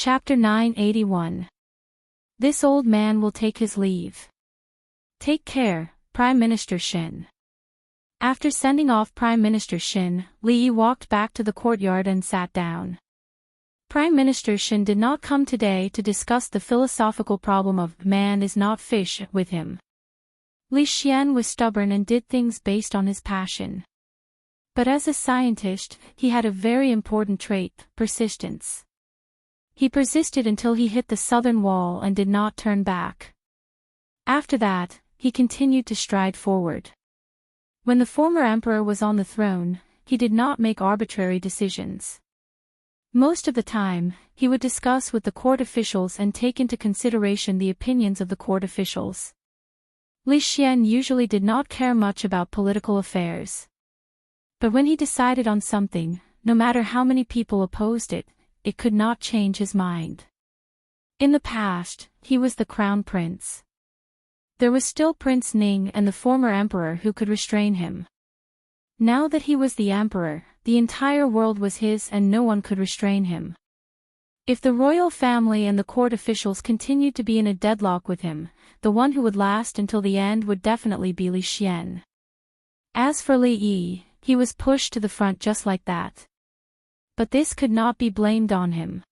Chapter 981. This old man will take his leave. Take care, Prime Minister Shin. After sending off Prime Minister Shin, Li Yi walked back to the courtyard and sat down. Prime Minister Shin did not come today to discuss the philosophical problem of man is not fish with him. Li Xian was stubborn and did things based on his passion. But as a scientist, he had a very important trait, persistence. He persisted until he hit the southern wall and did not turn back. After that, he continued to stride forward. When the former emperor was on the throne, he did not make arbitrary decisions. Most of the time, he would discuss with the court officials and take into consideration the opinions of the court officials. Li Xian usually did not care much about political affairs. But when he decided on something, no matter how many people opposed it, it could not change his mind. In the past, he was the crown prince. There was still Prince Ning and the former emperor who could restrain him. Now that he was the emperor, the entire world was his and no one could restrain him. If the royal family and the court officials continued to be in a deadlock with him, the one who would last until the end would definitely be Li Xian. As for Li Yi, he was pushed to the front just like that. But this could not be blamed on him.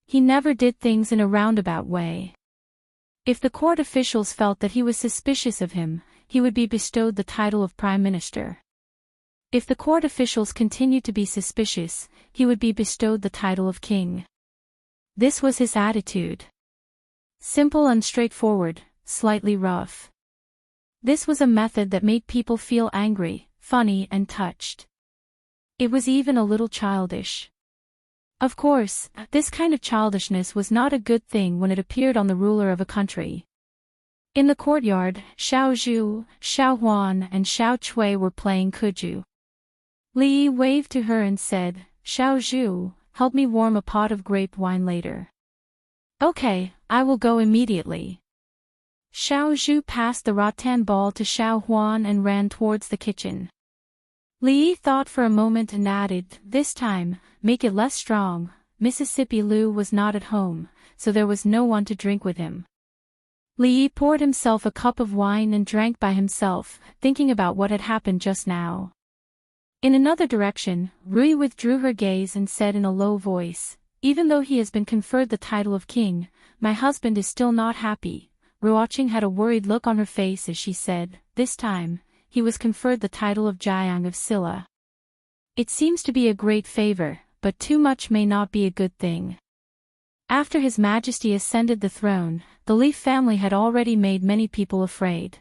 He never did things in a roundabout way. If the court officials felt that he was suspicious of him, he would be bestowed the title of Prime Minister. If the court officials continued to be suspicious, he would be bestowed the title of King. This was his attitude. Simple and straightforward, slightly rough. This was a method that made people feel angry, funny and touched. It was even a little childish. Of course, this kind of childishness was not a good thing when it appeared on the ruler of a country. In the courtyard, Xiao Zhu, Xiao Huan and Xiao Chui were playing kuju. Li Yi waved to her and said, "Xiao Zhu, help me warm a pot of grape wine later." "Okay, I will go immediately." Xiao Zhu passed the rattan ball to Xiao Huan and ran towards the kitchen. Li Yi thought for a moment and added, "This time, make it less strong." Mississippi Liu was not at home, so there was no one to drink with him. Li Yi poured himself a cup of wine and drank by himself, thinking about what had happened just now. In another direction, Rui withdrew her gaze and said in a low voice, "Even though he has been conferred the title of king, my husband is still not happy." Ruoqing had a worried look on her face as she said, "This time, he was conferred the title of Jiang of Silla. It seems to be a great favor, but too much may not be a good thing." After His Majesty ascended the throne, the Li family had already made many people afraid.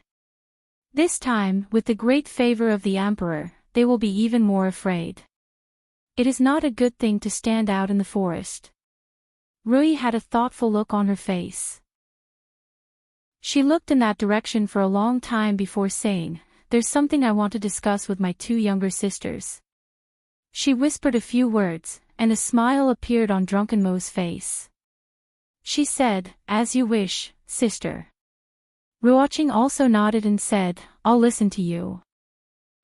This time, with the great favor of the emperor, they will be even more afraid. It is not a good thing to stand out in the forest. Rui had a thoughtful look on her face. She looked in that direction for a long time before saying, "There's something I want to discuss with my two younger sisters." She whispered a few words, and a smile appeared on Drunken Mo's face. She said, "As you wish, sister." Ruoqing also nodded and said, "I'll listen to you."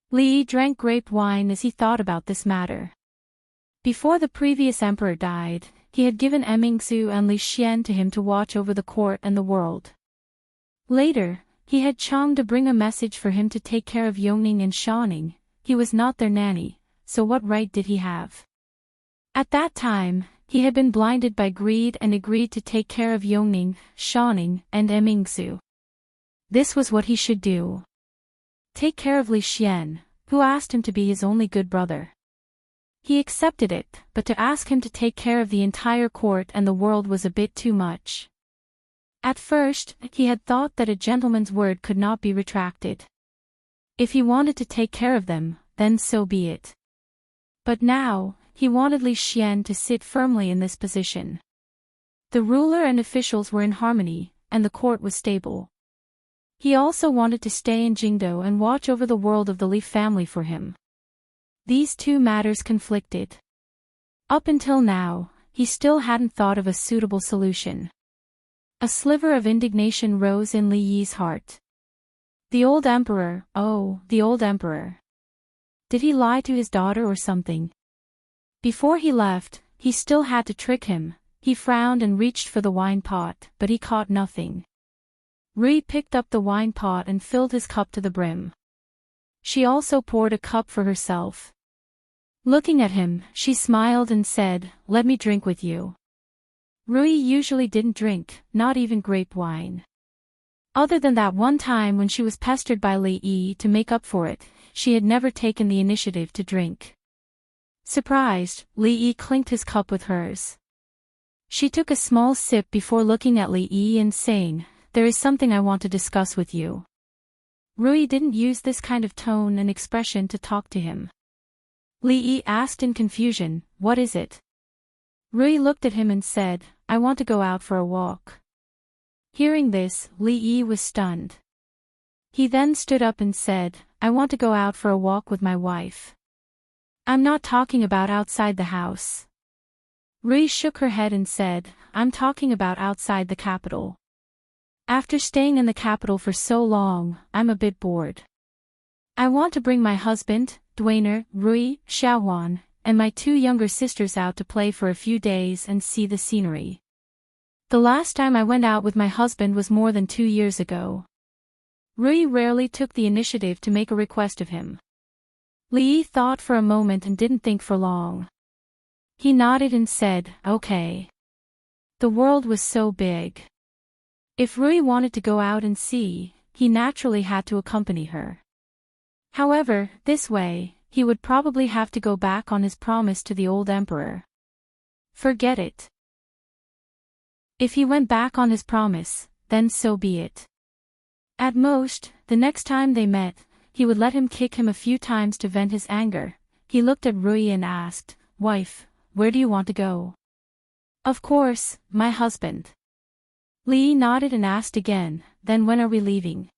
Li Yi drank grape wine as he thought about this matter. Before the previous emperor died, he had given Emingzu and Li Xian to him to watch over the court and the world. Later, he had Chang to bring a message for him to take care of Yongning and Shaoning. He was not their nanny, so what right did he have? At that time, he had been blinded by greed and agreed to take care of Yongning, Shaoning, and Emingzu. This was what he should do. Take care of Li Xian, who asked him to be his only good brother. He accepted it, but to ask him to take care of the entire court and the world was a bit too much. At first, he had thought that a gentleman's word could not be retracted. If he wanted to take care of them, then so be it. But now, he wanted Li Xian to sit firmly in this position. The ruler and officials were in harmony, and the court was stable. He also wanted to stay in Jingdo and watch over the world of the Li family for him. These two matters conflicted. Up until now, he still hadn't thought of a suitable solution. A sliver of indignation rose in Li Yi's heart. The old emperor, oh, the old emperor. Did he lie to his daughter or something? Before he left, he still had to trick him. He frowned and reached for the wine pot, but he caught nothing. Rui picked up the wine pot and filled his cup to the brim. She also poured a cup for herself. Looking at him, she smiled and said, "Let me drink with you." Rui usually didn't drink, not even grape wine. Other than that one time when she was pestered by Li Yi to make up for it, she had never taken the initiative to drink. Surprised, Li Yi clinked his cup with hers. She took a small sip before looking at Li Yi and saying, "There is something I want to discuss with you." Rui didn't use this kind of tone and expression to talk to him. Li Yi asked in confusion, "What is it?" Rui looked at him and said, "I want to go out for a walk." Hearing this, Li Yi was stunned. He then stood up and said, "I want to go out for a walk with my wife. I'm not talking about outside the house." Rui shook her head and said, "I'm talking about outside the capital. After staying in the capital for so long, I'm a bit bored. I want to bring my husband, Duaner, Rui, Xiaohuan, and my 2 younger sisters out to play for a few days and see the scenery. The last time I went out with my husband was more than 2 years ago." Rui rarely took the initiative to make a request of him. Li Yi thought for a moment and didn't think for long. He nodded and said, "Okay." The world was so big. If Rui wanted to go out and see, he naturally had to accompany her. However, this way, he would probably have to go back on his promise to the old emperor. Forget it. If he went back on his promise, then so be it. At most, the next time they met, he would let him kick him a few times to vent his anger. He looked at Rui and asked, "Wife, where do you want to go?" "Of course, my husband." Li Yi nodded and asked again, "Then when are we leaving?"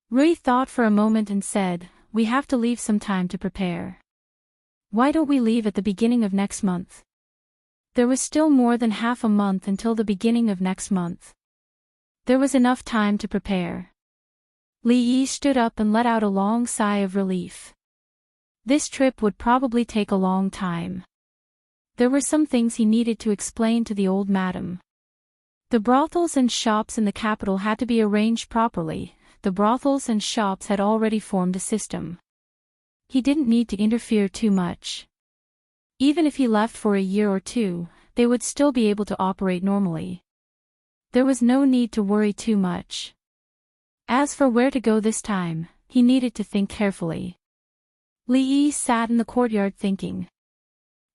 Rui thought for a moment and said, "We have to leave some time to prepare. Why don't we leave at the beginning of next month?" There was still more than half a month until the beginning of next month. There was enough time to prepare. Li Yi stood up and let out a long sigh of relief. This trip would probably take a long time. There were some things he needed to explain to the old madam. The brothels and shops in the capital had to be arranged properly. The brothels and shops had already formed a system. He didn't need to interfere too much. Even if he left for a year or 2, they would still be able to operate normally. There was no need to worry too much. As for where to go this time, he needed to think carefully. Li Yi sat in the courtyard thinking.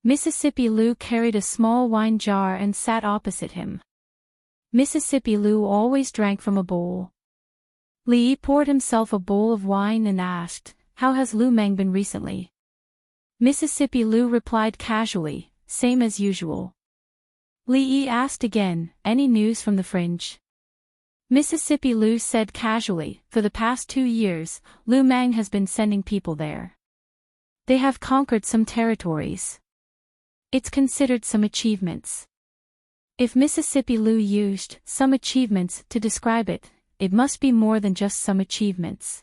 Mississippi Lu carried a small wine jar and sat opposite him. Mississippi Lu always drank from a bowl. Li Yi poured himself a bowl of wine and asked, "How has Lu Meng been recently?" Mississippi Lu replied casually, "Same as usual." Li Yi asked again, "Any news from the fringe?" Mississippi Lu said casually, "For the past 2 years, Lu Meng has been sending people there. They have conquered some territories. It's considered some achievements." If Mississippi Lu used some achievements to describe it, it must be more than just some achievements.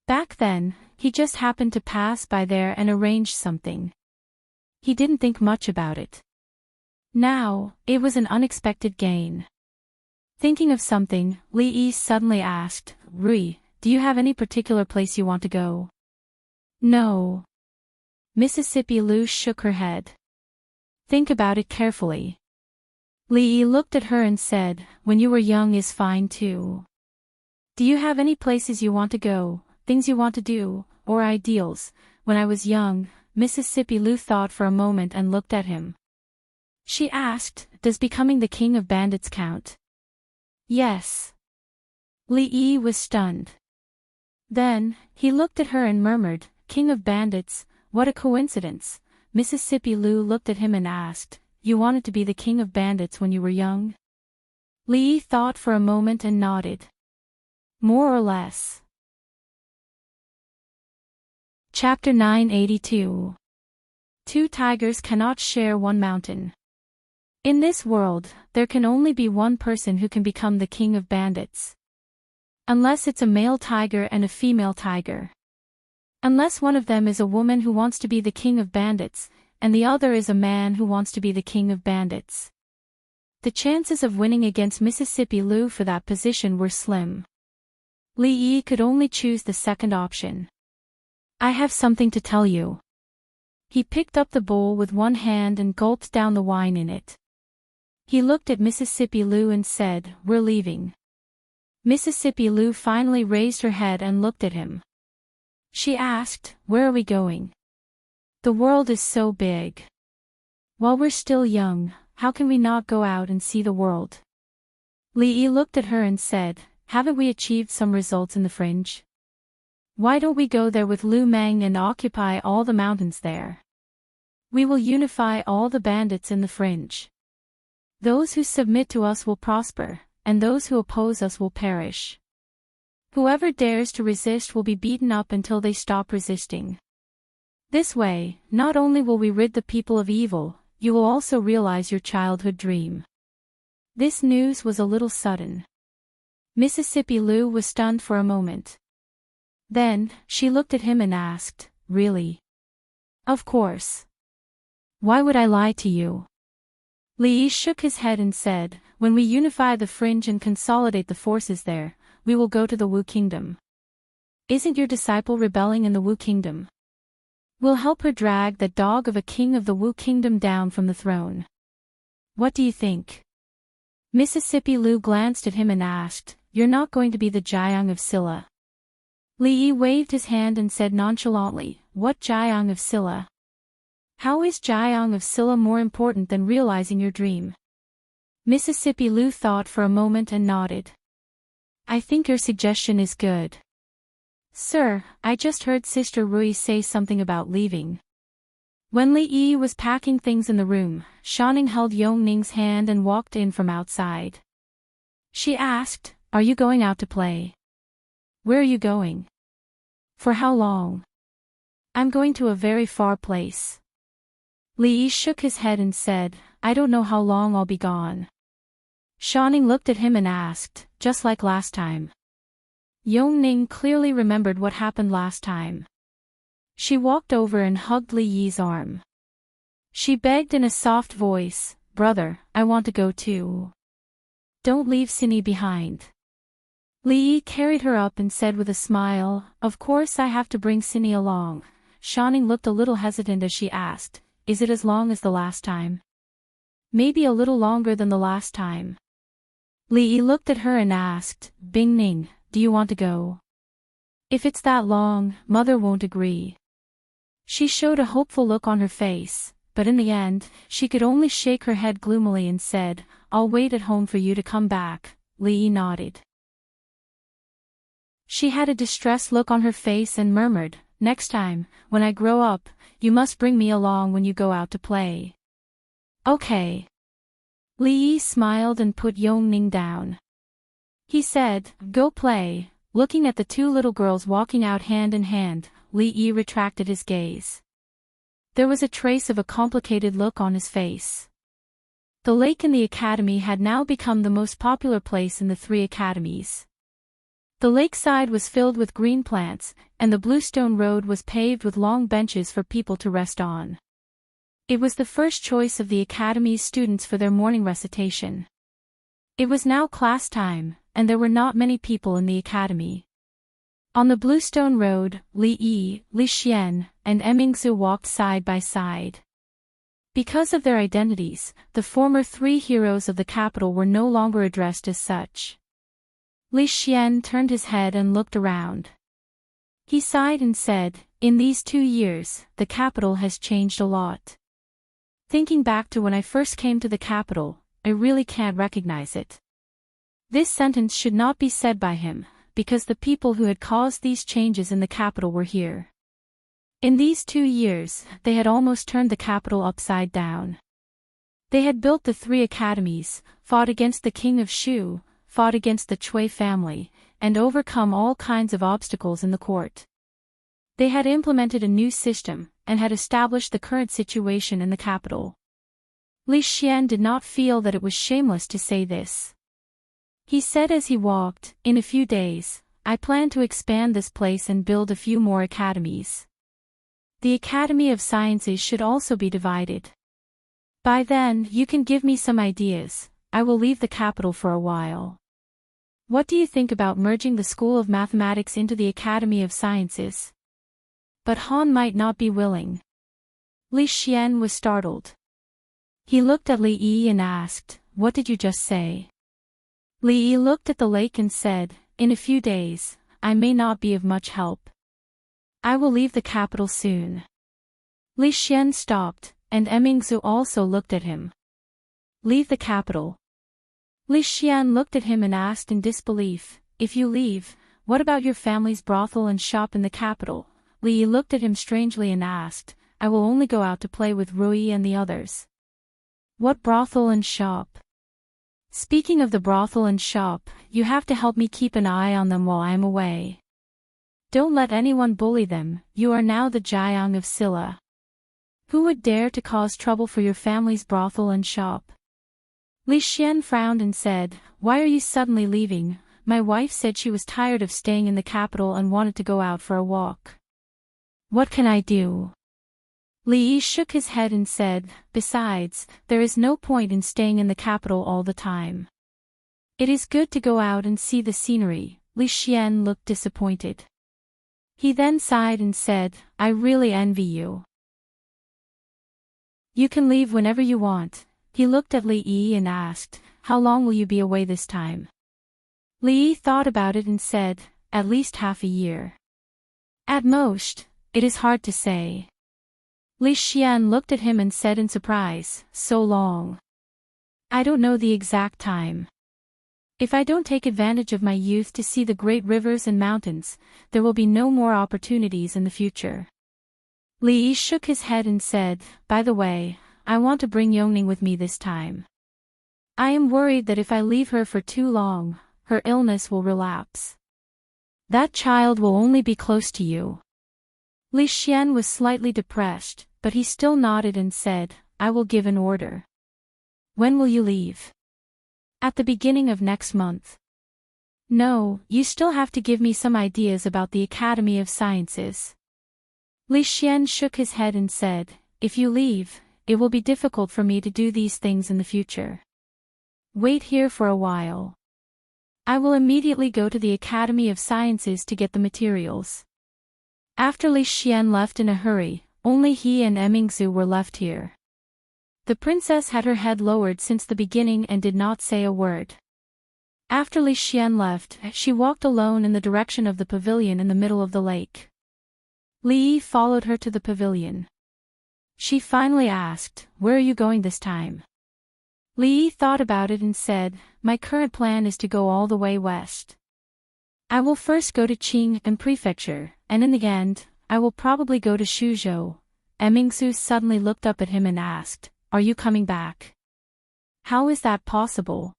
Back then, he just happened to pass by there and arranged something. He didn't think much about it. Now, it was an unexpected gain. Thinking of something, Li Yi suddenly asked, "Rui, do you have any particular place you want to go?" "No." Mississippi Lu shook her head. "Think about it carefully." Li Yi looked at her and said, "When you were young is fine too. Do you have any places you want to go, things you want to do, or ideals?" "When I was young," Mississippi Lu thought for a moment and looked at him. She asked, "Does becoming the king of bandits count?" "Yes." Li Yi was stunned. Then, he looked at her and murmured, "King of bandits, what a coincidence." Mississippi Lu looked at him and asked, "You wanted to be the king of bandits when you were young?" Li Yi thought for a moment and nodded. "More or less." Chapter 982. 2 tigers cannot share one mountain. In this world, there can only be one person who can become the king of bandits. Unless it's a male tiger and a female tiger. Unless one of them is a woman who wants to be the king of bandits, and the other is a man who wants to be the king of bandits. The chances of winning against Mississippi Lou for that position were slim. Li Yi could only choose the second option. I have something to tell you. He picked up the bowl with one hand and gulped down the wine in it. He looked at Mississippi Lou and said, We're leaving. Mississippi Lou finally raised her head and looked at him. She asked, Where are we going? The world is so big. While we're still young, how can we not go out and see the world? Li Yi looked at her and said, Haven't we achieved some results in the fringe? Why don't we go there with Lu Meng and occupy all the mountains there? We will unify all the bandits in the fringe. Those who submit to us will prosper, and those who oppose us will perish. Whoever dares to resist will be beaten up until they stop resisting. This way, not only will we rid the people of evil, you will also realize your childhood dream. This news was a little sudden. Mississippi Lou was stunned for a moment. Then, she looked at him and asked, Really? Of course. Why would I lie to you? Li Yi shook his head and said, When we unify the fringe and consolidate the forces there, we will go to the Wu Kingdom. Isn't your disciple rebelling in the Wu Kingdom? We'll help her drag that dog of a king of the Wu Kingdom down from the throne. What do you think? Mississippi Lou glanced at him and asked, You're not going to be the Jiang of Silla. Li Yi waved his hand and said nonchalantly, What Jiang of Silla? How is Jiang of Silla more important than realizing your dream? Mississippi Lou thought for a moment and nodded. I think your suggestion is good. Sir, I just heard Sister Rui say something about leaving. When Li Yi was packing things in the room, Shanning held Yongning's hand and walked in from outside. She asked, Are you going out to play? Where are you going? For how long? I'm going to a very far place. Li Yi shook his head and said, I don't know how long I'll be gone. Shanning looked at him and asked, Just like last time. Yongning clearly remembered what happened last time. She walked over and hugged Li Yi's arm. She begged in a soft voice, Brother, I want to go too. Don't leave Cindy behind. Li Yi carried her up and said with a smile, Of course I have to bring Cindy along. Shanning looked a little hesitant as she asked, Is it as long as the last time? Maybe a little longer than the last time. Li Yi looked at her and asked, Bing Ning, do you want to go? If it's that long, Mother won't agree. She showed a hopeful look on her face, but in the end, she could only shake her head gloomily and said, I'll wait at home for you to come back. Li Yi nodded. She had a distressed look on her face and murmured, Next time, when I grow up, you must bring me along when you go out to play. Okay. Li Yi smiled and put Yongning down. He said, Go play. Looking at the two little girls walking out hand in hand, Li Yi retracted his gaze. There was a trace of a complicated look on his face. The lake in the academy had now become the most popular place in the 3 academies. The lakeside was filled with green plants, and the bluestone road was paved with long benches for people to rest on. It was the first choice of the academy's students for their morning recitation. It was now class time, and there were not many people in the academy. On the bluestone road, Li Yi, Li Xian, and Emingzu walked side by side. Because of their identities, the former 3 heroes of the capital were no longer addressed as such. Li Xian turned his head and looked around. He sighed and said, In these 2 years, the capital has changed a lot. Thinking back to when I first came to the capital, I really can't recognize it. This sentence should not be said by him, because the people who had caused these changes in the capital were here. In these 2 years, they had almost turned the capital upside down. They had built the 3 academies, fought against the king of Shu, fought against the Cui family, and overcome all kinds of obstacles in the court. They had implemented a new system, and had established the current situation in the capital. Li Xian did not feel that it was shameless to say this. He said as he walked, In a few days, I plan to expand this place and build a few more academies. The Academy of Sciences should also be divided. By then, you can give me some ideas. I will leave the capital for a while. What do you think about merging the School of Mathematics into the Academy of Sciences? But Han might not be willing. Li Xian was startled. He looked at Li Yi and asked, "What did you just say?" Li Yi looked at the lake and said, "In a few days, I may not be of much help. I will leave the capital soon." Li Xian stopped, and Emingzu also looked at him. "Leave the capital?" Li Xian looked at him and asked in disbelief, "If you leave, what about your family's brothel and shop in the capital?" Li Yi looked at him strangely and asked, "I will only go out to play with Rui and the others." "What brothel and shop?" "Speaking of the brothel and shop, you have to help me keep an eye on them while I am away. Don't let anyone bully them, you are now the Jiang of Silla. Who would dare to cause trouble for your family's brothel and shop?" Li Xian frowned and said, "Why are you suddenly leaving? My wife said she was tired of staying in the capital and wanted to go out for a walk. What can I do?" Li Yi shook his head and said, "Besides, there is no point in staying in the capital all the time. It is good to go out and see the scenery." Li Xian looked disappointed. He then sighed and said, "I really envy you. You can leave whenever you want." He looked at Li Yi and asked, "How long will you be away this time?" Li Yi thought about it and said, "At least half a year. At most, it is hard to say." Li Xian looked at him and said in surprise, "So long?" "I don't know the exact time. If I don't take advantage of my youth to see the great rivers and mountains, there will be no more opportunities in the future." Li Yi shook his head and said, "By the way, I want to bring Yongning with me this time. I am worried that if I leave her for too long, her illness will relapse. That child will only be close to you." Li Xian was slightly depressed, but he still nodded and said, "I will give an order." "When will you leave?" "At the beginning of next month." "No, you still have to give me some ideas about the Academy of Sciences." Li Xian shook his head and said, "If you leave, it will be difficult for me to do these things in the future. Wait here for a while. I will immediately go to the Academy of Sciences to get the materials." After Li Xian left in a hurry, only he and Emingzu were left here. The princess had her head lowered since the beginning and did not say a word. After Li Xian left, she walked alone in the direction of the pavilion in the middle of the lake. Li Yi followed her to the pavilion. She finally asked, "Where are you going this time?" Li Yi thought about it and said, "My current plan is to go all the way west. I will first go to Qing and Prefecture, and in the end, I will probably go to Shuzhou." Emingsu suddenly looked up at him and asked, "Are you coming back?" "How is that possible?"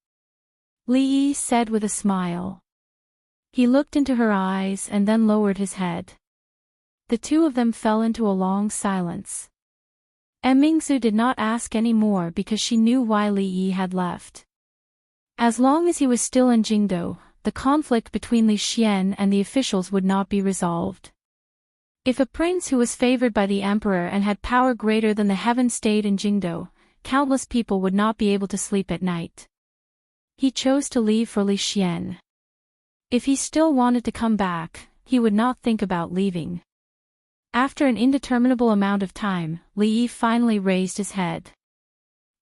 Li Yi said with a smile. He looked into her eyes and then lowered his head. The two of them fell into a long silence. Emingsu did not ask any more because she knew why Li Yi had left. As long as he was still in Jingdou, the conflict between Li Xian and the officials would not be resolved. If a prince who was favored by the emperor and had power greater than the heaven stayed in Jingdou, countless people would not be able to sleep at night. He chose to leave for Li Xian. If he still wanted to come back, he would not think about leaving. After an indeterminable amount of time, Li Yi finally raised his head.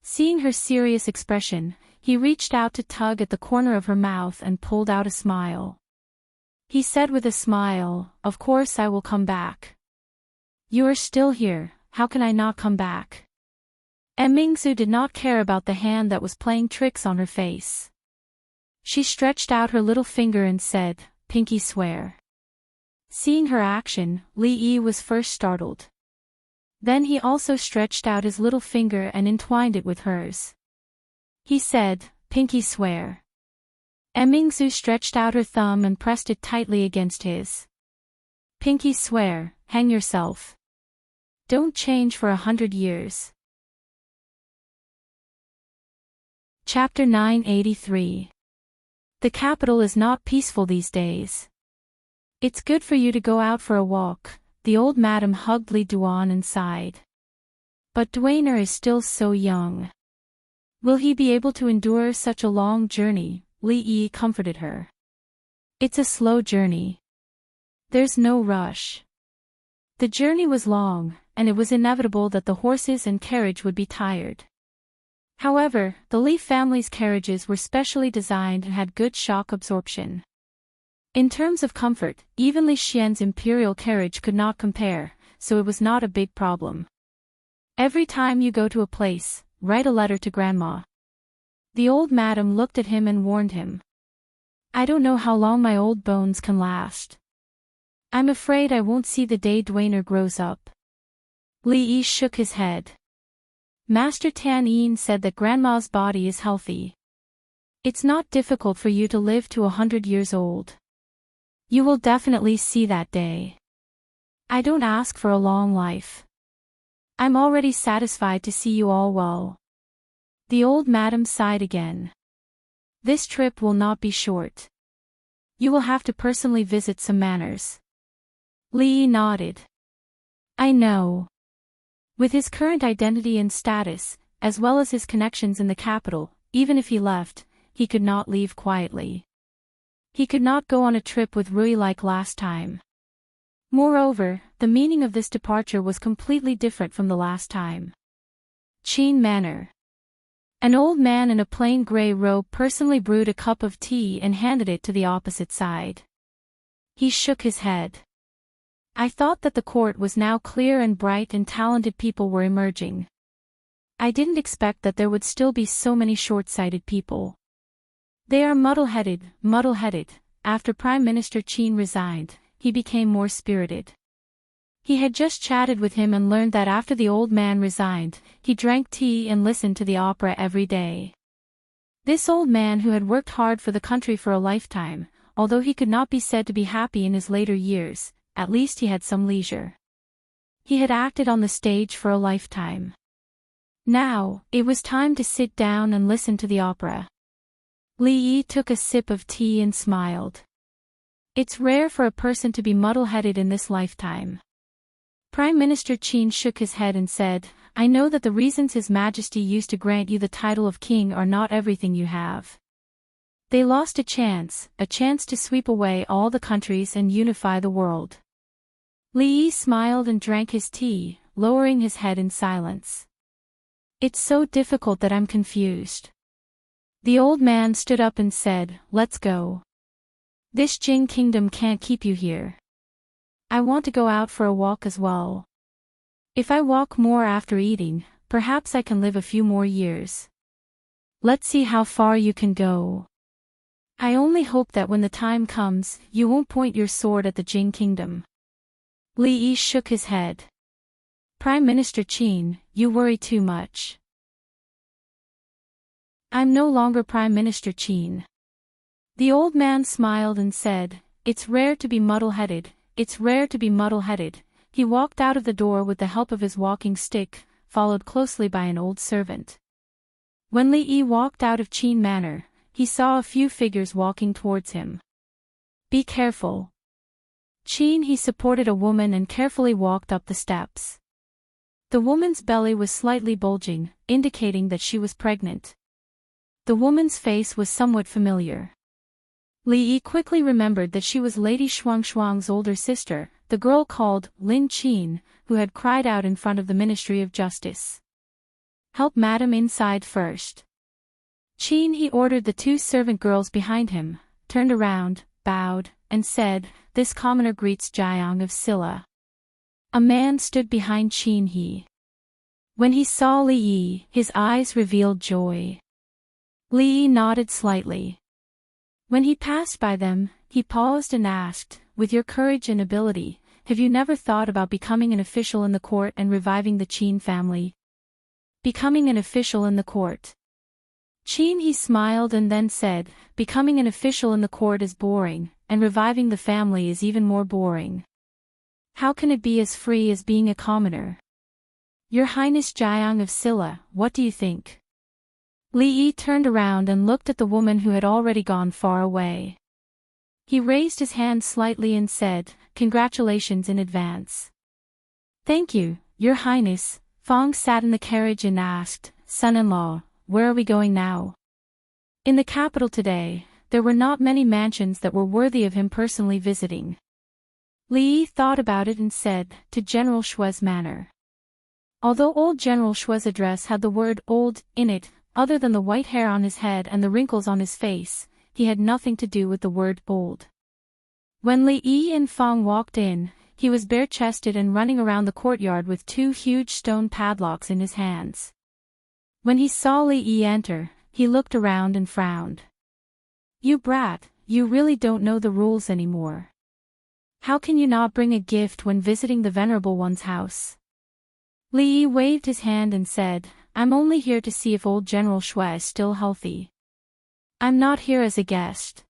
Seeing her serious expression, he reached out to tug at the corner of her mouth and pulled out a smile. He said with a smile, "Of course I will come back." "You are still here, how can I not come back?" Emingsu did not care about the hand that was playing tricks on her face. She stretched out her little finger and said, "Pinky swear." Seeing her action, Li Yi was first startled. Then he also stretched out his little finger and entwined it with hers. He said, "Pinky swear." Emingsu stretched out her thumb and pressed it tightly against his. "Pinky swear, hang yourself. Don't change for 100 years. Chapter 983. The capital is not peaceful these days. It's good for you to go out for a walk. The old madam hugged Li Duan and sighed. But Duaner is still so young. Will he be able to endure such a long journey? Li Yi comforted her. It's a slow journey. There's no rush. The journey was long, and it was inevitable that the horses and carriage would be tired. However, the Li family's carriages were specially designed and had good shock absorption. In terms of comfort, even Li Xian's imperial carriage could not compare, so it was not a big problem. Every time you go to a place, write a letter to Grandma. The old madam looked at him and warned him. I don't know how long my old bones can last. I'm afraid I won't see the day Dwayner grows up. Li Yi shook his head. Master Tan Yin said that Grandma's body is healthy. It's not difficult for you to live to 100 years old. You will definitely see that day. I don't ask for a long life. I'm already satisfied to see you all well. The old madam sighed again. This trip will not be short. You will have to personally visit some manors. Li Yi nodded. I know. With his current identity and status, as well as his connections in the capital, even if he left, he could not leave quietly. He could not go on a trip with Rui like last time. Moreover, the meaning of this departure was completely different from the last time. Qin Manor. An old man in a plain gray robe personally brewed a cup of tea and handed it to the opposite side. He shook his head. I thought that the court was now clear and bright and talented people were emerging. I didn't expect that there would still be so many short-sighted people. They are muddle-headed. After Prime Minister Qin resigned, he became more spirited. He had just chatted with him and learned that after the old man resigned, he drank tea and listened to the opera every day. This old man who had worked hard for the country for a lifetime, although he could not be said to be happy in his later years, at least he had some leisure. He had acted on the stage for a lifetime. Now, it was time to sit down and listen to the opera. Li Yi took a sip of tea and smiled. It's rare for a person to be muddle-headed in this lifetime. Prime Minister Qin shook his head and said, I know that the reasons His Majesty used to grant you the title of king are not everything you have. They lost a chance to sweep away all the countries and unify the world. Li Yi smiled and drank his tea, lowering his head in silence. It's so difficult that I'm confused. The old man stood up and said, Let's go. This Jing kingdom can't keep you here. I want to go out for a walk as well. If I walk more after eating, perhaps I can live a few more years. Let's see how far you can go. I only hope that when the time comes, you won't point your sword at the Jing kingdom. Li Yi shook his head. Prime Minister Qin, you worry too much. I'm no longer Prime Minister Qin. The old man smiled and said, It's rare to be muddle-headed. He walked out of the door with the help of his walking stick, followed closely by an old servant. When Li Yi walked out of Qin Manor, he saw a few figures walking towards him. Be careful. Qin he supported a woman and carefully walked up the steps. The woman's belly was slightly bulging, indicating that she was pregnant. The woman's face was somewhat familiar. Li Yi quickly remembered that she was Lady Shuang's older sister, the girl called Lin Qin, who had cried out in front of the Ministry of Justice. Help Madam inside first. Qin he ordered the two servant girls behind him, turned around, bowed, and said, This commoner greets Jiang of Silla. A man stood behind Qin he. When he saw Li Yi, his eyes revealed joy. Li Yi nodded slightly. When he passed by them, he paused and asked, With your courage and ability, have you never thought about becoming an official in the court and reviving the Qin family? Becoming an official in the court. Qin he smiled and then said, Becoming an official in the court is boring, and reviving the family is even more boring. How can it be as free as being a commoner? Your Highness Jiang of Silla, what do you think? Li Yi turned around and looked at the woman who had already gone far away. He raised his hand slightly and said, Congratulations in advance. Thank you, Your Highness. Fong sat in the carriage and asked, Son-in-law, where are we going now? In the capital today, there were not many mansions that were worthy of him personally visiting. Li thought about it and said, to General Shue's manor. Although old General Shue's address had the word old in it, other than the white hair on his head and the wrinkles on his face, he had nothing to do with the word old. When Li Yi and Fang walked in, he was bare-chested and running around the courtyard with 2 huge stone padlocks in his hands. When he saw Li Yi enter, he looked around and frowned. You brat, you really don't know the rules anymore. How can you not bring a gift when visiting the Venerable One's house? Li Yi waved his hand and said, I'm only here to see if old General Shue is still healthy. I'm not here as a guest.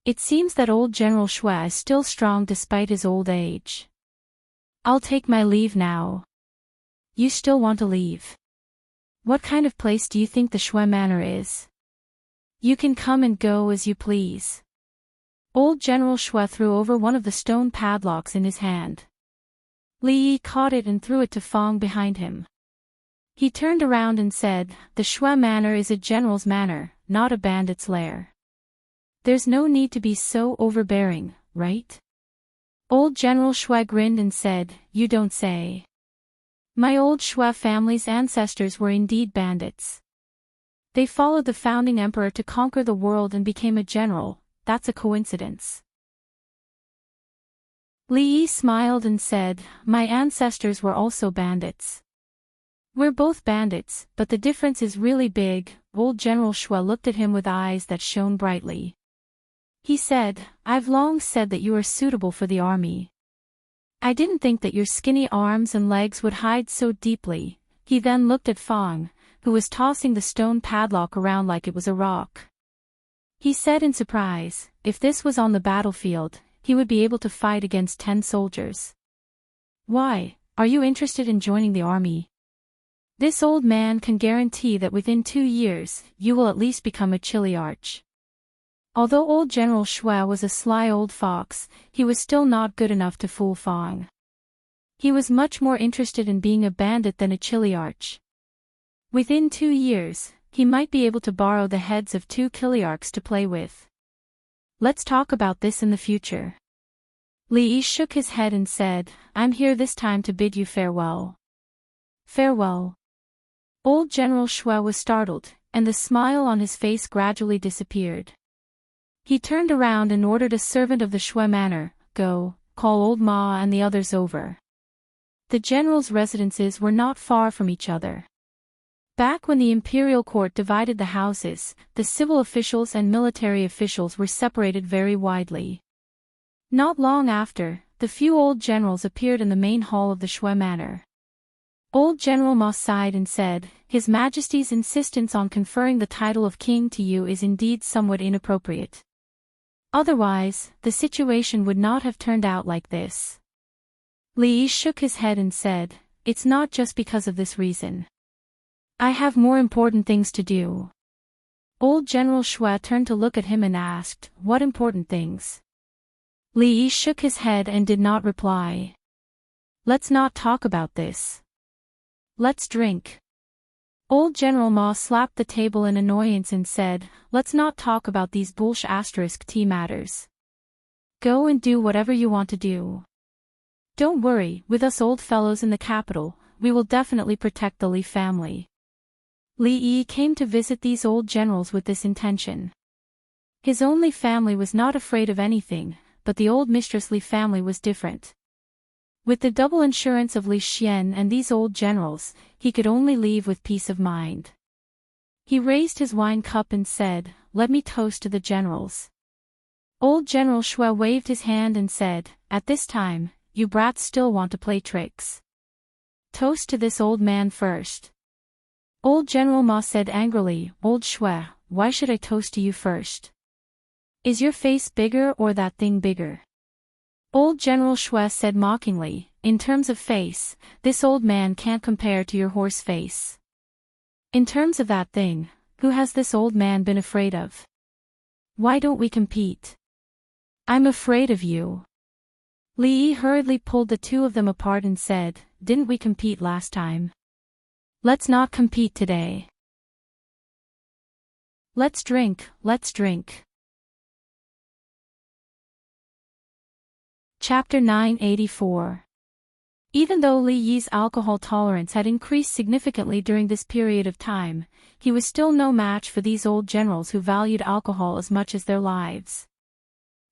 It seems that old General Shue is still strong despite his old age. I'll take my leave now. You still want to leave? What kind of place do you think the Shue Manor is? You can come and go as you please. Old General Shue threw over one of the stone padlocks in his hand. Li Yi caught it and threw it to Fang behind him. He turned around and said, the Shue Manor is a general's manor, not a bandit's lair. There's no need to be so overbearing, right? Old General Shue grinned and said, you don't say. My old Shue family's ancestors were indeed bandits. They followed the founding emperor to conquer the world and became a general. That's a coincidence. Li Yi smiled and said, my ancestors were also bandits. We're both bandits, but the difference is really big. Old General Shue looked at him with eyes that shone brightly. He said, I've long said that you are suitable for the army. I didn't think that your skinny arms and legs would hide so deeply. He then looked at Fang, who was tossing the stone padlock around like it was a rock. He said in surprise, if this was on the battlefield, he would be able to fight against 10 soldiers. Why, are you interested in joining the army? This old man can guarantee that within 2 years, you will at least become a chiliarch. Although old General Shue was a sly old fox, he was still not good enough to fool Fang. He was much more interested in being a bandit than a chiliarch. Within 2 years, he might be able to borrow the heads of 2 chiliarchs to play with. Let's talk about this in the future. Li Yi shook his head and said, I'm here this time to bid you farewell. Farewell. Old General Shue was startled, and the smile on his face gradually disappeared. He turned around and ordered a servant of the Shue Manor, go, call old Ma and the others over. The generals' residences were not far from each other. Back when the imperial court divided the houses, the civil officials and military officials were separated very widely. Not long after, the few old generals appeared in the main hall of the Shue Manor. Old General Ma sighed and said, His Majesty's insistence on conferring the title of king to you is indeed somewhat inappropriate. Otherwise, the situation would not have turned out like this. Li Yi shook his head and said, It's not just because of this reason. I have more important things to do. Old General Shue turned to look at him and asked, What important things? Li Yi shook his head and did not reply. Let's not talk about this. Let's drink. Old General Ma slapped the table in annoyance and said, Let's not talk about these **tea matters. Go and do whatever you want to do. Don't worry, with us old fellows in the capital, we will definitely protect the Li family. Li Yi came to visit these old generals with this intention. His only family was not afraid of anything, but the old Mistress Li family was different. With the double insurance of Li Xian and these old generals, he could only leave with peace of mind. He raised his wine cup and said, Let me toast to the generals. Old General Shue waved his hand and said, At this time, you brats still want to play tricks. Toast to this old man first. Old General Ma said angrily, Old Shue, why should I toast to you first? Is your face bigger or that thing bigger? Old General Shue said mockingly, In terms of face, this old man can't compare to your horse face. In terms of that thing, who has this old man been afraid of? Why don't we compete? I'm afraid of you. Li Yi hurriedly pulled the two of them apart and said, Didn't we compete last time? Let's not compete today. Let's drink, let's drink. Chapter 984. Even though Li Yi's alcohol tolerance had increased significantly during this period of time, he was still no match for these old generals who valued alcohol as much as their lives.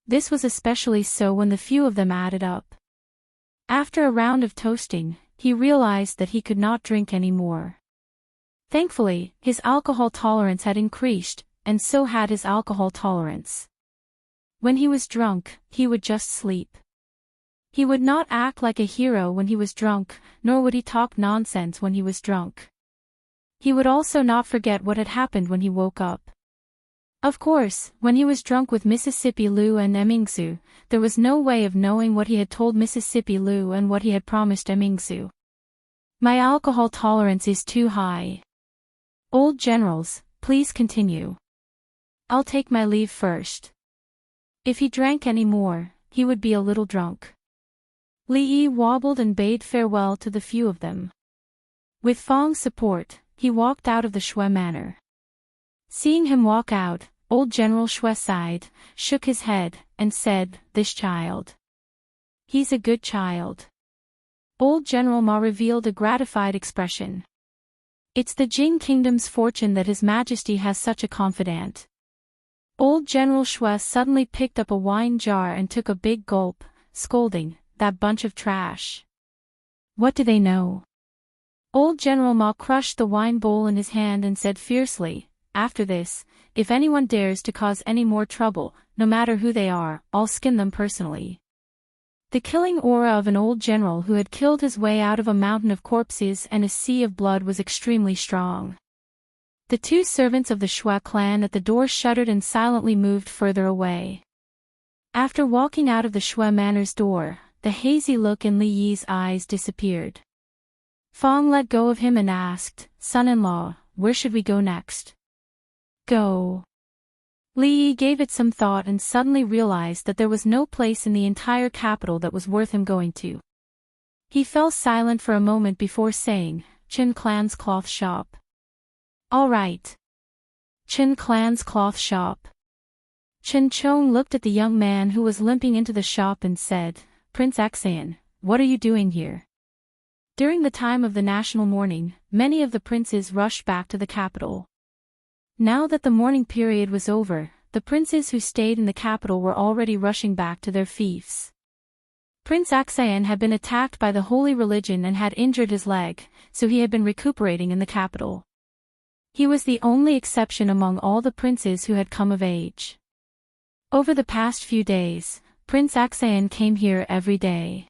This was especially so when the few of them added up. After a round of toasting, he realized that he could not drink anymore. Thankfully, his alcohol tolerance had increased, and so had his alcohol tolerance. When he was drunk, he would just sleep. He would not act like a hero when he was drunk, nor would he talk nonsense when he was drunk. He would also not forget what had happened when he woke up. Of course, when he was drunk with Mississippi Liu and Emingsu, there was no way of knowing what he had told Mississippi Liu and what he had promised Emingsu. My alcohol tolerance is too high. Old generals, please continue. I'll take my leave first. If he drank any more, he would be a little drunk. Li Yi wobbled and bade farewell to the few of them. With Fang's support, he walked out of the Shui manor. Seeing him walk out, old General Shui sighed, shook his head, and said, "This child. He's a good child." Old General Ma revealed a gratified expression. It's the Jing Kingdom's fortune that His Majesty has such a confidant. Old General Shui suddenly picked up a wine jar and took a big gulp, scolding, "That bunch of trash. What do they know?" Old General Ma crushed the wine bowl in his hand and said fiercely, "After this, if anyone dares to cause any more trouble, no matter who they are, I'll skin them personally." The killing aura of an old general who had killed his way out of a mountain of corpses and a sea of blood was extremely strong. The two servants of the Shui clan at the door shuddered and silently moved further away. After walking out of the Shui manor's door, the hazy look in Li Yi's eyes disappeared. Fang let go of him and asked, "Son-in-law, where should we go next?" "Go." Li Yi gave it some thought and suddenly realized that there was no place in the entire capital that was worth him going to. He fell silent for a moment before saying, "Qin Clan's cloth shop." "All right. Qin Clan's cloth shop." Chen Chong looked at the young man who was limping into the shop and said, "Prince Axayan, what are you doing here?" During the time of the national mourning, many of the princes rushed back to the capital. Now that the mourning period was over, the princes who stayed in the capital were already rushing back to their fiefs. Prince Axayan had been attacked by the holy religion and had injured his leg, so he had been recuperating in the capital. He was the only exception among all the princes who had come of age. Over the past few days, Prince Axayan came here every day.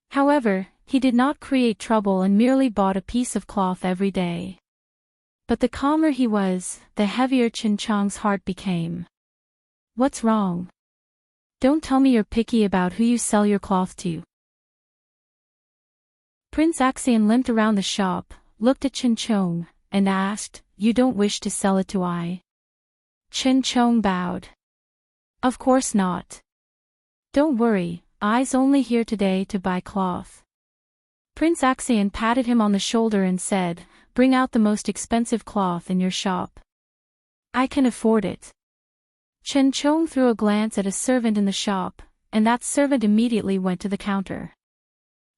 However, he did not create trouble and merely bought a piece of cloth every day. But the calmer he was, the heavier Qin Chong's heart became. "What's wrong? Don't tell me you're picky about who you sell your cloth to." Prince Axayan limped around the shop, looked at Qin Chong, and asked, "You don't wish to sell it to I?" Qin Chong bowed. "Of course not. Don't worry, I's only here today to buy cloth." Prince Axayan patted him on the shoulder and said, "Bring out the most expensive cloth in your shop. I can afford it." Chen Chong threw a glance at a servant in the shop, and that servant immediately went to the counter.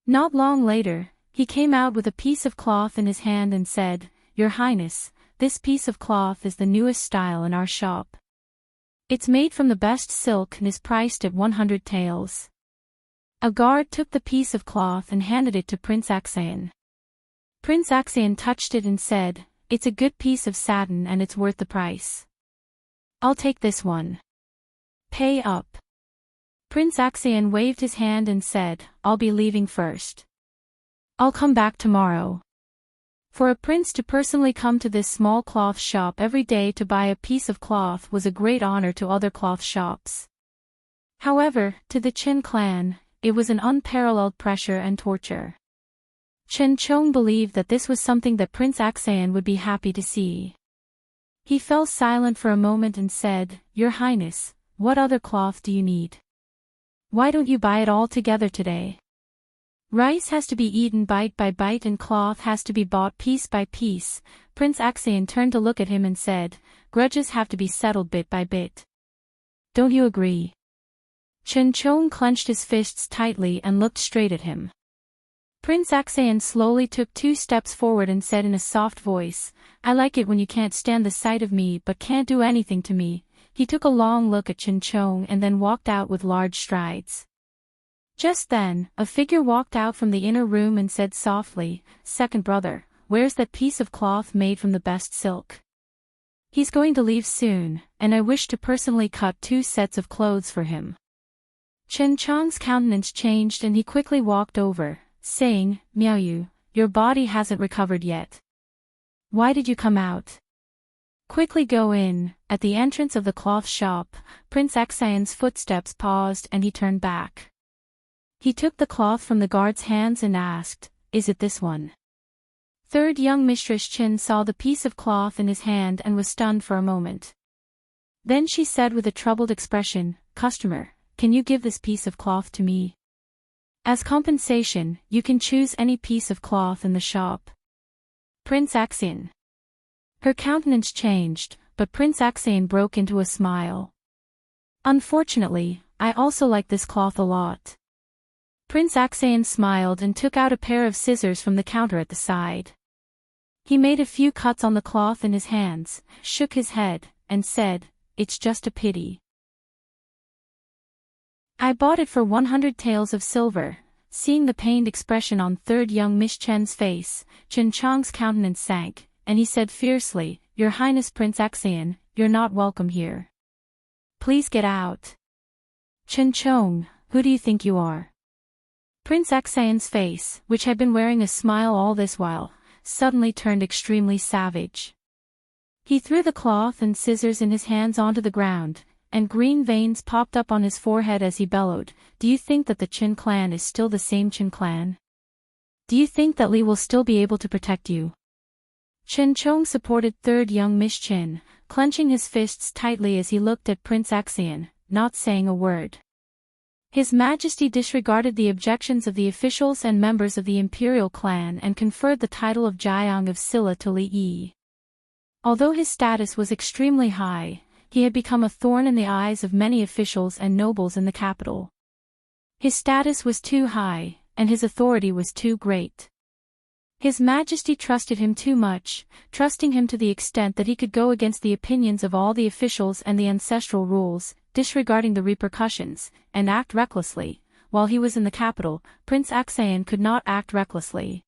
Not long later, he came out with a piece of cloth in his hand and said, "Your Highness, this piece of cloth is the newest style in our shop. It's made from the best silk and is priced at 100 taels." A guard took the piece of cloth and handed it to Prince Axayan. Prince Axayan touched it and said, "It's a good piece of satin and it's worth the price. I'll take this one. Pay up." Prince Axayan waved his hand and said, "I'll be leaving first. I'll come back tomorrow." For a prince to personally come to this small cloth shop every day to buy a piece of cloth was a great honor to other cloth shops. However, to the Qin clan, it was an unparalleled pressure and torture. Chen Chong believed that this was something that Prince Axayan would be happy to see. He fell silent for a moment and said, "Your Highness, what other cloth do you need? Why don't you buy it all together today?" Rice has to be eaten bite by bite and cloth has to be bought piece by piece. Prince Axian turned to look at him and said, grudges have to be settled bit by bit. Don't you agree? Chen Chong clenched his fists tightly and looked straight at him. Prince Axian slowly took 2 steps forward and said in a soft voice, I like it when you can't stand the sight of me but can't do anything to me. He took a long look at Chen Chong and then walked out with large strides. Just then, a figure walked out from the inner room and said softly, Second brother, where's that piece of cloth made from the best silk? He's going to leave soon, and I wish to personally cut 2 sets of clothes for him. Chen Chong's countenance changed and he quickly walked over, saying, Miao Yu, your body hasn't recovered yet. Why did you come out? Quickly go in. At the entrance of the cloth shop, Prince Axian's footsteps paused and he turned back. He took the cloth from the guard's hands and asked, Is it this one? Third young Mistress Chin saw the piece of cloth in his hand and was stunned for a moment. Then she said with a troubled expression, Customer, can you give this piece of cloth to me? As compensation, you can choose any piece of cloth in the shop. Prince Axian. Her countenance changed, but Prince Axian broke into a smile. Unfortunately, I also like this cloth a lot. Prince Axian smiled and took out a pair of scissors from the counter at the side. He made a few cuts on the cloth in his hands, shook his head, and said, It's just a pity. I bought it for 100 taels of silver. Seeing the pained expression on third young Miss Chen's face, Chen Chong's countenance sank, and he said fiercely, Your Highness Prince Axian, you're not welcome here. Please get out. Chen Chong, who do you think you are? Prince Axian's face, which had been wearing a smile all this while, suddenly turned extremely savage. He threw the cloth and scissors in his hands onto the ground, and green veins popped up on his forehead as he bellowed, Do you think that the Qin clan is still the same Qin clan? Do you think that Li will still be able to protect you? Chen Chong supported third young Miss Qin, clenching his fists tightly as he looked at Prince Axian, not saying a word. His Majesty disregarded the objections of the officials and members of the imperial clan and conferred the title of Jiang of Silla to Li Yi. Although his status was extremely high, he had become a thorn in the eyes of many officials and nobles in the capital. His status was too high, and his authority was too great. His Majesty trusted him too much, trusting him to the extent that he could go against the opinions of all the officials and the ancestral rules, disregarding the repercussions, and act recklessly. While he was in the capital, Prince Axian could not act recklessly.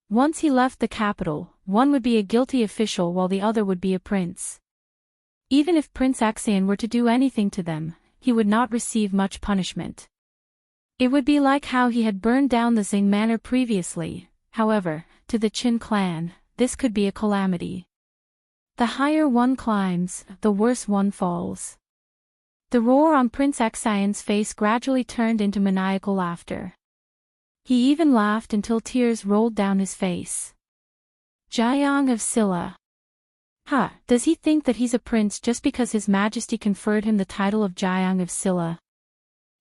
Once he left the capital, one would be a guilty official while the other would be a prince. Even if Prince Axian were to do anything to them, he would not receive much punishment. It would be like how he had burned down the Xing manor previously. However, to the Qin clan, this could be a calamity. The higher one climbs, the worse one falls. The roar on Prince Axian's face gradually turned into maniacal laughter. He even laughed until tears rolled down his face. Jiang of Silla. Does he think that he's a prince just because His Majesty conferred him the title of Jiang of Silla?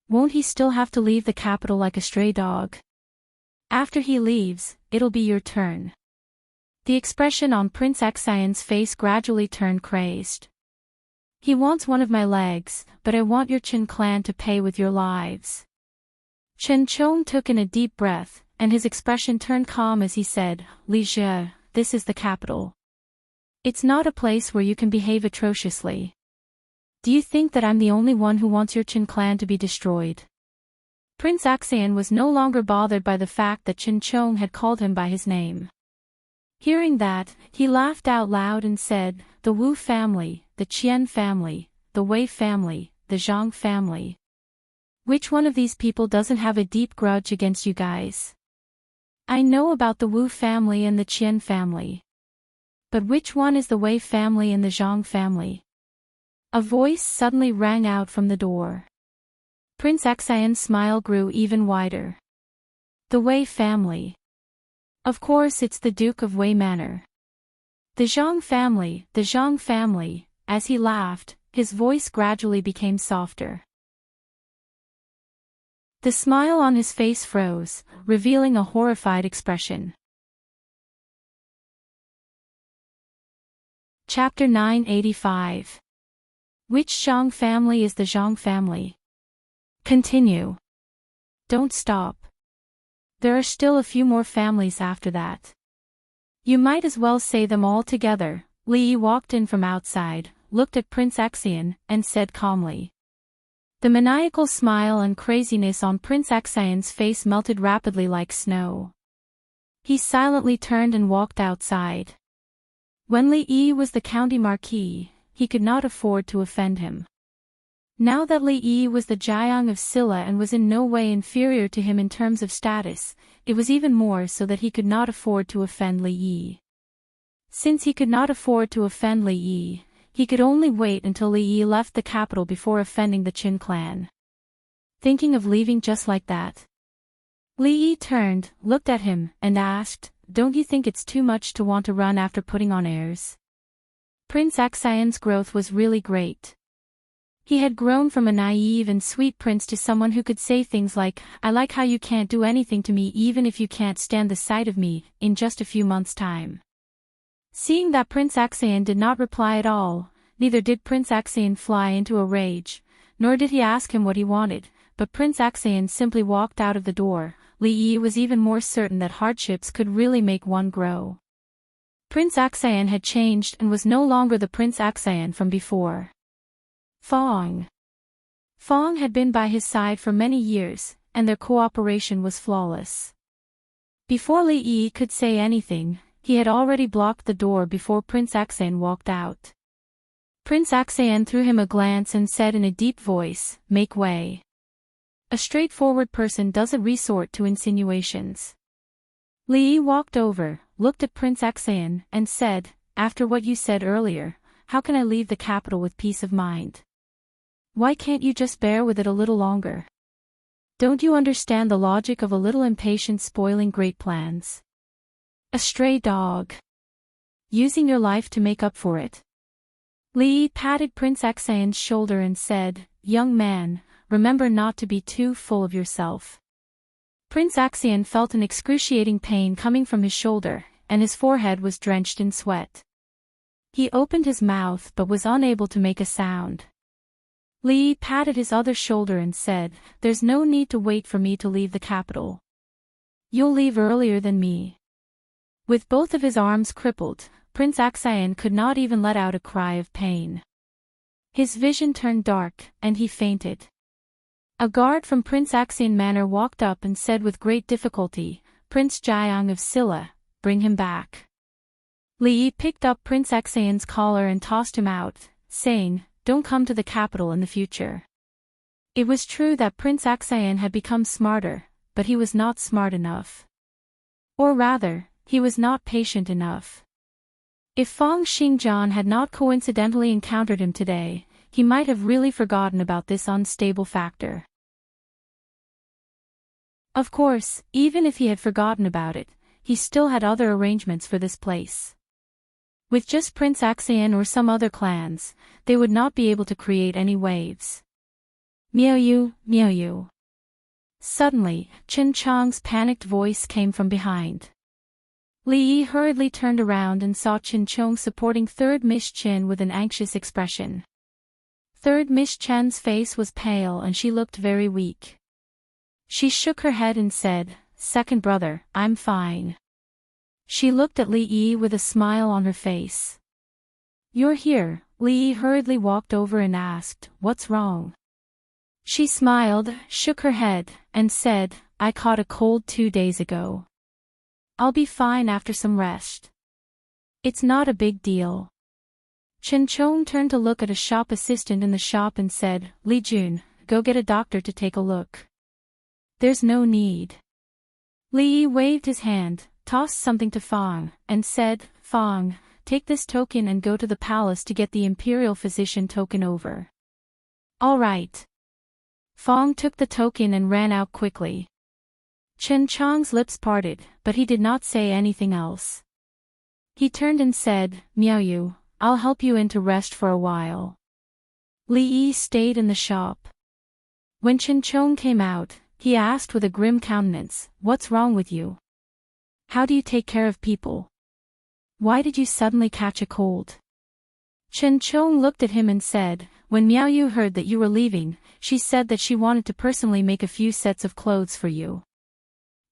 Won't he still have to leave the capital like a stray dog? After he leaves, it'll be your turn. The expression on Prince Axian's face gradually turned crazed. He wants one of my legs, but I want your Qin clan to pay with your lives. Chen Chong took in a deep breath, and his expression turned calm as he said, Li Jie, this is the capital. It's not a place where you can behave atrociously. Do you think that I'm the only one who wants your Qin clan to be destroyed? Prince Axian was no longer bothered by the fact that Chen Chong had called him by his name. Hearing that, he laughed out loud and said, The Wu family, the Qian family, the Wei family, the Zhang family. Which one of these people doesn't have a deep grudge against you guys? I know about the Wu family and the Qian family. But which one is the Wei family and the Zhang family? A voice suddenly rang out from the door. Prince Axian's smile grew even wider. The Wei family. Of course it's the Duke of Wei Manor. The Zhang family, as he laughed, his voice gradually became softer. The smile on his face froze, revealing a horrified expression. Chapter 985. Which Zhang family is the Zhang family? Continue. Don't stop. There are still a few more families after that. You might as well say them all together. Li Yi walked in from outside, looked at Prince Axian, and said calmly. The maniacal smile and craziness on Prince Axian's face melted rapidly like snow. He silently turned and walked outside. When Li Yi was the county marquis, he could not afford to offend him. Now that Li Yi was the Jiang of Silla and was in no way inferior to him in terms of status, it was even more so that he could not afford to offend Li Yi. Since he could not afford to offend Li Yi, he could only wait until Li Yi left the capital before offending the Qin clan. Thinking of leaving just like that? Li Yi turned, looked at him, and asked, "Don't you think it's too much to want to run after putting on airs?" Prince Axian's growth was really great. He had grown from a naive and sweet prince to someone who could say things like, "I like how you can't do anything to me even if you can't stand the sight of me," in just a few months' time. Seeing that Prince Axian did not reply at all, neither did Prince Axian fly into a rage, nor did he ask him what he wanted, but Prince Axian simply walked out of the door. Li Yi was even more certain that hardships could really make one grow. Prince Axian had changed and was no longer the Prince Axian from before. Fong had been by his side for many years, and their cooperation was flawless. Before Li Yi could say anything, he had already blocked the door before Prince Axian walked out. Prince Axian threw him a glance and said in a deep voice, "Make way." A straightforward person doesn't resort to insinuations. Li Yi walked over, looked at Prince Axian, and said, "After what you said earlier, how can I leave the capital with peace of mind? Why can't you just bear with it a little longer? Don't you understand the logic of a little impatience spoiling great plans? A stray dog. Using your life to make up for it." Li Yi patted Prince Axian's shoulder and said, "Young man, remember not to be too full of yourself." Prince Axian felt an excruciating pain coming from his shoulder, and his forehead was drenched in sweat. He opened his mouth but was unable to make a sound. Li Yi patted his other shoulder and said, "There's no need to wait for me to leave the capital. You'll leave earlier than me." With both of his arms crippled, Prince Axian could not even let out a cry of pain. His vision turned dark, and he fainted. A guard from Prince Axian Manor walked up and said with great difficulty, "Prince Jiang of Silla, bring him back." Li Yi picked up Prince Axian's collar and tossed him out, saying, "Don't come to the capital in the future." It was true that Prince Axian had become smarter, but he was not smart enough. Or rather, he was not patient enough. If Fong Xingjian had not coincidentally encountered him today, he might have really forgotten about this unstable factor. Of course, even if he had forgotten about it, he still had other arrangements for this place. With just Prince Axian or some other clans, they would not be able to create any waves. Miaoyu, miaoyu. Suddenly, Chen Chang's panicked voice came from behind. Li Yi hurriedly turned around and saw Chen Chong supporting Third Miss Chen with an anxious expression. Third Miss Chen's face was pale and she looked very weak. She shook her head and said, "Second brother, I'm fine." She looked at Li Yi with a smile on her face. "You're here." Li Yi hurriedly walked over and asked, "What's wrong?" She smiled, shook her head, and said, "I caught a cold 2 days ago. I'll be fine after some rest. It's not a big deal." Chen Chong turned to look at a shop assistant in the shop and said, "Li Jun, go get a doctor to take a look." "There's no need." Li Yi waved his hand, tossed something to Fong, and said, "Fong, take this token and go to the palace to get the imperial physician token over." "All right." Fong took the token and ran out quickly. Chen Chong's lips parted, but he did not say anything else. He turned and said, "Miaoyu, I'll help you in to rest for a while." Li Yi stayed in the shop. When Chen Chong came out, he asked with a grim countenance, "What's wrong with you? How do you take care of people? Why did you suddenly catch a cold?" Chen Chong looked at him and said, "When Miao Yu heard that you were leaving, she said that she wanted to personally make a few sets of clothes for you.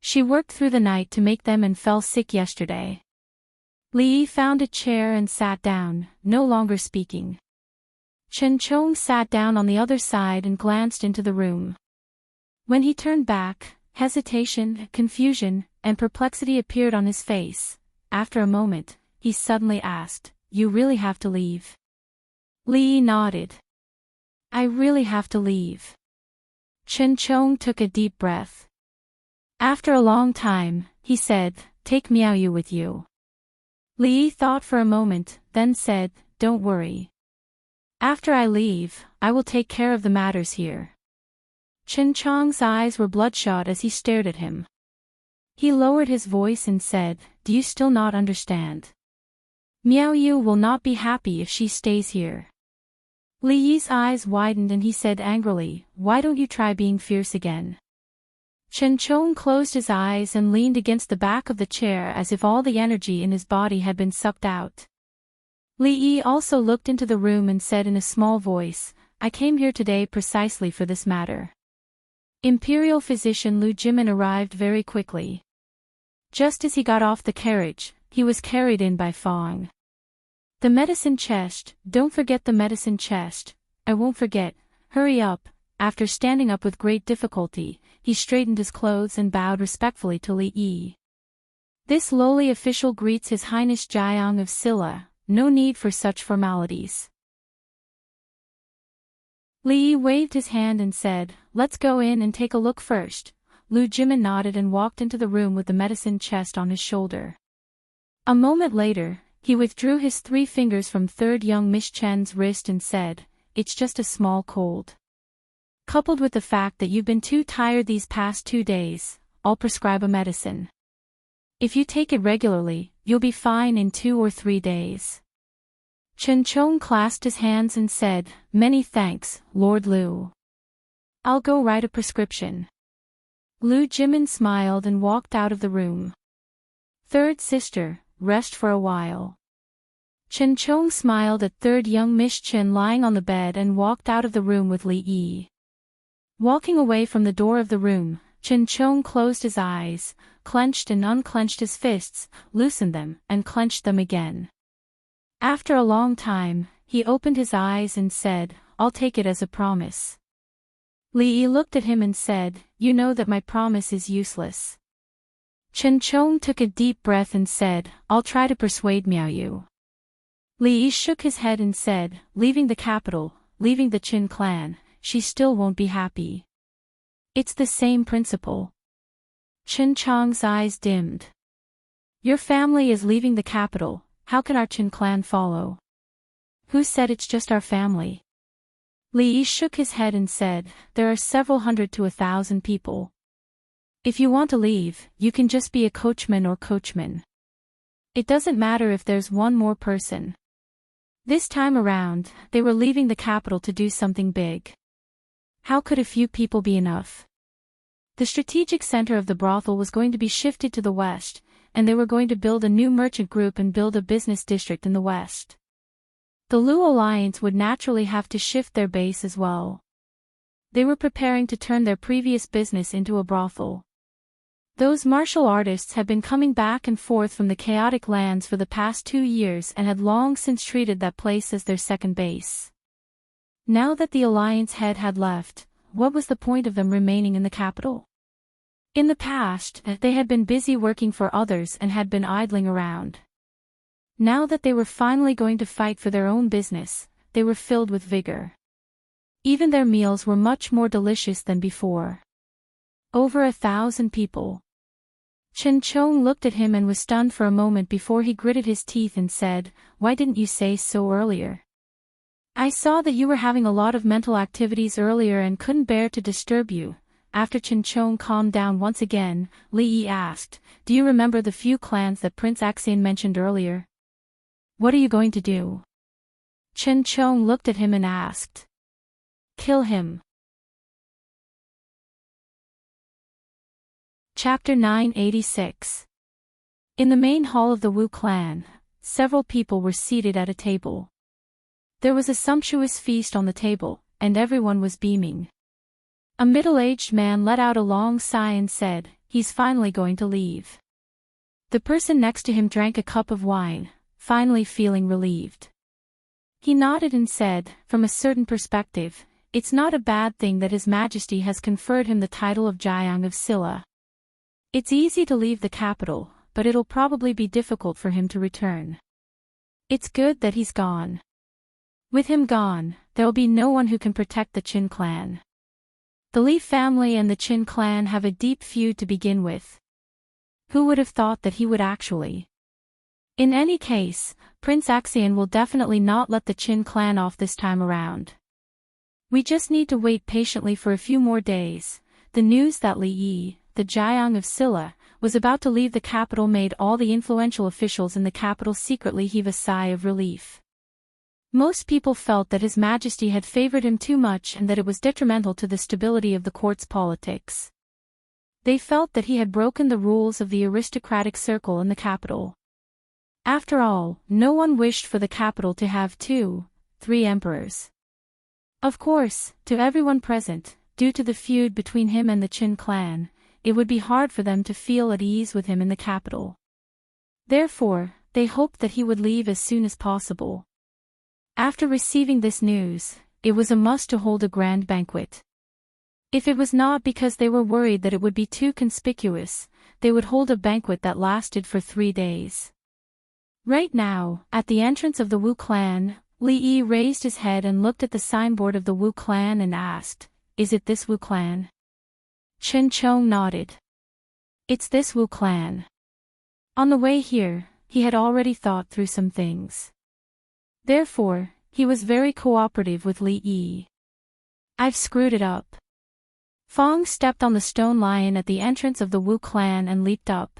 She worked through the night to make them and fell sick yesterday." Li Yi found a chair and sat down, no longer speaking. Chen Chong sat down on the other side and glanced into the room. When he turned back, hesitation, confusion, and perplexity appeared on his face. After a moment, he suddenly asked, "You really have to leave?" Li Yi nodded. "I really have to leave." Chen Chong took a deep breath. After a long time, he said, "Take Miao Yu with you." Li Yi thought for a moment, then said, "Don't worry. After I leave, I will take care of the matters here." Chen Chong's eyes were bloodshot as he stared at him. He lowered his voice and said, "Do you still not understand? Miao Yu will not be happy if she stays here." Li Yi's eyes widened and he said angrily, "Why don't you try being fierce again?" Chen Chong closed his eyes and leaned against the back of the chair as if all the energy in his body had been sucked out. Li Yi also looked into the room and said in a small voice, "I came here today precisely for this matter." Imperial physician Lu Jimin arrived very quickly. Just as he got off the carriage, he was carried in by Fong. "The medicine chest, don't forget the medicine chest." "I won't forget, hurry up." After standing up with great difficulty, he straightened his clothes and bowed respectfully to Li Yi. "This lowly official greets His Highness Jiang of Silla, no need for such formalities." Li Yi waved his hand and said, "Let's go in and take a look first." Lu Jimin nodded and walked into the room with the medicine chest on his shoulder. A moment later, he withdrew his 3 fingers from third young Miss Chen's wrist and said, "It's just a small cold. Coupled with the fact that you've been too tired these past 2 days, I'll prescribe a medicine. If you take it regularly, you'll be fine in 2 or 3 days." Chen Chong clasped his hands and said, "Many thanks, Lord Lu. I'll go write a prescription." Lu Jimin smiled and walked out of the room. "Third sister, rest for a while." Chen Chong smiled at third young Miss Chen lying on the bed and walked out of the room with Li Yi. Walking away from the door of the room, Chen Chong closed his eyes, clenched and unclenched his fists, loosened them, and clenched them again. After a long time, he opened his eyes and said, "I'll take it as a promise." Li Yi looked at him and said, "You know that my promise is useless." Chen Chong took a deep breath and said, "I'll try to persuade Miao Yu." Li Yi shook his head and said, "Leaving the capital, leaving the Qin clan, she still won't be happy. It's the same principle." Chen Chong's eyes dimmed. "Your family is leaving the capital, how can our Qin clan follow?" "Who said it's just our family?" Li Yi shook his head and said, "There are several hundred to 1,000 people. If you want to leave, you can just be a coachman or coachman. It doesn't matter if there's one more person." This time around, they were leaving the capital to do something big. How could a few people be enough? The strategic center of the brothel was going to be shifted to the west, and they were going to build a new merchant group and build a business district in the west. The Lu Alliance would naturally have to shift their base as well. They were preparing to turn their previous business into a brothel. Those martial artists had been coming back and forth from the chaotic lands for the past 2 years and had long since treated that place as their second base. Now that the Alliance head had left, what was the point of them remaining in the capital? In the past, they had been busy working for others and had been idling around. Now that they were finally going to fight for their own business, they were filled with vigor. Even their meals were much more delicious than before. Over 1,000 people. Chen Chong looked at him and was stunned for a moment before he gritted his teeth and said, "Why didn't you say so earlier? I saw that you were having a lot of mental activities earlier and couldn't bear to disturb you." After Chen Chong calmed down once again, Li Yi asked, "Do you remember the few clans that Prince Axian mentioned earlier? What are you going to do?" Chen Chong looked at him and asked, "Kill him." Chapter 986. In the main hall of the Wu clan, several people were seated at a table. There was a sumptuous feast on the table, and everyone was beaming. A middle-aged man let out a long sigh and said, "He's finally going to leave." The person next to him drank a cup of wine, finally feeling relieved. He nodded and said, "From a certain perspective, it's not a bad thing that His Majesty has conferred him the title of Jiang of Silla. It's easy to leave the capital, but it'll probably be difficult for him to return. It's good that he's gone. With him gone, there'll be no one who can protect the Qin clan. The Li family and the Qin clan have a deep feud to begin with. Who would have thought that he would actually? In any case, Prince Axian will definitely not let the Qin clan off this time around. We just need to wait patiently for a few more days." The news that Li Yi, the Jiang of Silla, was about to leave the capital made all the influential officials in the capital secretly heave a sigh of relief. Most people felt that His Majesty had favored him too much and that it was detrimental to the stability of the court's politics. They felt that he had broken the rules of the aristocratic circle in the capital. After all, no one wished for the capital to have 2, 3 emperors. Of course, to everyone present, due to the feud between him and the Qin clan, it would be hard for them to feel at ease with him in the capital. Therefore, they hoped that he would leave as soon as possible. After receiving this news, it was a must to hold a grand banquet. If it was not because they were worried that it would be too conspicuous, they would hold a banquet that lasted for 3 days. Right now, at the entrance of the Wu clan, Li Yi raised his head and looked at the signboard of the Wu clan and asked, "Is it this Wu clan?" Chen Chong nodded. "It's this Wu clan." On the way here, he had already thought through some things. Therefore, he was very cooperative with Li Yi. "I've screwed it up." Fong stepped on the stone lion at the entrance of the Wu clan and leaped up.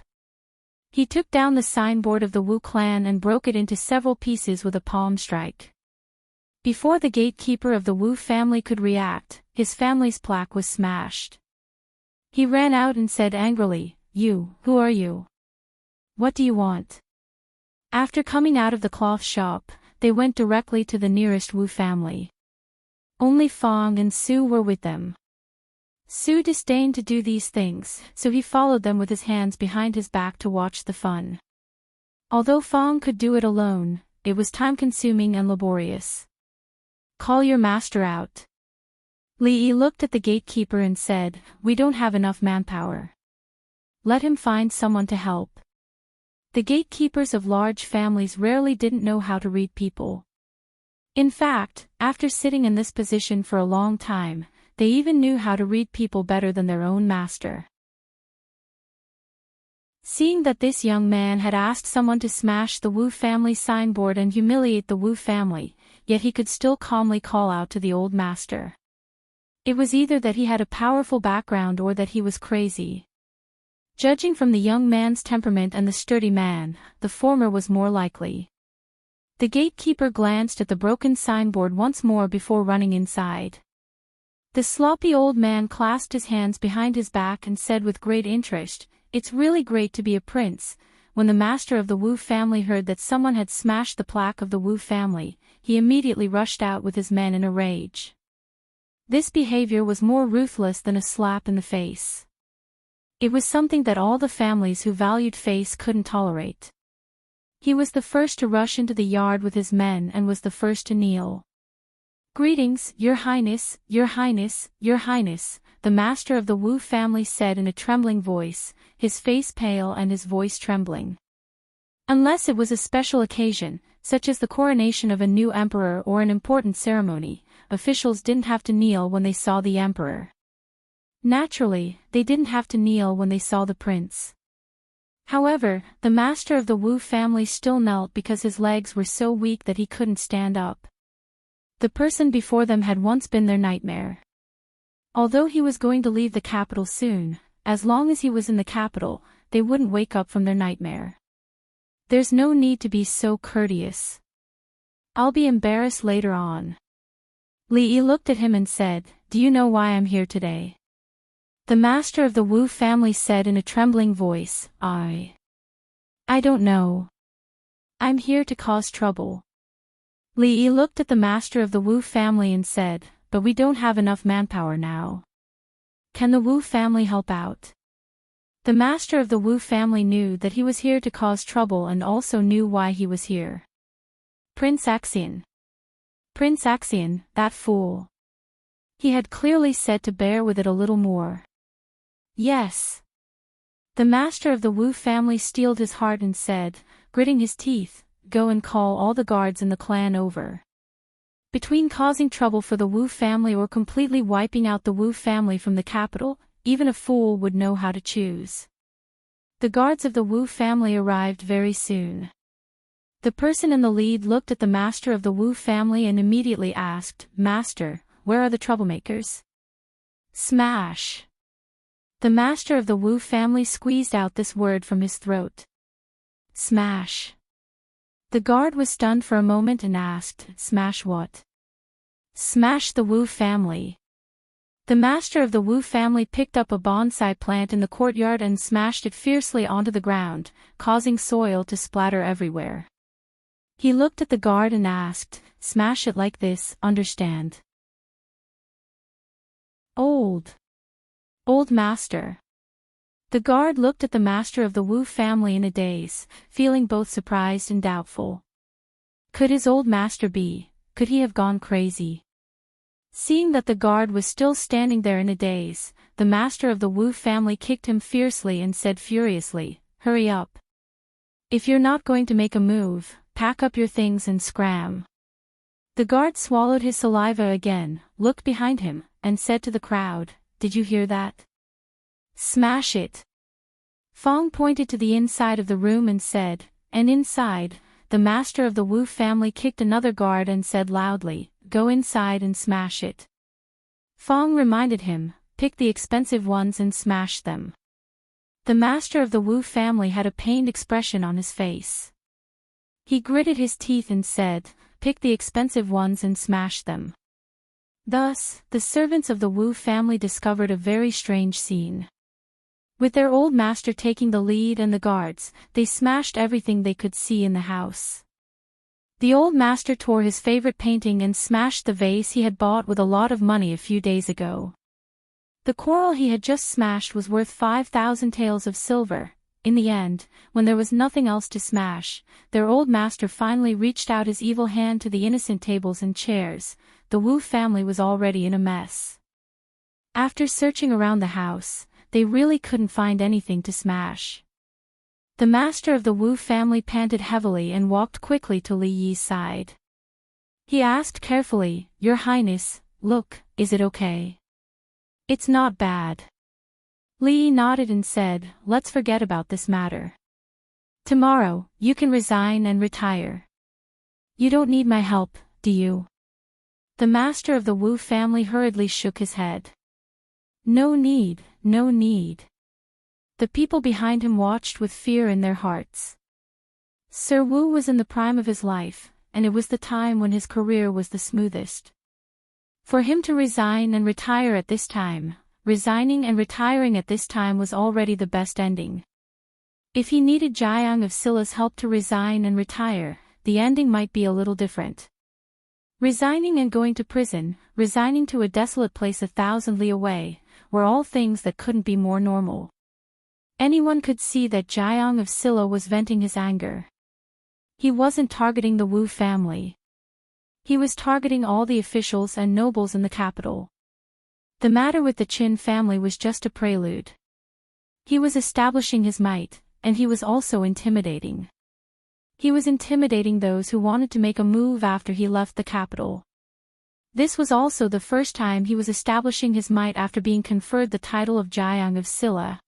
He took down the signboard of the Wu clan and broke it into several pieces with a palm strike. Before the gatekeeper of the Wu family could react, his family's plaque was smashed. He ran out and said angrily, Who are you? What do you want?" After coming out of the cloth shop, they went directly to the nearest Wu family. Only Fong and Su were with them. Su disdained to do these things, so he followed them with his hands behind his back to watch the fun. Although Fong could do it alone, it was time-consuming and laborious. "Call your master out." Li Yi looked at the gatekeeper and said, "We don't have enough manpower. Let him find someone to help." The gatekeepers of large families rarely didn't know how to read people. In fact, after sitting in this position for a long time, they even knew how to read people better than their own master. Seeing that this young man had asked someone to smash the Wu family signboard and humiliate the Wu family, yet he could still calmly call out to the old master. It was either that he had a powerful background or that he was crazy. Judging from the young man's temperament and the sturdy man, the former was more likely. The gatekeeper glanced at the broken signboard once more before running inside. The sloppy old man clasped his hands behind his back and said with great interest, "It's really great to be a prince." When the master of the Wu family heard that someone had smashed the plaque of the Wu family, he immediately rushed out with his men in a rage. This behavior was more ruthless than a slap in the face. It was something that all the families who valued face couldn't tolerate. He was the first to rush into the yard with his men and was the first to kneel. "Greetings, Your Highness, Your Highness, Your Highness," the master of the Wu family said in a trembling voice, his face pale and his voice trembling. Unless it was a special occasion, such as the coronation of a new emperor or an important ceremony, officials didn't have to kneel when they saw the emperor. Naturally, they didn't have to kneel when they saw the prince. However, the master of the Wu family still knelt because his legs were so weak that he couldn't stand up. The person before them had once been their nightmare. Although he was going to leave the capital soon, as long as he was in the capital, they wouldn't wake up from their nightmare. There's no need to be so courteous. I'll be embarrassed later on. Li Yi looked at him and said, "Do you know why I'm here today?" The master of the Wu family said in a trembling voice, I don't know. I'm here to cause trouble. Li Yi looked at the master of the Wu family and said, but we don't have enough manpower now. Can the Wu family help out? The master of the Wu family knew that he was here to cause trouble and also knew why he was here. Prince Axian. Prince Axian, that fool. He had clearly said to bear with it a little more. Yes. The master of the Wu family steeled his heart and said, gritting his teeth, go and call all the guards in the clan over. Between causing trouble for the Wu family or completely wiping out the Wu family from the capital, even a fool would know how to choose. The guards of the Wu family arrived very soon. The person in the lead looked at the master of the Wu family and immediately asked, Master, where are the troublemakers? Smash. The master of the Wu family squeezed out this word from his throat. Smash. The guard was stunned for a moment and asked, Smash what? Smash the Wu family. The master of the Wu family picked up a bonsai plant in the courtyard and smashed it fiercely onto the ground, causing soil to splatter everywhere. He looked at the guard and asked, Smash it like this, understand? Old master. The guard looked at the master of the Wu family in a daze, feeling both surprised and doubtful. Could his old master be? Could he have gone crazy? Seeing that the guard was still standing there in a daze, the master of the Wu family kicked him fiercely and said furiously, Hurry up. If you're not going to make a move, pack up your things and scram. The guard swallowed his saliva again, looked behind him, and said to the crowd, Did you hear that? Smash it. Fong pointed to the inside of the room and said, and inside, the master of the Wu family kicked another guard and said loudly, Go inside and smash it. Fong reminded him, Pick the expensive ones and smash them. The master of the Wu family had a pained expression on his face. He gritted his teeth and said, Pick the expensive ones and smash them. Thus, the servants of the Wu family discovered a very strange scene. With their old master taking the lead and the guards, they smashed everything they could see in the house. The old master tore his favorite painting and smashed the vase he had bought with a lot of money a few days ago. The coral he had just smashed was worth 5,000 taels of silver. In the end, when there was nothing else to smash, their old master finally reached out his evil hand to the innocent tables and chairs. The Wu family was already in a mess. After searching around the house, they really couldn't find anything to smash. The master of the Wu family panted heavily and walked quickly to Li Yi's side. He asked carefully, Your Highness, look, is it okay? It's not bad. Li Yi nodded and said, Let's forget about this matter. Tomorrow, you can resign and retire. You don't need my help, do you? The master of the Wu family hurriedly shook his head. No need, no need. The people behind him watched with fear in their hearts. Sir Wu was in the prime of his life, and it was the time when his career was the smoothest. For him to resign and retire at this time, resigning and retiring at this time was already the best ending. If he needed Jiang of Silla's help to resign and retire, the ending might be a little different. Resigning and going to prison, resigning to a desolate place 1,000 li away, were all things that couldn't be more normal. Anyone could see that Jiang of Silla was venting his anger. He wasn't targeting the Wu family. He was targeting all the officials and nobles in the capital. The matter with the Qin family was just a prelude. He was establishing his might, and he was also intimidating. He was intimidating those who wanted to make a move after he left the capital. This was also the first time he was establishing his might after being conferred the title of Jiang of Silla.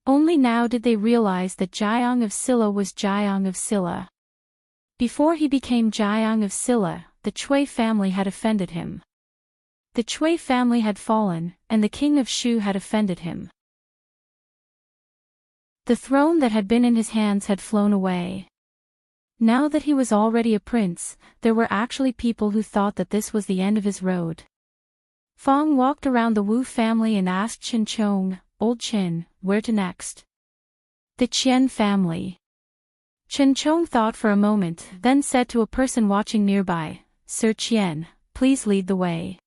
Only now did they realize that Jiang of Silla was Jiang of Silla. Before he became Jiang of Silla, the Cui family had offended him. The Cui family had fallen, and the king of Shu had offended him. The throne that had been in his hands had flown away. Now that he was already a prince, there were actually people who thought that this was the end of his road. Fong walked around the Wu family and asked Qin Chong, "Old Qin, where to next?" "The Qian family." Qin Chong thought for a moment, then said to a person watching nearby, "Sir Qian, please lead the way."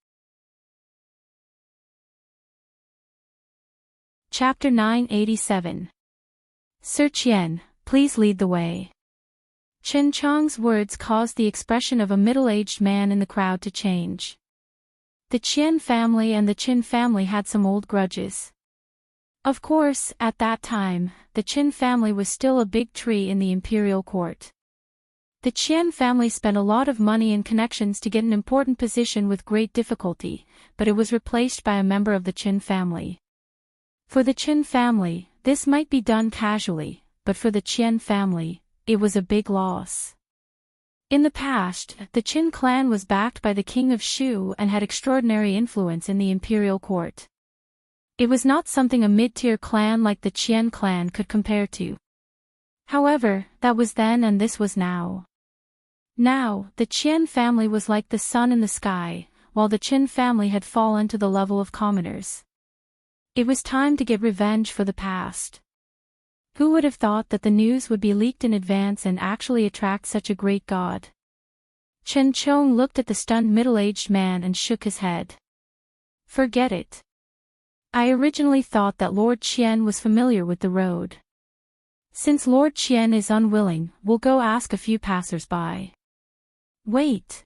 Chapter 987. Sir Qian, please lead the way. Qin Chong's words caused the expression of a middle-aged man in the crowd to change. The Qian family and the Qin family had some old grudges. Of course, at that time, the Qin family was still a big tree in the imperial court. The Qian family spent a lot of money and connections to get an important position with great difficulty, but it was replaced by a member of the Qin family. For the Qin family, this might be done casually, but for the Qian family, it was a big loss. In the past, the Qin clan was backed by the king of Shu and had extraordinary influence in the imperial court. It was not something a mid-tier clan like the Qian clan could compare to. However, that was then and this was now. Now, the Qian family was like the sun in the sky, while the Qin family had fallen to the level of commoners. It was time to get revenge for the past. Who would have thought that the news would be leaked in advance and actually attract such a great god? Qin Chong looked at the stunned middle-aged man and shook his head. "Forget it. I originally thought that Lord Qian was familiar with the road. Since Lord Qian is unwilling, we'll go ask a few passers-by." "Wait."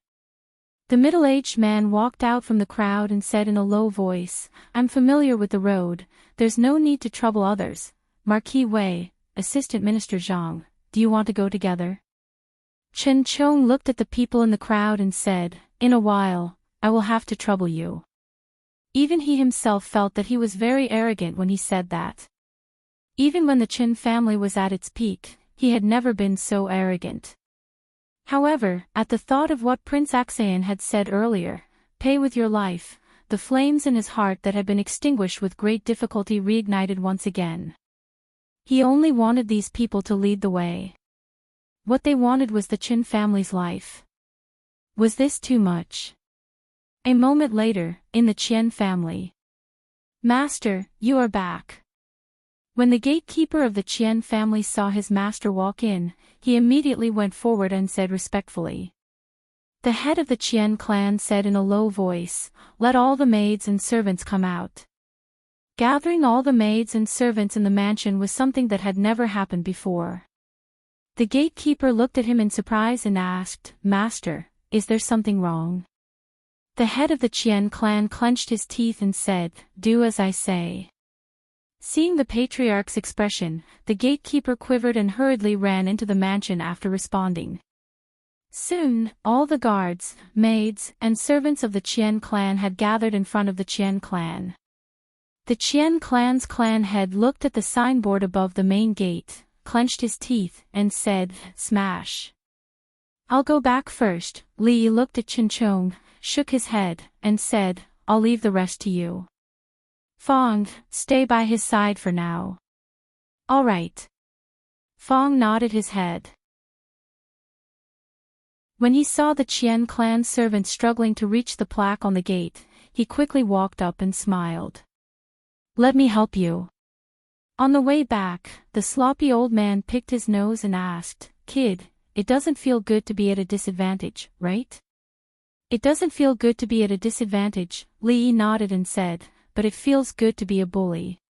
The middle-aged man walked out from the crowd and said in a low voice, "I'm familiar with the road, there's no need to trouble others. Marquis Wei, Assistant Minister Zhang, do you want to go together?" Qin Chong looked at the people in the crowd and said, "In a while, I will have to trouble you." Even he himself felt that he was very arrogant when he said that. Even when the Qin family was at its peak, he had never been so arrogant. However, at the thought of what Prince Axayan had said earlier, "Pay with your life," the flames in his heart that had been extinguished with great difficulty reignited once again. He only wanted these people to lead the way. What they wanted was the Qin family's life. Was this too much? A moment later, in the Qian family. "Master, you are back." When the gatekeeper of the Qian family saw his master walk in, he immediately went forward and said respectfully. The head of the Qian clan said in a low voice, "Let all the maids and servants come out." Gathering all the maids and servants in the mansion was something that had never happened before. The gatekeeper looked at him in surprise and asked, "Master, is there something wrong?" The head of the Qian clan clenched his teeth and said, "Do as I say." Seeing the patriarch's expression, the gatekeeper quivered and hurriedly ran into the mansion after responding. Soon, all the guards, maids, and servants of the Qian clan had gathered in front of the Qian clan. The Qian clan's clan head looked at the signboard above the main gate, clenched his teeth, and said, "Smash." "I'll go back first." Li Yi looked at Qin Chong, shook his head, and said, "I'll leave the rest to you." "Fong, stay by his side for now." "All right." Fong nodded his head. When he saw the Qian clan servant struggling to reach the plaque on the gate, he quickly walked up and smiled. "Let me help you." On the way back, the sloppy old man picked his nose and asked, "Kid, it doesn't feel good to be at a disadvantage, right?" "It doesn't feel good to be at a disadvantage," Li Yi nodded and said, "but it feels good to be a bully."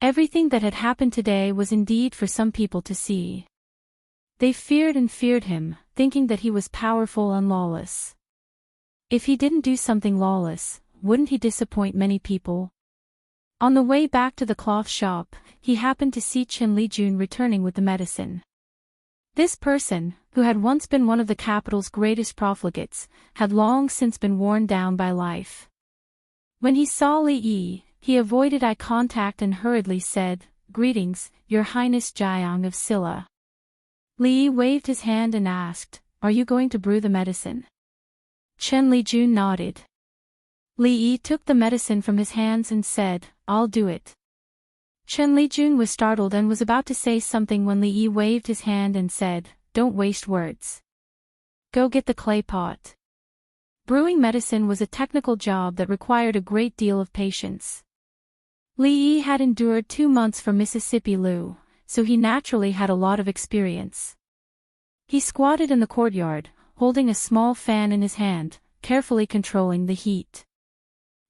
Everything that had happened today was indeed for some people to see. They feared and feared him, thinking that he was powerful and lawless. If he didn't do something lawless, wouldn't he disappoint many people? On the way back to the cloth shop, he happened to see Chen Lijun returning with the medicine. This person, who had once been one of the capital's greatest profligates, had long since been worn down by life. When he saw Li Yi, he avoided eye contact and hurriedly said, "Greetings, Your Highness Jiang of Silla." Li Yi waved his hand and asked, "Are you going to brew the medicine?" Chen Lijun nodded. Li Yi took the medicine from his hands and said, "I'll do it." Chen Lijun was startled and was about to say something when Li Yi waved his hand and said, "Don't waste words. Go get the clay pot." Brewing medicine was a technical job that required a great deal of patience. Li Yi had endured 2 months from Mississippi Lu, so he naturally had a lot of experience. He squatted in the courtyard, holding a small fan in his hand, carefully controlling the heat.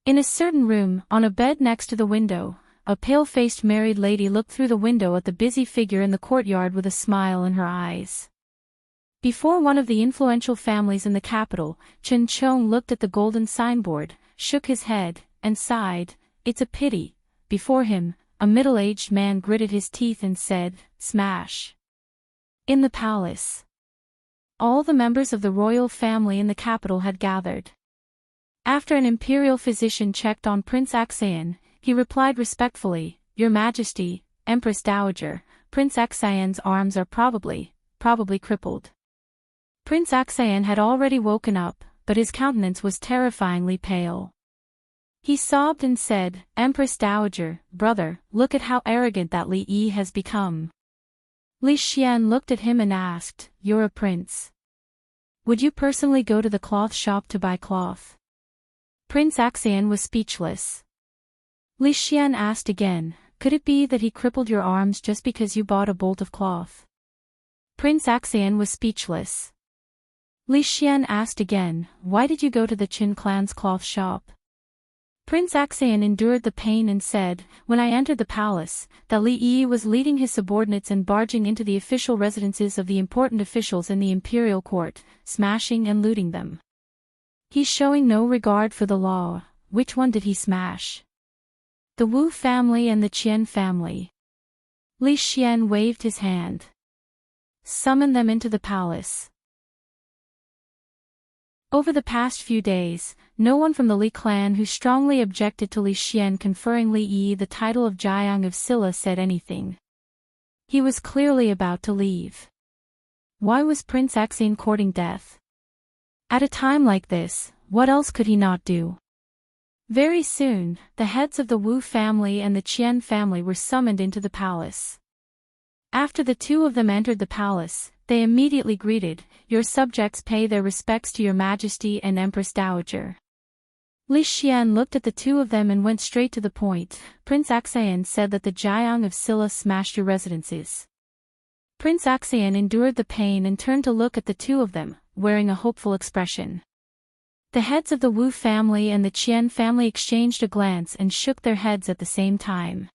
In a certain room, on a bed next to the window, a pale-faced married lady looked through the window at the busy figure in the courtyard with a smile in her eyes. Before one of the influential families in the capital, Chen Chong looked at the golden signboard, shook his head, and sighed, "It's a pity." Before him, a middle-aged man gritted his teeth and said, "Smash." In the palace, all the members of the royal family in the capital had gathered. After an imperial physician checked on Prince Axian, he replied respectfully, "Your Majesty, Empress Dowager, Prince Axian's arms are probably crippled." Prince Axian had already woken up, but his countenance was terrifyingly pale. He sobbed and said, "Empress Dowager, brother, look at how arrogant that Li Yi has become." Li Xian looked at him and asked, "You're a prince. Would you personally go to the cloth shop to buy cloth?" Prince Axian was speechless. Li Xian asked again, "Could it be that he crippled your arms just because you bought a bolt of cloth?" Prince Axian was speechless. Li Xian asked again, "Why did you go to the Qin clan's cloth shop?" Prince Axian endured the pain and said, "When I entered the palace, that Li Yi was leading his subordinates and barging into the official residences of the important officials in the imperial court, smashing and looting them. He's showing no regard for the law." Which one did he smash? The Wu family and the Qian family. Li Xian waved his hand. "Summon them into the palace." Over the past few days, no one from the Li clan who strongly objected to Li Xian conferring Li Yi the title of Jiang of Silla said anything. He was clearly about to leave. Why was Prince Axian courting death? At a time like this, what else could he not do? Very soon, the heads of the Wu family and the Qian family were summoned into the palace. After the two of them entered the palace, they immediately greeted, "Your subjects pay their respects to your Majesty and Empress Dowager." Li Xian looked at the two of them and went straight to the point. "Prince Axian said that the Jiang of Silla smashed your residences." Prince Axian endured the pain and turned to look at the two of them, wearing a hopeful expression. The heads of the Wu family and the Qian family exchanged a glance and shook their heads at the same time.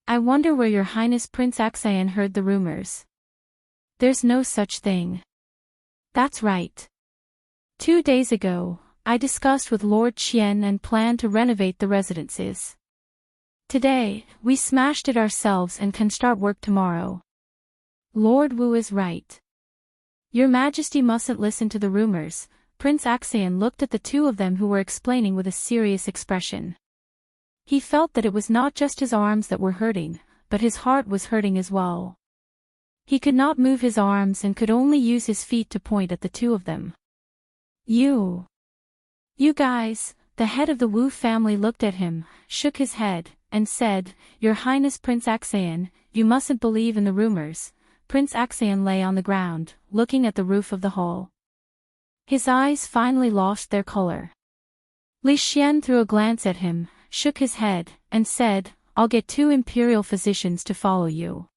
"I wonder where your Highness Prince Axian heard the rumors." "There's no such thing." "That's right. 2 days ago, I discussed with Lord Qian and planned to renovate the residences. Today, we smashed it ourselves and can start work tomorrow." Lord Wu is right. "Your Majesty mustn't listen to the rumors." Prince Axian looked at the two of them who were explaining with a serious expression. He felt that it was not just his arms that were hurting, but his heart was hurting as well. He could not move his arms and could only use his feet to point at the two of them. You guys," the head of the Wu family looked at him, shook his head, and said, "Your Highness Prince Axian, you mustn't believe in the rumors." Prince Axian lay on the ground, looking at the roof of the hall. His eyes finally lost their color. Li Xian threw a glance at him, shook his head, and said, "I'll get 2 imperial physicians to follow you.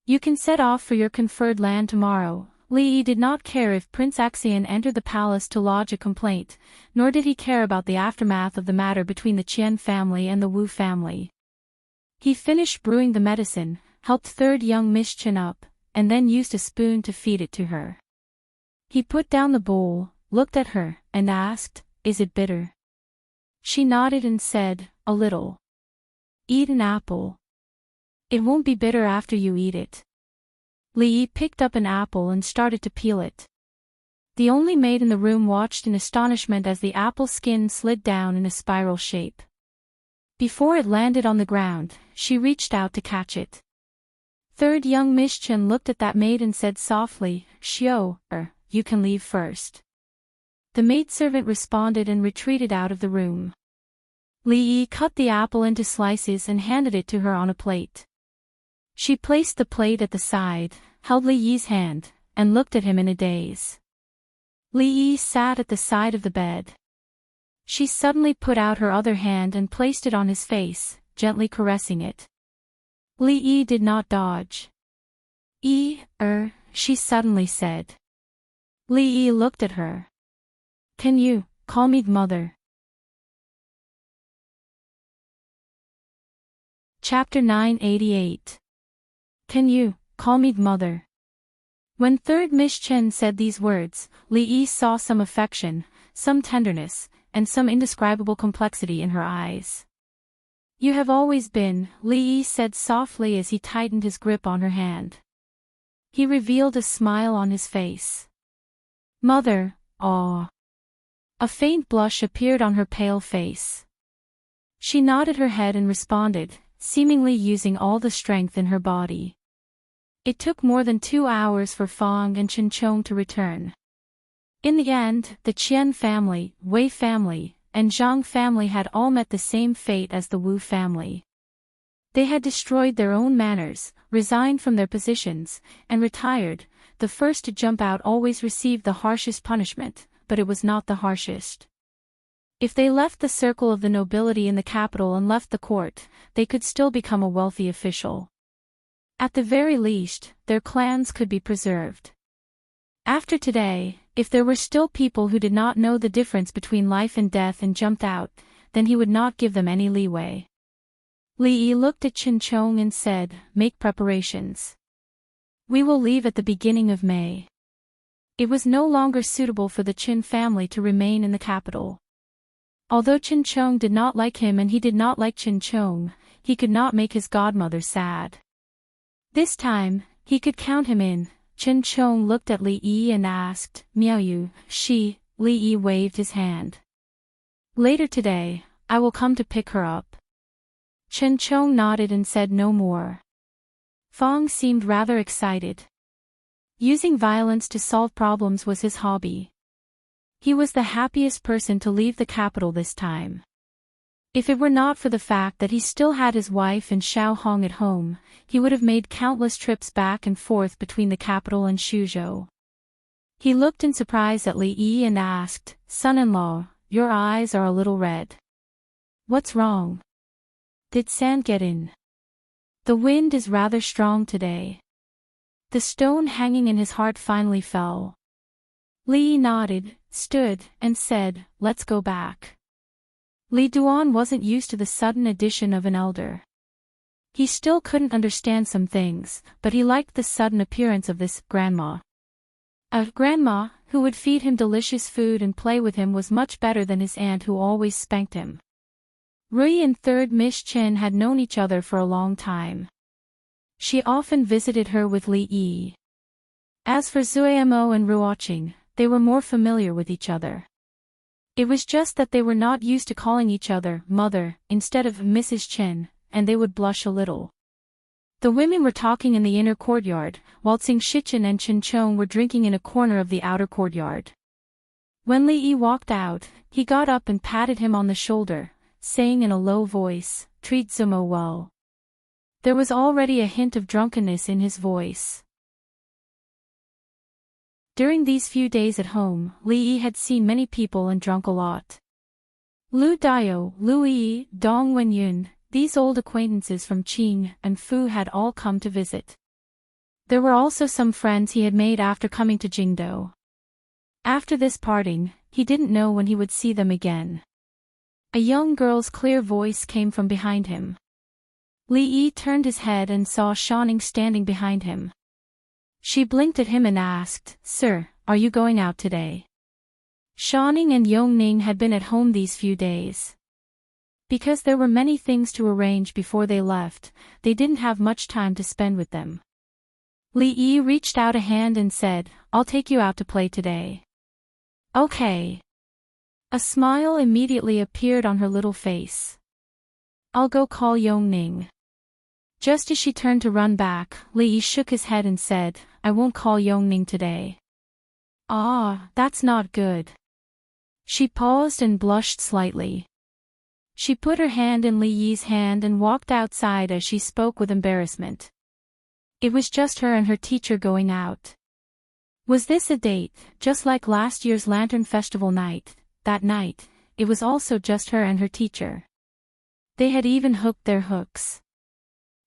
You can set off for your conferred land tomorrow." Li Yi did not care if Prince Axian entered the palace to lodge a complaint, nor did he care about the aftermath of the matter between the Qian family and the Wu family. He finished brewing the medicine, helped third young Miss Chen up, and then used a spoon to feed it to her. He put down the bowl, looked at her, and asked, "Is it bitter?" She nodded and said, "A little." "Eat an apple. It won't be bitter after you eat it." Li Yi picked up an apple and started to peel it. The only maid in the room watched in astonishment as the apple skin slid down in a spiral shape. Before it landed on the ground, she reached out to catch it. Third young Miss Chen looked at that maid and said softly, "Xiao, you can leave first." The maidservant responded and retreated out of the room. Li Yi cut the apple into slices and handed it to her on a plate. She placed the plate at the side, held Li Yi's hand, and looked at him in a daze. Li Yi sat at the side of the bed. She suddenly put out her other hand and placed it on his face, gently caressing it. Li Yi did not dodge. She suddenly said. Li Yi looked at her. Can you call me mother? Chapter 988. Can you call me mother? When third Miss Chen said these words, Li Yi saw some affection, some tenderness, and some indescribable complexity in her eyes. You have always been, Li Yi said softly as he tightened his grip on her hand. He revealed a smile on his face. Mother, aw. A faint blush appeared on her pale face. She nodded her head and responded, seemingly using all the strength in her body. It took more than 2 hours for Fang and Chen Chong to return. In the end, the Qian family, Wei family, and Zhang family had all met the same fate as the Wu family. They had destroyed their own manners, resigned from their positions, and retired. The first to jump out always received the harshest punishment, but it was not the harshest. If they left the circle of the nobility in the capital and left the court, they could still become a wealthy official. At the very least, their clans could be preserved. After today, if there were still people who did not know the difference between life and death and jumped out, then he would not give them any leeway. Li Yi looked at Chen Chong and said, make preparations. We will leave at the beginning of May. It was no longer suitable for the Qin family to remain in the capital. Although Chen Chong did not like him and he did not like Chen Chong, he could not make his godmother sad. This time, he could count him in. Chen Chong looked at Li Yi and asked, Miao Yu, Li Yi waved his hand. Later today, I will come to pick her up. Chen Chong nodded and said no more. Fang seemed rather excited. Using violence to solve problems was his hobby. He was the happiest person to leave the capital this time. If it were not for the fact that he still had his wife and Xiao Hong at home, he would have made countless trips back and forth between the capital and Suzhou. He looked in surprise at Li Yi and asked, Son-in-law, your eyes are a little red. What's wrong? Did sand get in? The wind is rather strong today. The stone hanging in his heart finally fell. Li Yi nodded, stood, and said, let's go back. Li Duan wasn't used to the sudden addition of an elder. He still couldn't understand some things, but he liked the sudden appearance of this grandma. A grandma, who would feed him delicious food and play with him was much better than his aunt who always spanked him. Rui and third Miss Chen had known each other for a long time. She often visited her with Li Yi. As for Zuemo and Ruoqing, they were more familiar with each other. It was just that they were not used to calling each other mother instead of Mrs. Chen, and they would blush a little. The women were talking in the inner courtyard, while Tsing Shichen and Chen Chong were drinking in a corner of the outer courtyard. When Li Yi walked out, he got up and patted him on the shoulder, saying in a low voice, treat Zumo well. There was already a hint of drunkenness in his voice. During these few days at home, Li Yi had seen many people and drunk a lot. Lu Dao, Lu Yi, Dong Wenyun, these old acquaintances from Qing and Fu had all come to visit. There were also some friends he had made after coming to Jingdou. After this parting, he didn't know when he would see them again. A young girl's clear voice came from behind him. Li Yi turned his head and saw Shaning standing behind him. She blinked at him and asked, Sir, are you going out today? Shaning and Yongning had been at home these few days. Because there were many things to arrange before they left, they didn't have much time to spend with them. Li Yi reached out a hand and said, I'll take you out to play today. Okay. A smile immediately appeared on her little face. I'll go call Yongning. Just as she turned to run back, Li Yi shook his head and said, I won't call Yongning today. Ah, that's not good. She paused and blushed slightly. She put her hand in Li Yi's hand and walked outside as she spoke with embarrassment. It was just her and her teacher going out. Was this a date, just like last year's Lantern Festival night? That night, it was also just her and her teacher. They had even hooked their hooks.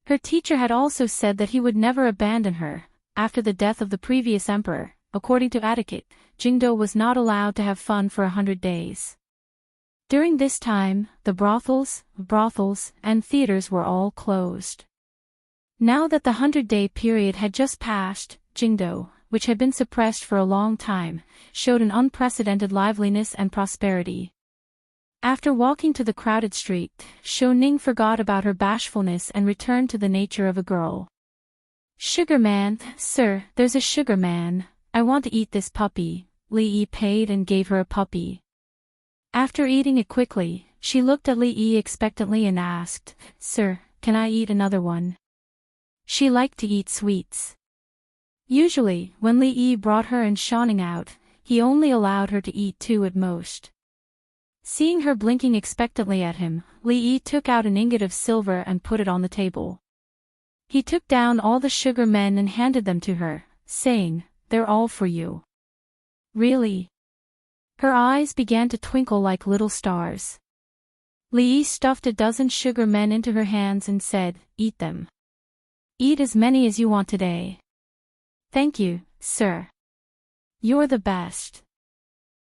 Her teacher had also said that he would never abandon her. After the death of the previous emperor, according to etiquette, Jingdo was not allowed to have fun for 100 days. During this time, the brothels, and theaters were all closed. Now that the 100-day period had just passed, Jingdo, which had been suppressed for a long time, showed an unprecedented liveliness and prosperity. After walking to the crowded street, Shou Ning forgot about her bashfulness and returned to the nature of a girl. "Sugar man, sir, there's a sugar man. I want to eat this puppy." Li Yi paid and gave her a puppy. After eating it quickly, she looked at Li Yi expectantly and asked, "Sir, can I eat another one?" She liked to eat sweets. Usually, when Li Yi brought her and Shanning out, he only allowed her to eat 2 at most. Seeing her blinking expectantly at him, Li Yi took out an ingot of silver and put it on the table. He took down all the sugar men and handed them to her, saying, "They're all for you." "Really?" Her eyes began to twinkle like little stars. Li Yi stuffed a dozen sugar men into her hands and said, "Eat them. Eat as many as you want today." "Thank you, sir. You're the best."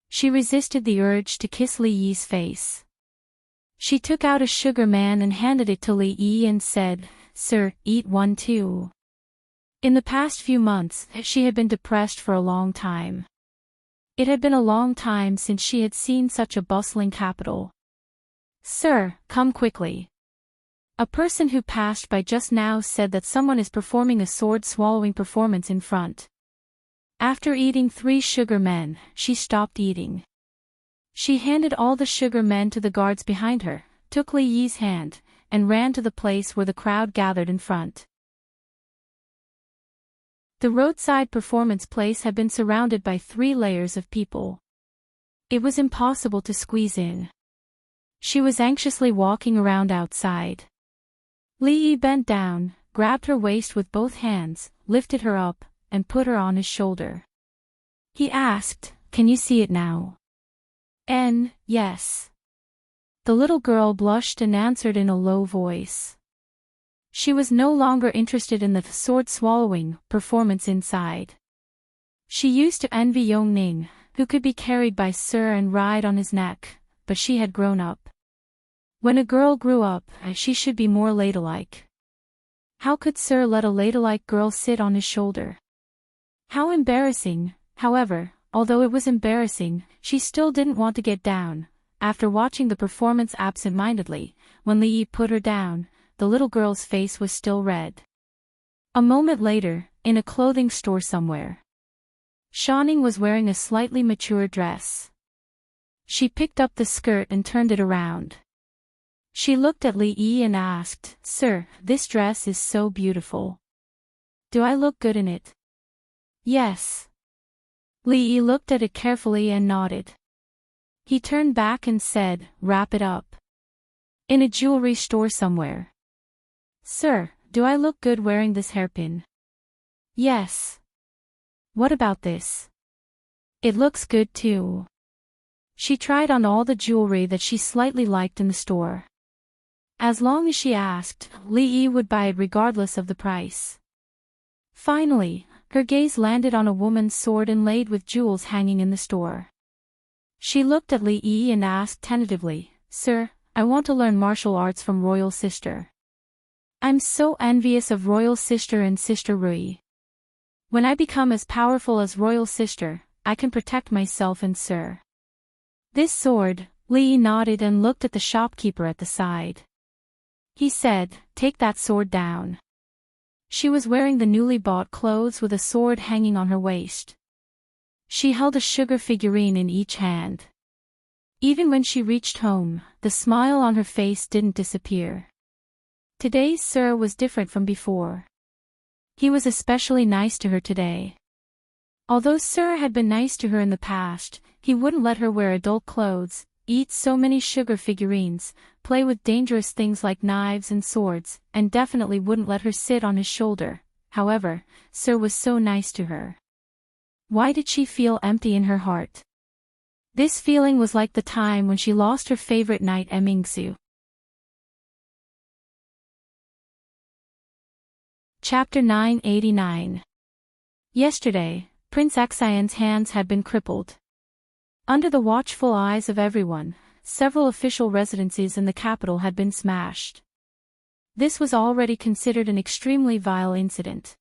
She resisted the urge to kiss Li Yi's face. She took out a sugar man and handed it to Li Yi and said, "Sir, eat one too." In the past few months, she had been depressed for a long time. It had been a long time since she had seen such a bustling capital. "Sir, come quickly." A person who passed by just now said that someone is performing a sword-swallowing performance in front. After eating 3 sugar men, she stopped eating. She handed all the sugar men to the guards behind her, took Li Yi's hand, and ran to the place where the crowd gathered in front. The roadside performance place had been surrounded by 3 layers of people. It was impossible to squeeze in. She was anxiously walking around outside. Li Yi bent down, grabbed her waist with both hands, lifted her up, and put her on his shoulder. He asked, "Can you see it now?" Yes. The little girl blushed and answered in a low voice. She was no longer interested in the sword-swallowing performance inside. She used to envy Yong Ning, who could be carried by Sir and ride on his neck, but she had grown up. When a girl grew up, she should be more ladylike. How could Sir let a ladylike girl sit on his shoulder? How embarrassing. However, although it was embarrassing, she still didn't want to get down. After watching the performance absent-mindedly, when Li Yi put her down, the little girl's face was still red. A moment later, in a clothing store somewhere, Shanning was wearing a slightly mature dress. She picked up the skirt and turned it around. She looked at Li Yi and asked, "Sir, this dress is so beautiful. Do I look good in it?" "Yes." Li Yi looked at it carefully and nodded. He turned back and said, "Wrap it up." "In a jewelry store somewhere." "Sir, do I look good wearing this hairpin?" "Yes." "What about this?" "It looks good too." She tried on all the jewelry that she slightly liked in the store. As long as she asked, Li Yi would buy it regardless of the price. Finally, her gaze landed on a woman's sword inlaid with jewels hanging in the store. She looked at Li Yi and asked tentatively, "Sir, I want to learn martial arts from Royal Sister. I'm so envious of Royal Sister and Sister Rui. When I become as powerful as Royal Sister, I can protect myself and Sir." "This sword," Li Yi nodded and looked at the shopkeeper at the side. He said, "Take that sword down." She was wearing the newly bought clothes with a sword hanging on her waist. She held a sugar figurine in each hand. Even when she reached home, the smile on her face didn't disappear. Today's Sir was different from before. He was especially nice to her today. Although Sir had been nice to her in the past, he wouldn't let her wear adult clothes, eat so many sugar figurines, play with dangerous things like knives and swords, and definitely wouldn't let her sit on his shoulder. However, Sir was so nice to her. Why did she feel empty in her heart? This feeling was like the time when she lost her favorite knight Emingsu. Chapter 989. Yesterday, Prince Xian's hands had been crippled. Under the watchful eyes of everyone, several official residencies in the capital had been smashed. This was already considered an extremely vile incident.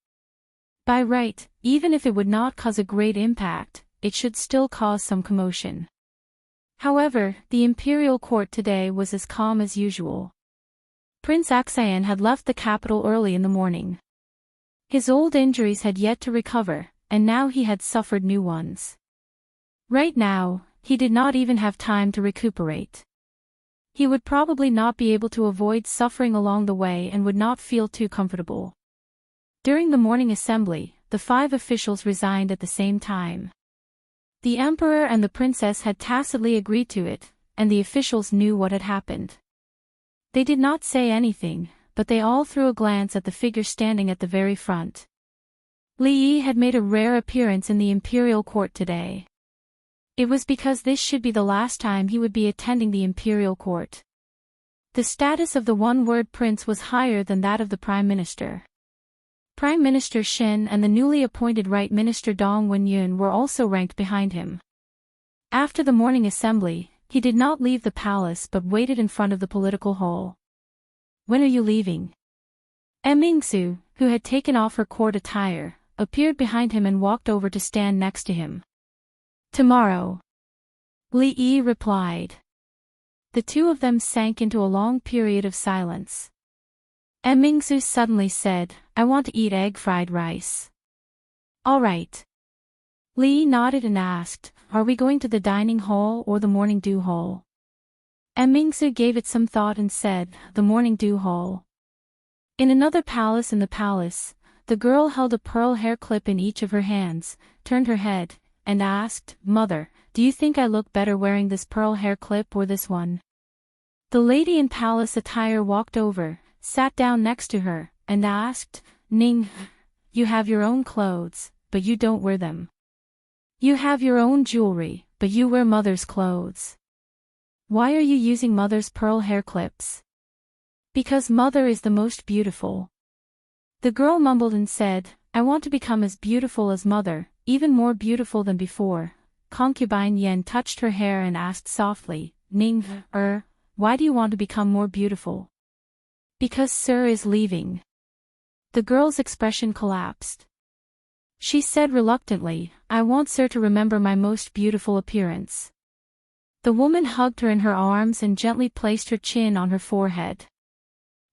By right, even if it would not cause a great impact, it should still cause some commotion. However, the imperial court today was as calm as usual. Prince Xian had left the capital early in the morning. His old injuries had yet to recover, and now he had suffered new ones. Right now, he did not even have time to recuperate. He would probably not be able to avoid suffering along the way and would not feel too comfortable. During the morning assembly, the 5 officials resigned at the same time. The emperor and the princess had tacitly agreed to it, and the officials knew what had happened. They did not say anything, but they all threw a glance at the figure standing at the very front. Li Yi had made a rare appearance in the imperial court today. It was because this should be the last time he would be attending the imperial court. The status of the one-word prince was higher than that of the prime minister. Prime Minister Shen and the newly appointed Right Minister Dong Wenyun were also ranked behind him. After the morning assembly, he did not leave the palace but waited in front of the political hall. "When are you leaving?" Emingsu, who had taken off her court attire, appeared behind him and walked over to stand next to him. "Tomorrow," Li Yi replied. The two of them sank into a long period of silence. Emingsu suddenly said, "I want to eat egg fried rice." "All right." Li nodded and asked, "Are we going to the dining hall or the morning dew hall?" Emingsu gave it some thought and said, "The morning dew hall." In another palace in the palace, the girl held a pearl hair clip in each of her hands, turned her head, and asked, "Mother, do you think I look better wearing this pearl hair clip or this one?" The lady in palace attire walked over, sat down next to her, and asked, "Ning, you have your own clothes, but you don't wear them. You have your own jewelry, but you wear mother's clothes. Why are you using mother's pearl hair clips?" "Because mother is the most beautiful." The girl mumbled and said, "I want to become as beautiful as mother, even more beautiful than before." Concubine Yen touched her hair and asked softly, "Ning, why do you want to become more beautiful?" "Because Sir is leaving." The girl's expression collapsed. She said reluctantly, "I want Sir to remember my most beautiful appearance." The woman hugged her in her arms and gently placed her chin on her forehead.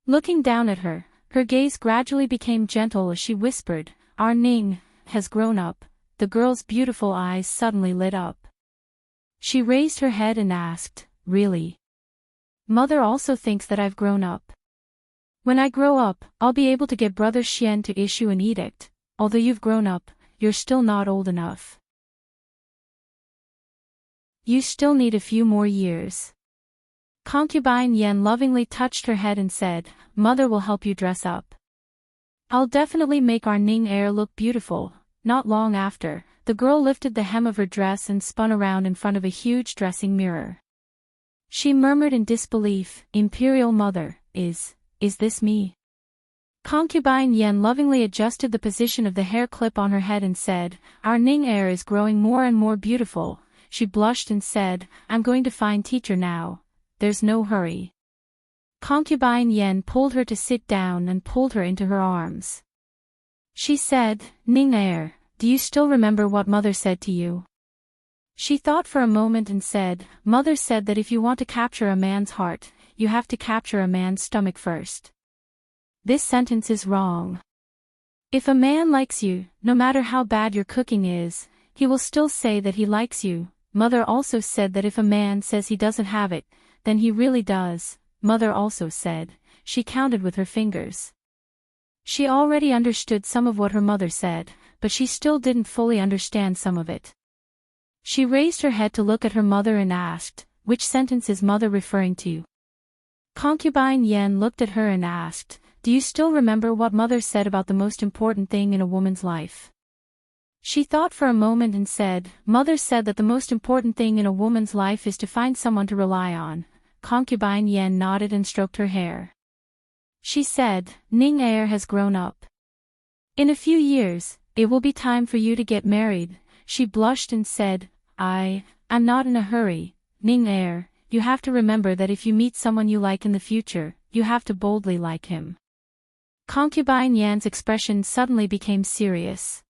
Looking down at her, her gaze gradually became gentle as she whispered, "Our Ning has grown up." The girl's beautiful eyes suddenly lit up. She raised her head and asked, "Really? Mother also thinks that I've grown up. When I grow up, I'll be able to get Brother Xian to issue an edict. Although you've grown up, you're still not old enough. You still need a few more years." Concubine Yen lovingly touched her head and said, "Mother will help you dress up. I'll definitely make our Ning heir look beautiful." Not long after, the girl lifted the hem of her dress and spun around in front of a huge dressing mirror. She murmured in disbelief, "Imperial Mother, is this me?" Concubine Yen lovingly adjusted the position of the hair clip on her head and said, "Our Ning heir is growing more and more beautiful." She blushed and said, "I'm going to find teacher now. There's no hurry." Concubine Yen pulled her to sit down and pulled her into her arms. She said, "Ning heir, do you still remember what mother said to you?" She thought for a moment and said, "Mother said that if you want to capture a man's heart, you have to capture a man's stomach first." This sentence is wrong. If a man likes you, no matter how bad your cooking is, he will still say that he likes you. Mother also said that if a man says he doesn't have it, then he really does. Mother also said. She counted with her fingers. She already understood some of what her mother said, but she still didn't fully understand some of it. She raised her head to look at her mother and asked, "Which sentence is mother referring to?" Concubine Yen looked at her and asked, "Do you still remember what mother said about the most important thing in a woman's life?" She thought for a moment and said, "Mother said that the most important thing in a woman's life is to find someone to rely on." Concubine Yen nodded and stroked her hair. She said, "Ning Er has grown up. In a few years, it will be time for you to get married." She blushed and said, I'm not in a hurry, Ning Er. You have to remember that if you meet someone you like in the future, you have to boldly like him." Concubine Yan's expression suddenly became serious.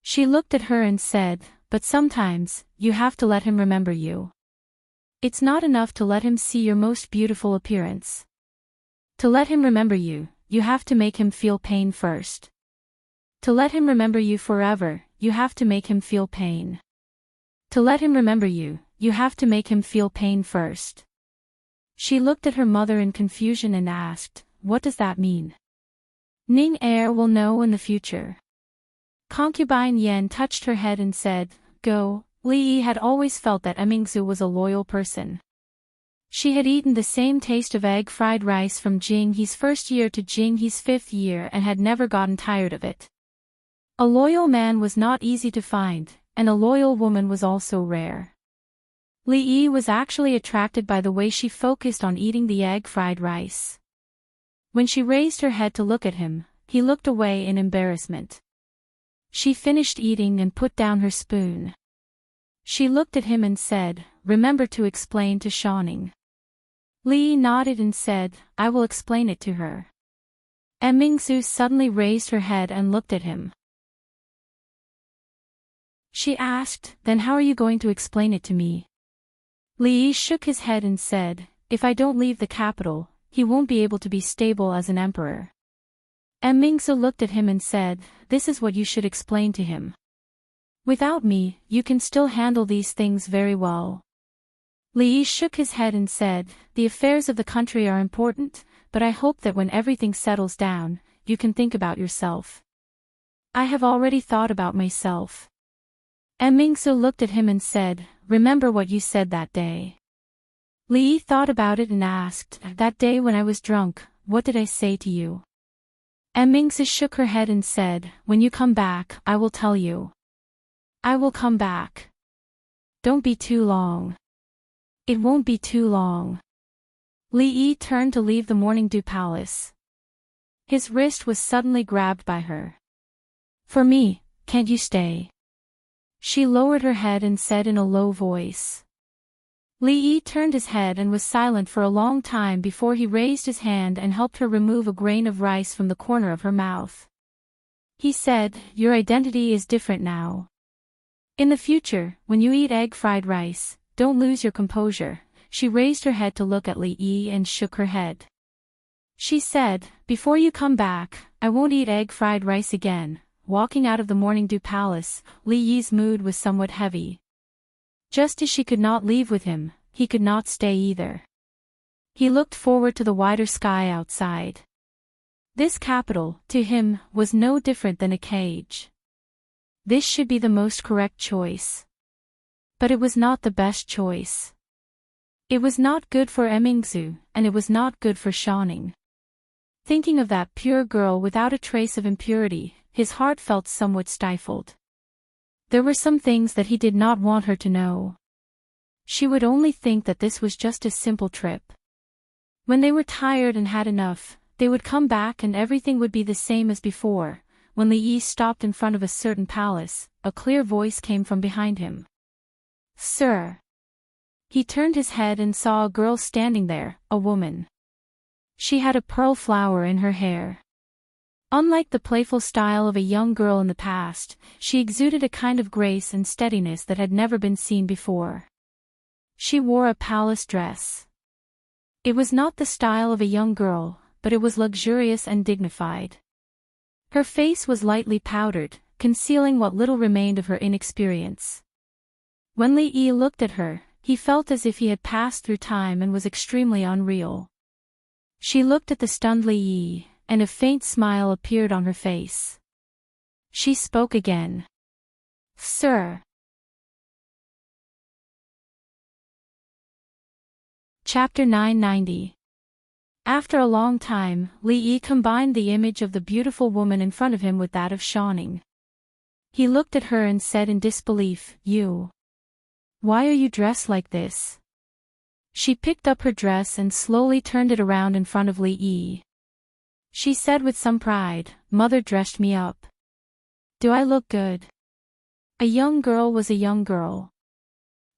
She looked at her and said, "But sometimes, you have to let him remember you. It's not enough to let him see your most beautiful appearance. To let him remember you, you have to make him feel pain first. To let him remember you forever, you have to make him feel pain. To let him remember you, you have to make him feel pain first." She looked at her mother in confusion and asked, "What does that mean?" "Ning Er will know in the future." Concubine Yen touched her head and said, "Go." Li Yi had always felt that Emingzu was a loyal person. She had eaten the same taste of egg fried rice from Jing He's first year to Jing He's 5th year and had never gotten tired of it. A loyal man was not easy to find, and a loyal woman was also rare. Li Yi was actually attracted by the way she focused on eating the egg fried rice. When she raised her head to look at him, he looked away in embarrassment. She finished eating and put down her spoon. She looked at him and said, "Remember to explain to Shaning." Li Yi nodded and said, "I will explain it to her." Emingsu suddenly raised her head and looked at him. She asked, "Then how are you going to explain it to me?" Li Yi shook his head and said, "If I don't leave the capital, he won't be able to be stable as an emperor." Emingsu looked at him and said, "This is what you should explain to him. Without me, you can still handle these things very well." Li Yi shook his head and said, "The affairs of the country are important, but I hope that when everything settles down, you can think about yourself." "I have already thought about myself." Emingsu looked at him and said, "Remember what you said that day." Li Yi thought about it and asked, "That day when I was drunk, what did I say to you?" Emingsu shook her head and said, "When you come back, I will tell you." "I will come back. Don't be too long." "It won't be too long." Li Yi turned to leave the Morning Dew Palace. His wrist was suddenly grabbed by her. "For me, can't you stay?" She lowered her head and said in a low voice. Li Yi turned his head and was silent for a long time before he raised his hand and helped her remove a grain of rice from the corner of her mouth. He said, "Your identity is different now. In the future, when you eat egg fried rice, don't lose your composure." She raised her head to look at Li Yi and shook her head. She said, "Before you come back, I won't eat egg fried rice again." Walking out of the Morning Dew Palace, Li Yi's mood was somewhat heavy. Just as she could not leave with him, he could not stay either. He looked forward to the wider sky outside. This capital, to him, was no different than a cage. This should be the most correct choice. But it was not the best choice. It was not good for Emingsu, and it was not good for Shaning. Thinking of that pure girl without a trace of impurity, his heart felt somewhat stifled. There were some things that he did not want her to know. She would only think that this was just a simple trip. When they were tired and had enough, they would come back and everything would be the same as before. When Li Yi stopped in front of a certain palace, a clear voice came from behind him. "Sir." He turned his head and saw a girl standing there, a woman. She had a pearl flower in her hair. Unlike the playful style of a young girl in the past, she exuded a kind of grace and steadiness that had never been seen before. She wore a palace dress. It was not the style of a young girl, but it was luxurious and dignified. Her face was lightly powdered, concealing what little remained of her inexperience. When Li Yi looked at her, he felt as if he had passed through time and was extremely unreal. She looked at the stunned Li Yi, and a faint smile appeared on her face. She spoke again. "Sir." Chapter 990. After a long time, Li Yi combined the image of the beautiful woman in front of him with that of Shaning. He looked at her and said in disbelief, "You. Why are you dressed like this?" She picked up her dress and slowly turned it around in front of Li Yi. She said with some pride, "Mother dressed me up. Do I look good?" A young girl was a young girl.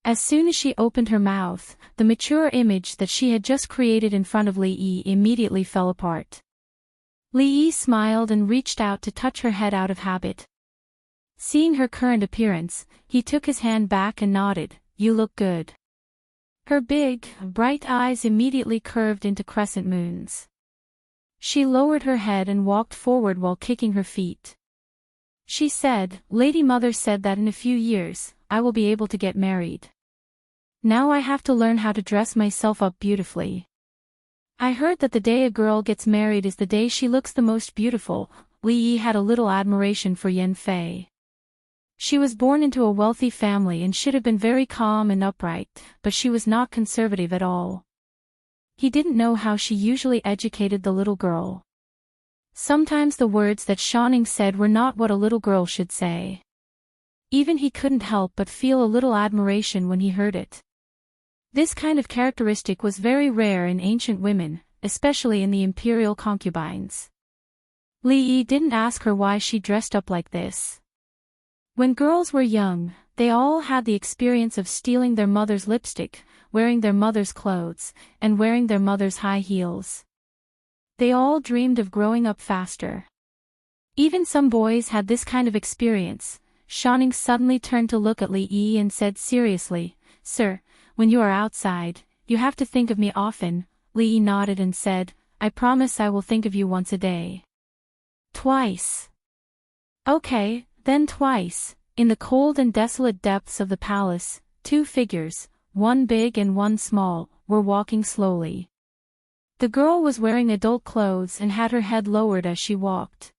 As soon as she opened her mouth, the mature image that she had just created in front of Li Yi immediately fell apart. Li Yi smiled and reached out to touch her head out of habit. Seeing her current appearance, he took his hand back and nodded, "You look good." Her big, bright eyes immediately curved into crescent moons. She lowered her head and walked forward while kicking her feet. She said, "Lady Mother said that in a few years, I will be able to get married. Now I have to learn how to dress myself up beautifully. I heard that the day a girl gets married is the day she looks the most beautiful." Li Yi had a little admiration for Yan Fei. She was born into a wealthy family and should have been very calm and upright, but she was not conservative at all. He didn't know how she usually educated the little girl. Sometimes the words that Shanning said were not what a little girl should say. Even he couldn't help but feel a little admiration when he heard it. This kind of characteristic was very rare in ancient women, especially in the imperial concubines. Li Yi didn't ask her why she dressed up like this. When girls were young, they all had the experience of stealing their mother's lipstick, wearing their mother's clothes, and wearing their mother's high heels. They all dreamed of growing up faster. Even some boys had this kind of experience. Shanning suddenly turned to look at Li Yi and said seriously, "Sir, when you are outside, you have to think of me often." Li Yi nodded and said, "I promise I will think of you once a day." "Twice." "Okay, then twice." In the cold and desolate depths of the palace, two figures, one big and one small, were walking slowly. The girl was wearing adult clothes and had her head lowered as she walked.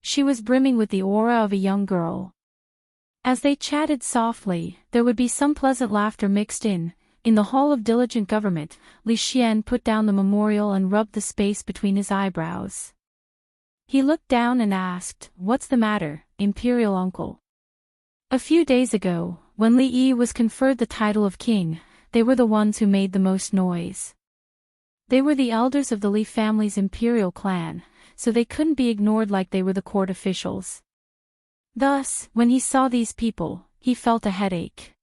She was brimming with the aura of a young girl. As they chatted softly, there would be some pleasant laughter mixed in. In the Hall of Diligent Government, Li Xian put down the memorial and rubbed the space between his eyebrows. He looked down and asked, "What's the matter, Imperial Uncle?" A few days ago, when Li Yi was conferred the title of king, they were the ones who made the most noise. They were the elders of the Li family's imperial clan, so they couldn't be ignored like they were the court officials. Thus, when he saw these people, he felt a headache.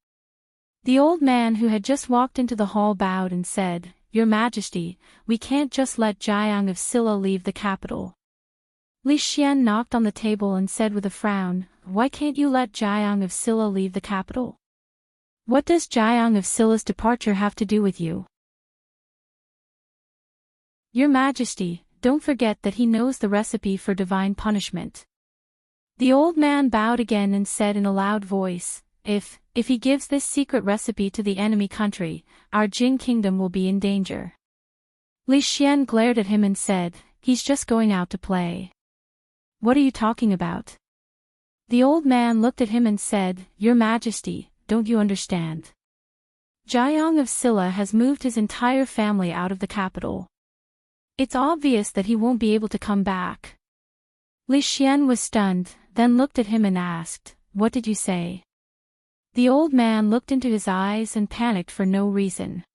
The old man who had just walked into the hall bowed and said, "Your Majesty, we can't just let Jiang of Silla leave the capital." Li Xian knocked on the table and said with a frown, "Why can't you let Jiang of Silla leave the capital? What does Jiang of Silla's departure have to do with you?" "Your Majesty, don't forget that he knows the recipe for divine punishment." The old man bowed again and said in a loud voice, If he gives this secret recipe to the enemy country, our Jing kingdom will be in danger." Li Xian glared at him and said, "He's just going out to play." "What are you talking about?" The old man looked at him and said, "Your Majesty, don't you understand? Jiang of Silla has moved his entire family out of the capital. It's obvious that he won't be able to come back." Li Xian was stunned, then looked at him and asked, "What did you say?" The old man looked into his eyes and panicked for no reason.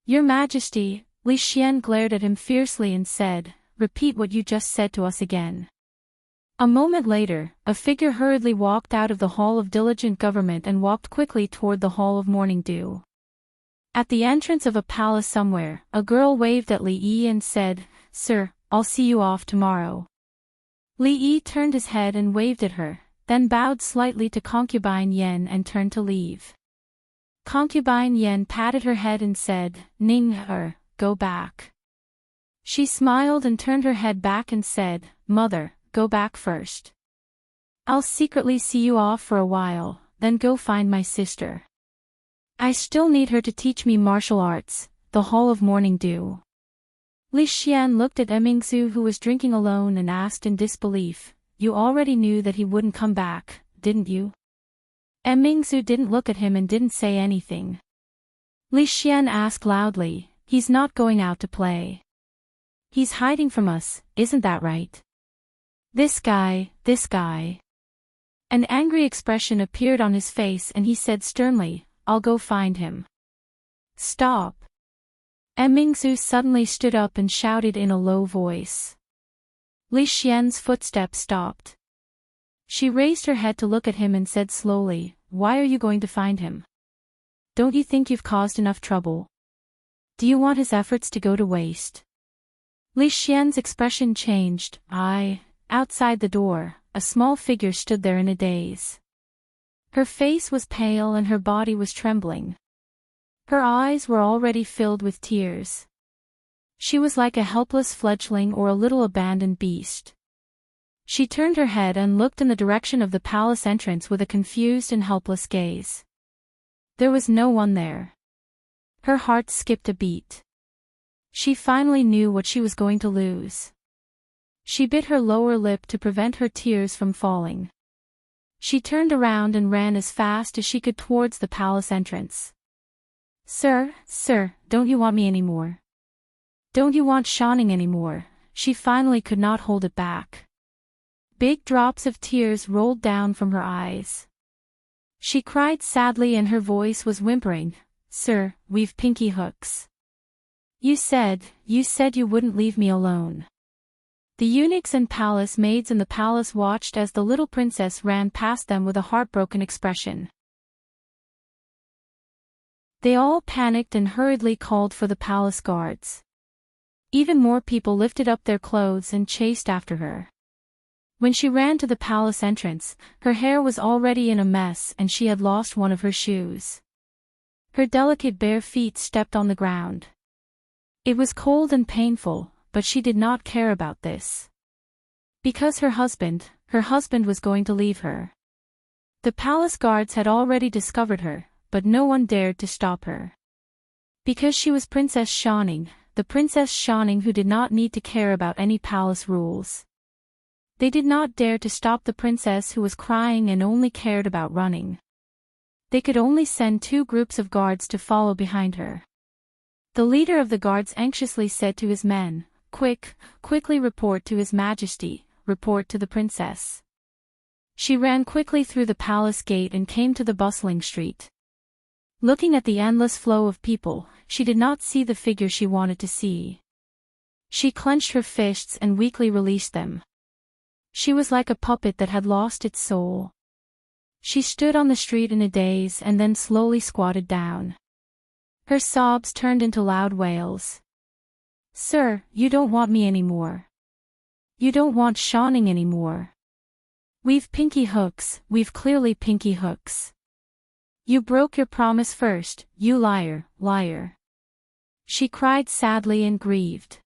"Your Majesty," Li Xian glared at him fiercely and said, "Repeat what you just said to us again." A moment later, a figure hurriedly walked out of the Hall of Diligent Government and walked quickly toward the Hall of Morning Dew. At the entrance of a palace somewhere, a girl waved at Li Yi and said, "Sir, I'll see you off tomorrow." Li Yi turned his head and waved at her, then bowed slightly to Concubine Yen and turned to leave. Concubine Yen patted her head and said, "Ning er, go back." She smiled and turned her head back and said, "Mother, go back first. I'll secretly see you off for a while, then go find my sister. I still need her to teach me martial arts." The Hall of Morning Dew. Li Xian looked at Emingzu who was drinking alone and asked in disbelief, "You already knew that he wouldn't come back, didn't you?" Emingzu didn't look at him and didn't say anything. Li Xian asked loudly, "He's not going out to play. He's hiding from us, isn't that right? This guy. An angry expression appeared on his face and he said sternly, "I'll go find him." "Stop." Mingzu suddenly stood up and shouted in a low voice. Li Xian's footsteps stopped. She raised her head to look at him and said slowly, "Why are you going to find him? Don't you think you've caused enough trouble? Do you want his efforts to go to waste?" Li Xian's expression changed. Outside the door, a small figure stood there in a daze. Her face was pale and her body was trembling. Her eyes were already filled with tears. She was like a helpless fledgling or a little abandoned beast. She turned her head and looked in the direction of the palace entrance with a confused and helpless gaze. There was no one there. Her heart skipped a beat. She finally knew what she was going to lose. She bit her lower lip to prevent her tears from falling. She turned around and ran as fast as she could towards the palace entrance. Sir, don't you want me anymore? Don't you want Shanning anymore?" She finally could not hold it back. Big drops of tears rolled down from her eyes. She cried sadly and her voice was whimpering, "Sir, we've pinky hooks. You said you wouldn't leave me alone." The eunuchs and palace maids in the palace watched as the little princess ran past them with a heartbroken expression. They all panicked and hurriedly called for the palace guards. Even more people lifted up their clothes and chased after her. When she ran to the palace entrance, her hair was already in a mess and she had lost one of her shoes. Her delicate bare feet stepped on the ground. It was cold and painful, but she did not care about this. Because her husband was going to leave her. The palace guards had already discovered her, but no one dared to stop her. Because she was Princess Shanning, the Princess Shanning who did not need to care about any palace rules. They did not dare to stop the princess who was crying and only cared about running. They could only send 2 groups of guards to follow behind her. The leader of the guards anxiously said to his men, Quickly report to His Majesty, report to the princess." She ran quickly through the palace gate and came to the bustling street. Looking at the endless flow of people, she did not see the figure she wanted to see. She clenched her fists and weakly released them. She was like a puppet that had lost its soul. She stood on the street in a daze and then slowly squatted down. Her sobs turned into loud wails. "Sir, you don't want me anymore. You don't want Shanning anymore. We've pinky hooks, we've clearly pinky hooks. You broke your promise first, you liar." She cried sadly and grieved.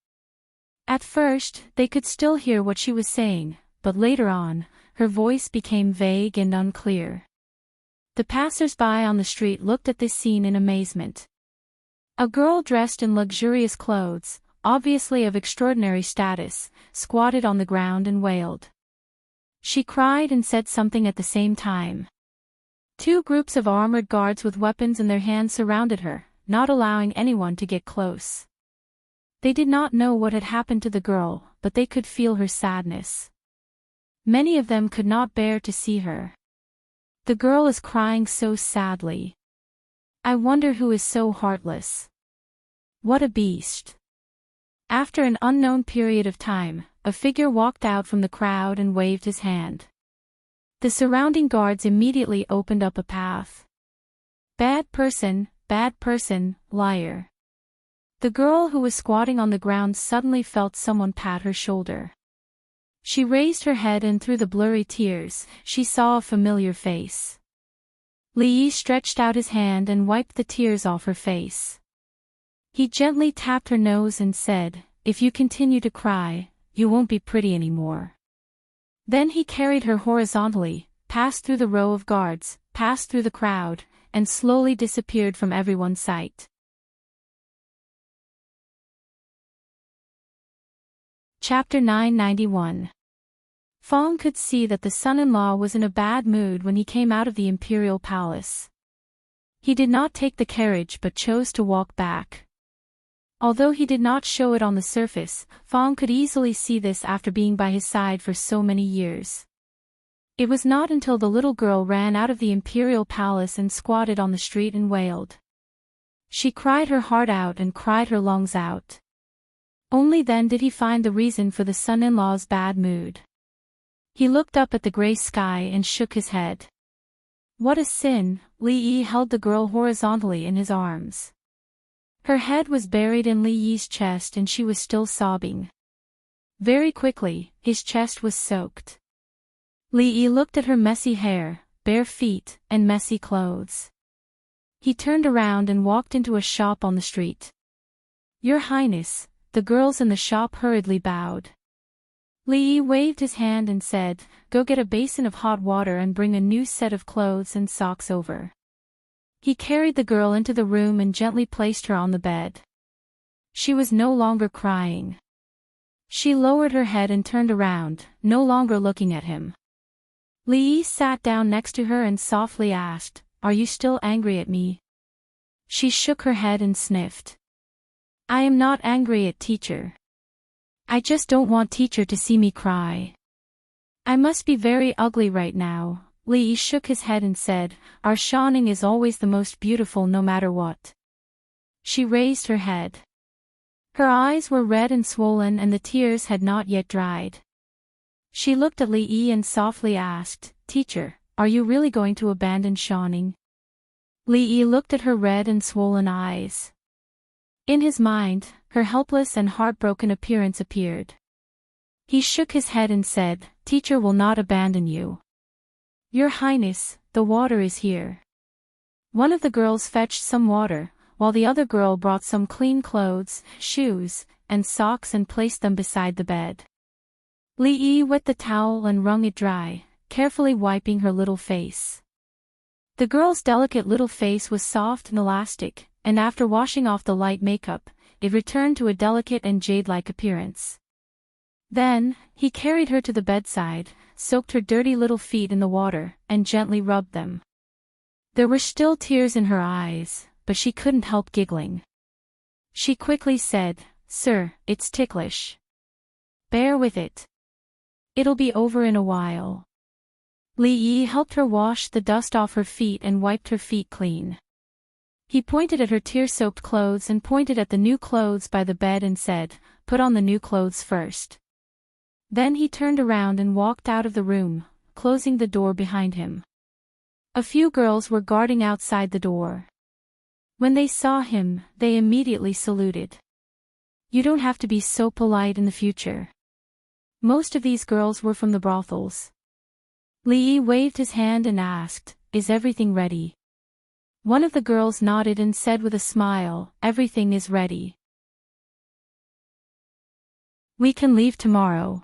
At first, they could still hear what she was saying, but later on, her voice became vague and unclear. The passers-by on the street looked at this scene in amazement. A girl dressed in luxurious clothes, obviously of extraordinary status, squatted on the ground and wailed. She cried and said something at the same time. 2 groups of armored guards with weapons in their hands surrounded her, not allowing anyone to get close. They did not know what had happened to the girl, but they could feel her sadness. Many of them could not bear to see her. The girl is crying so sadly. I wonder who is so heartless. What a beast. After an unknown period of time, a figure walked out from the crowd and waved his hand. The surrounding guards immediately opened up a path. Bad person, liar. The girl who was squatting on the ground suddenly felt someone pat her shoulder. She raised her head and through the blurry tears, she saw a familiar face. Li Yi stretched out his hand and wiped the tears off her face. He gently tapped her nose and said, "If you continue to cry, you won't be pretty anymore." Then he carried her horizontally, passed through the row of guards, passed through the crowd, and slowly disappeared from everyone's sight. Chapter 991. Fong could see that the son-in-law was in a bad mood when he came out of the imperial palace. He did not take the carriage but chose to walk back. Although he did not show it on the surface, Fong could easily see this after being by his side for so many years. It was not until the little girl ran out of the imperial palace and squatted on the street and wailed. She cried her heart out and cried her lungs out. Only then did he find the reason for the son-in-law's bad mood. He looked up at the gray sky and shook his head. What a sin! Li Yi held the girl horizontally in his arms. Her head was buried in Li Yi's chest and she was still sobbing. Very quickly, his chest was soaked. Li Yi looked at her messy hair, bare feet, and messy clothes. He turned around and walked into a shop on the street. Your Highness, the girls in the shop hurriedly bowed. Li Yi waved his hand and said, go get a basin of hot water and bring a new set of clothes and socks over. He carried the girl into the room and gently placed her on the bed. She was no longer crying. She lowered her head and turned around, no longer looking at him. Li Yi sat down next to her and softly asked, are you still angry at me? She shook her head and sniffed. I am not angry at teacher. I just don't want teacher to see me cry. I must be very ugly right now. Li Yi shook his head and said, our shining is always the most beautiful no matter what. She raised her head. Her eyes were red and swollen and the tears had not yet dried. She looked at Li Yi and softly asked, teacher, are you really going to abandon shining? Li Yi looked at her red and swollen eyes. In his mind, her helpless and heartbroken appearance appeared. He shook his head and said, teacher will not abandon you. Your Highness, the water is here. One of the girls fetched some water, while the other girl brought some clean clothes, shoes, and socks and placed them beside the bed. Li Yi wet the towel and wrung it dry, carefully wiping her little face. The girl's delicate little face was soft and elastic, and after washing off the light makeup, it returned to a delicate and jade-like appearance. Then, he carried her to the bedside, soaked her dirty little feet in the water, and gently rubbed them. There were still tears in her eyes, but she couldn't help giggling. She quickly said, sir, it's ticklish. Bear with it. It'll be over in a while. Li Yi helped her wash the dust off her feet and wiped her feet clean. He pointed at her tear-soaked clothes and pointed at the new clothes by the bed and said, put on the new clothes first. Then he turned around and walked out of the room, closing the door behind him. A few girls were guarding outside the door. When they saw him, they immediately saluted. You don't have to be so polite in the future. Most of these girls were from the brothels. Li Yi waved his hand and asked, is everything ready? One of the girls nodded and said with a smile, everything is ready. We can leave tomorrow.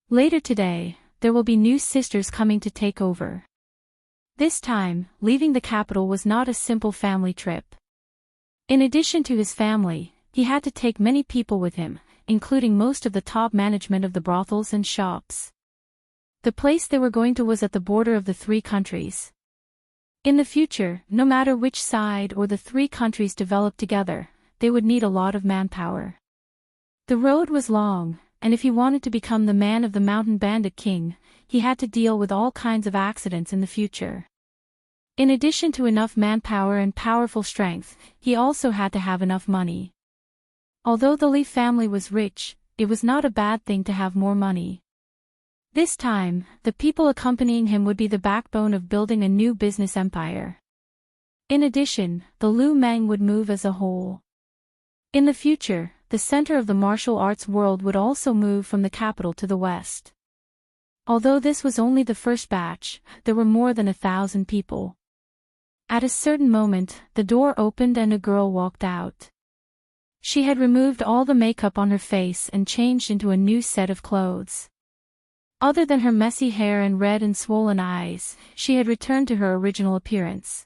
Later today, there will be new sisters coming to take over. This time, leaving the capital was not a simple family trip. In addition to his family, he had to take many people with him, including most of the top management of the brothels and shops. The place they were going to was at the border of the three countries. In the future, no matter which side or the three countries developed together, they would need a lot of manpower. The road was long, and if he wanted to become the man of the mountain bandit king, he had to deal with all kinds of accidents in the future. In addition to enough manpower and powerful strength, he also had to have enough money. Although the Li family was rich, it was not a bad thing to have more money. This time, the people accompanying him would be the backbone of building a new business empire. In addition, the Lu Meng would move as a whole. In the future, the center of the martial arts world would also move from the capital to the west. Although this was only the first batch, there were more than 1,000 people. At a certain moment, the door opened and a girl walked out. She had removed all the makeup on her face and changed into a new set of clothes. Other than her messy hair and red and swollen eyes, she had returned to her original appearance.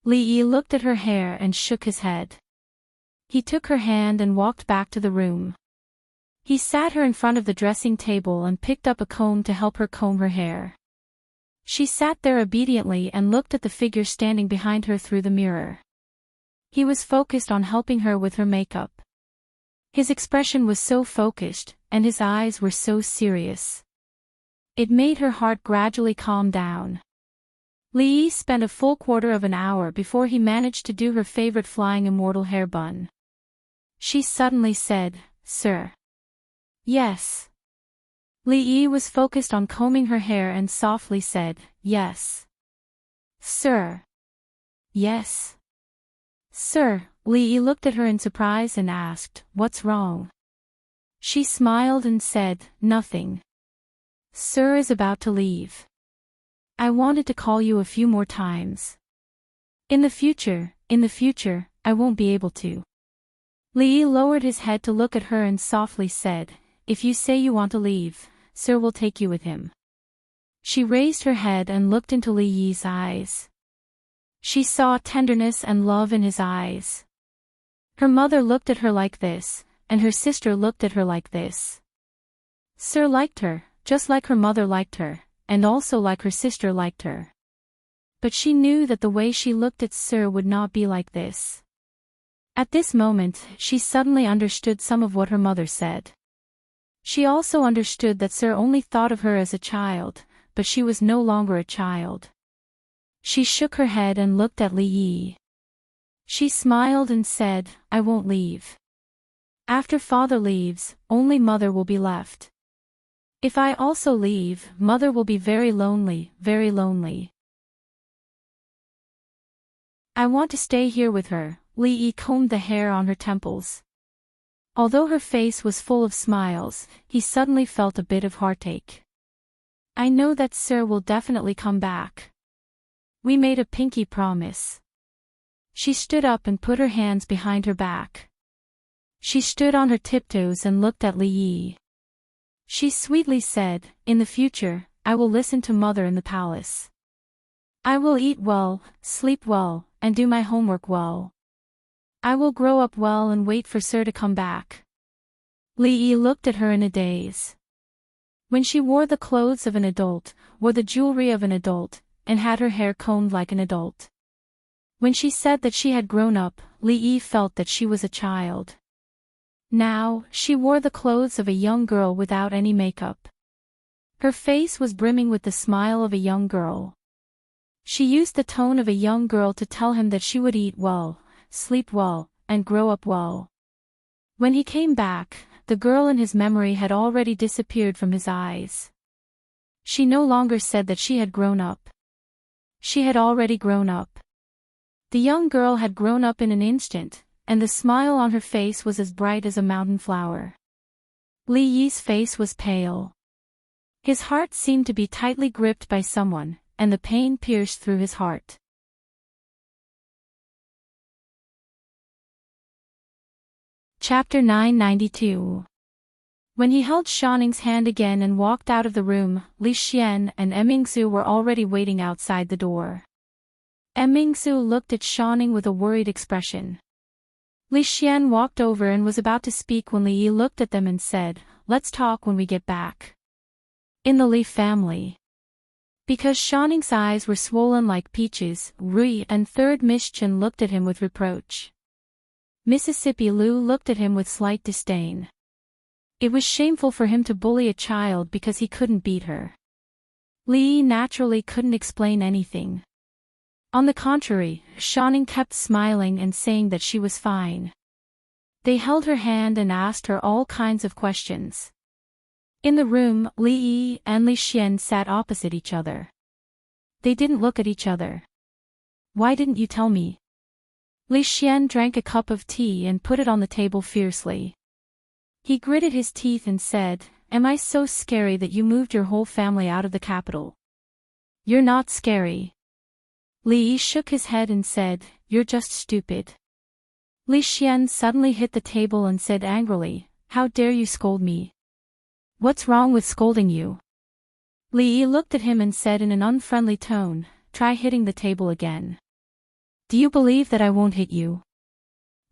Li Yi looked at her hair and shook his head. He took her hand and walked back to the room. He sat her in front of the dressing table and picked up a comb to help her comb her hair. She sat there obediently and looked at the figure standing behind her through the mirror. He was focused on helping her with her makeup. His expression was so focused, and his eyes were so serious. It made her heart gradually calm down. Li Yi spent a full quarter of an hour before he managed to do her favorite flying immortal hair bun. She suddenly said, "Sir." "Yes." Li Yi was focused on combing her hair and softly said, "Yes." "Sir." "Yes." "Sir." Li Yi looked at her in surprise and asked, "What's wrong?" She smiled and said, "Nothing. Sir is about to leave. I wanted to call you a few more times. In the future, I won't be able to." Li Yi lowered his head to look at her and softly said, "If you say you want to leave, Sir will take you with him." She raised her head and looked into Li Yi's eyes. She saw tenderness and love in his eyes. Her mother looked at her like this, and her sister looked at her like this. Sir liked her, just like her mother liked her, and also like her sister liked her. But she knew that the way she looked at Sir would not be like this. At this moment, she suddenly understood some of what her mother said. She also understood that Sir only thought of her as a child, but she was no longer a child. She shook her head and looked at Li Yi. She smiled and said, "I won't leave. After father leaves, only mother will be left. If I also leave, mother will be very lonely, very lonely. I want to stay here with her." Li Yi combed the hair on her temples. Although her face was full of smiles, he suddenly felt a bit of heartache. "I know that Sir will definitely come back. We made a pinky promise." She stood up and put her hands behind her back. She stood on her tiptoes and looked at Li Yi. She sweetly said, "In the future, I will listen to mother in the palace. I will eat well, sleep well, and do my homework well. I will grow up well and wait for Sir to come back." Li Yi looked at her in a daze. When she wore the clothes of an adult, wore the jewelry of an adult, and had her hair combed like an adult. When she said that she had grown up, Li Yi felt that she was a child. Now, she wore the clothes of a young girl without any makeup. Her face was brimming with the smile of a young girl. She used the tone of a young girl to tell him that she would eat well, sleep well, and grow up well. When he came back, the girl in his memory had already disappeared from his eyes. She no longer said that she had grown up. She had already grown up. The young girl had grown up in an instant, and the smile on her face was as bright as a mountain flower. Li Yi's face was pale. His heart seemed to be tightly gripped by someone, and the pain pierced through his heart. Chapter 992. When he held Shanning's hand again and walked out of the room, Li Xian and Emingsu were already waiting outside the door. Emingsu looked at Shanning with a worried expression. Li Xian walked over and was about to speak when Li Yi looked at them and said, "Let's talk when we get back." In the Li family. Because Shanning's eyes were swollen like peaches, Rui and Third Miss Chen looked at him with reproach. Mississippi Lu looked at him with slight disdain. It was shameful for him to bully a child because he couldn't beat her. Li Yi naturally couldn't explain anything. On the contrary, Shanning kept smiling and saying that she was fine. They held her hand and asked her all kinds of questions. In the room, Li Yi and Li Xian sat opposite each other. They didn't look at each other. "Why didn't you tell me?" Li Xian drank a cup of tea and put it on the table fiercely. He gritted his teeth and said, "Am I so scary that you moved your whole family out of the capital?" "You're not scary." Li Yi shook his head and said, "You're just stupid." Li Xian suddenly hit the table and said angrily, "How dare you scold me? What's wrong with scolding you?" Li Yi looked at him and said in an unfriendly tone, "Try hitting the table again. Do you believe that I won't hit you?"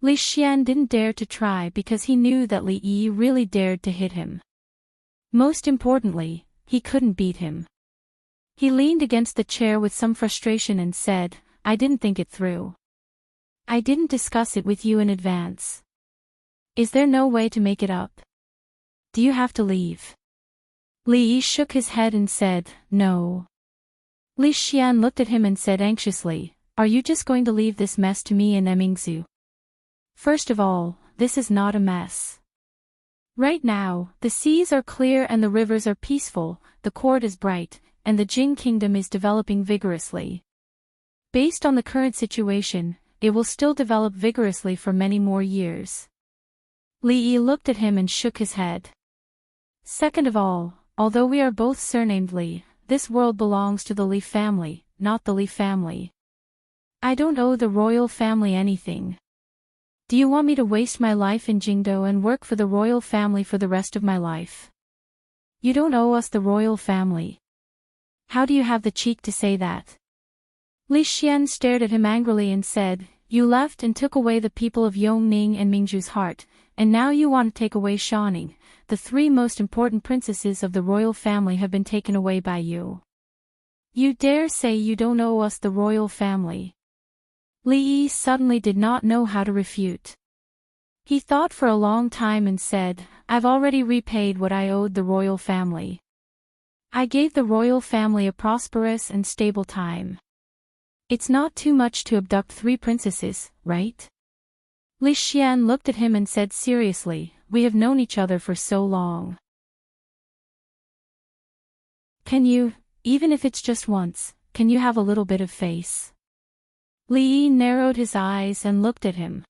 Li Xian didn't dare to try because he knew that Li Yi really dared to hit him. Most importantly, he couldn't beat him. He leaned against the chair with some frustration and said, "I didn't think it through. I didn't discuss it with you in advance. Is there no way to make it up? Do you have to leave?" Li Yi shook his head and said, no. Li Xian looked at him and said anxiously, are you just going to leave this mess to me and Emingzu? First of all, this is not a mess. Right now, the seas are clear and the rivers are peaceful, the court is bright, and the Jing kingdom is developing vigorously. Based on the current situation, it will still develop vigorously for many more years. Li Yi looked at him and shook his head. Second of all, although we are both surnamed Li, this world belongs to the Li family, not the Li family. I don't owe the royal family anything. Do you want me to waste my life in Jingdo and work for the royal family for the rest of my life? You don't owe us the royal family. How do you have the cheek to say that? Li Xian stared at him angrily and said, you left and took away the people of Yongning and Mingzhu's heart, and now you want to take away Shaning. The three most important princesses of the royal family have been taken away by you. You dare say you don't owe us the royal family? Li Yi suddenly did not know how to refute. He thought for a long time and said, I've already repaid what I owed the royal family. I gave the royal family a prosperous and stable time. It's not too much to abduct 3 princesses, right? Li Xian looked at him and said seriously, we have known each other for so long. Can you, even if it's just once, can you have a little bit of face? Li Yi narrowed his eyes and looked at him.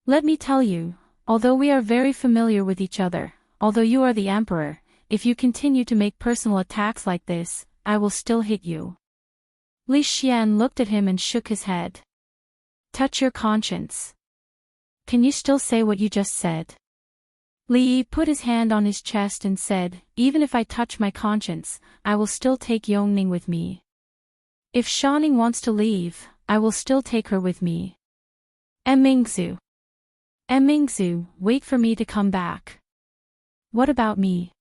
Let me tell you, although we are very familiar with each other, although you are the emperor, if you continue to make personal attacks like this, I will still hit you. Li Xian looked at him and shook his head. Touch your conscience. Can you still say what you just said? Li Yi put his hand on his chest and said, even if I touch my conscience, I will still take Yongning with me. If Shaning wants to leave, I will still take her with me. Emingzu. Emingzu, wait for me to come back. What about me?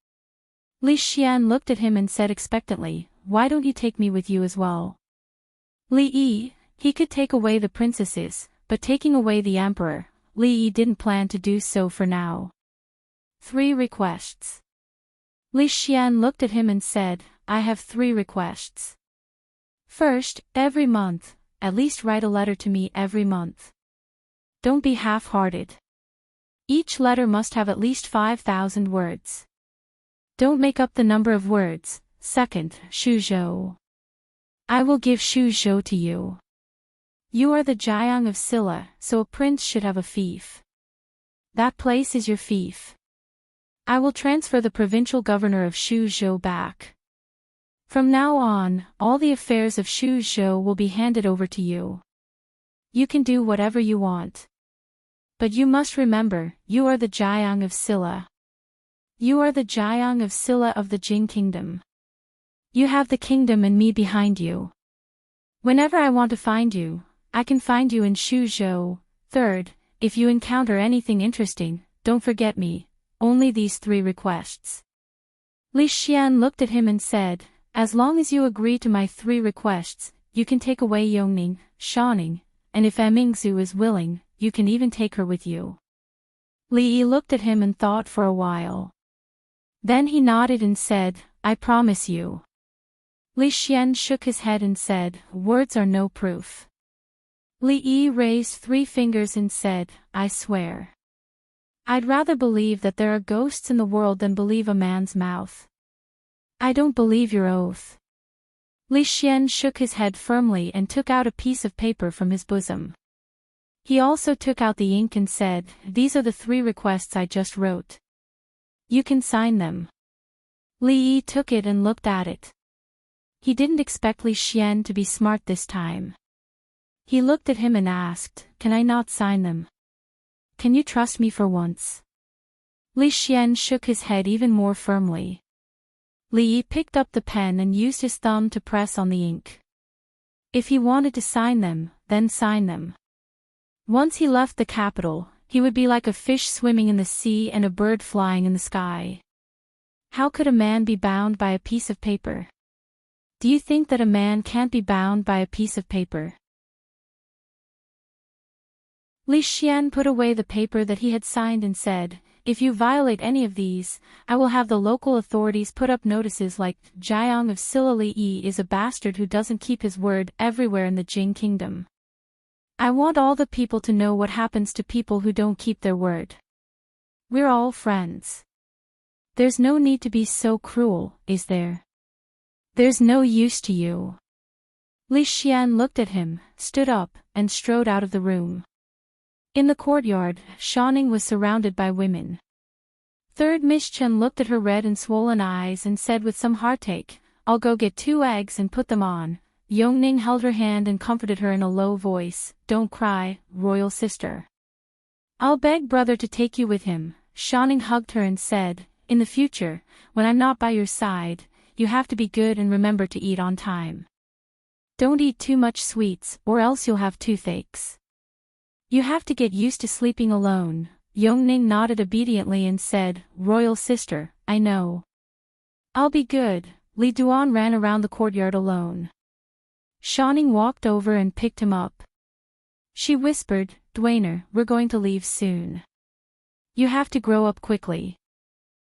Li Xian looked at him and said expectantly, why don't you take me with you as well? Li Yi, he could take away the princesses, but taking away the emperor, Li Yi didn't plan to do so for now. 3 requests. Li Xian looked at him and said, I have 3 requests. First, every month, at least write a letter to me every month. Don't be half-hearted. Each letter must have at least 5,000 words. Don't make up the number of words. Second, Shuzhou. I will give Shuzhou to you. You are the Jiang of Silla, so a prince should have a fief. That place is your fief. I will transfer the provincial governor of Shuzhou back. From now on, all the affairs of Shuzhou will be handed over to you. You can do whatever you want. But you must remember, you are the Jiang of Silla. You are the Jiang of Silla of the Jing kingdom. You have the kingdom and me behind you. Whenever I want to find you, I can find you in Shuzhou. Third, if you encounter anything interesting, don't forget me. Only these 3 requests. Li Xian looked at him and said, as long as you agree to my 3 requests, you can take away Yongning, Shaning, and if Emingzu is willing, you can even take her with you. Li Yi looked at him and thought for a while. Then he nodded and said, I promise you. Li Xian shook his head and said, words are no proof. Li Yi raised 3 fingers and said, I swear. I'd rather believe that there are ghosts in the world than believe a man's mouth. I don't believe your oath. Li Xian shook his head firmly and took out a piece of paper from his bosom. He also took out the ink and said, these are the 3 requests I just wrote. You can sign them. Li Yi took it and looked at it. He didn't expect Li Xian to be smart this time. He looked at him and asked, can I not sign them? Can you trust me for once? Li Xian shook his head even more firmly. Li Yi picked up the pen and used his thumb to press on the ink. If he wanted to sign them, then sign them. Once he left the capital, he would be like a fish swimming in the sea and a bird flying in the sky. How could a man be bound by a piece of paper? Do you think that a man can't be bound by a piece of paper? Li Xian put away the paper that he had signed and said, If you violate any of these, I will have the local authorities put up notices like, Jiang of Silla is a bastard who doesn't keep his word everywhere in the Jing Kingdom. I want all the people to know what happens to people who don't keep their word. We're all friends. There's no need to be so cruel, is there? There's no use to you. Li Xian looked at him, stood up, and strode out of the room. In the courtyard, Shanning was surrounded by women. Third Miss Chen looked at her red and swollen eyes and said with some heartache, I'll go get 2 eggs and put them on. Yongning held her hand and comforted her in a low voice, Don't cry, royal sister. I'll beg brother to take you with him. Shanning hugged her and said, In the future, when I'm not by your side, you have to be good and remember to eat on time. Don't eat too much sweets, or else you'll have toothaches. You have to get used to sleeping alone. Yongning nodded obediently and said, Royal sister, I know. I'll be good. Li Duan ran around the courtyard alone. Shanning walked over and picked him up. She whispered, Dwainer, we're going to leave soon. You have to grow up quickly.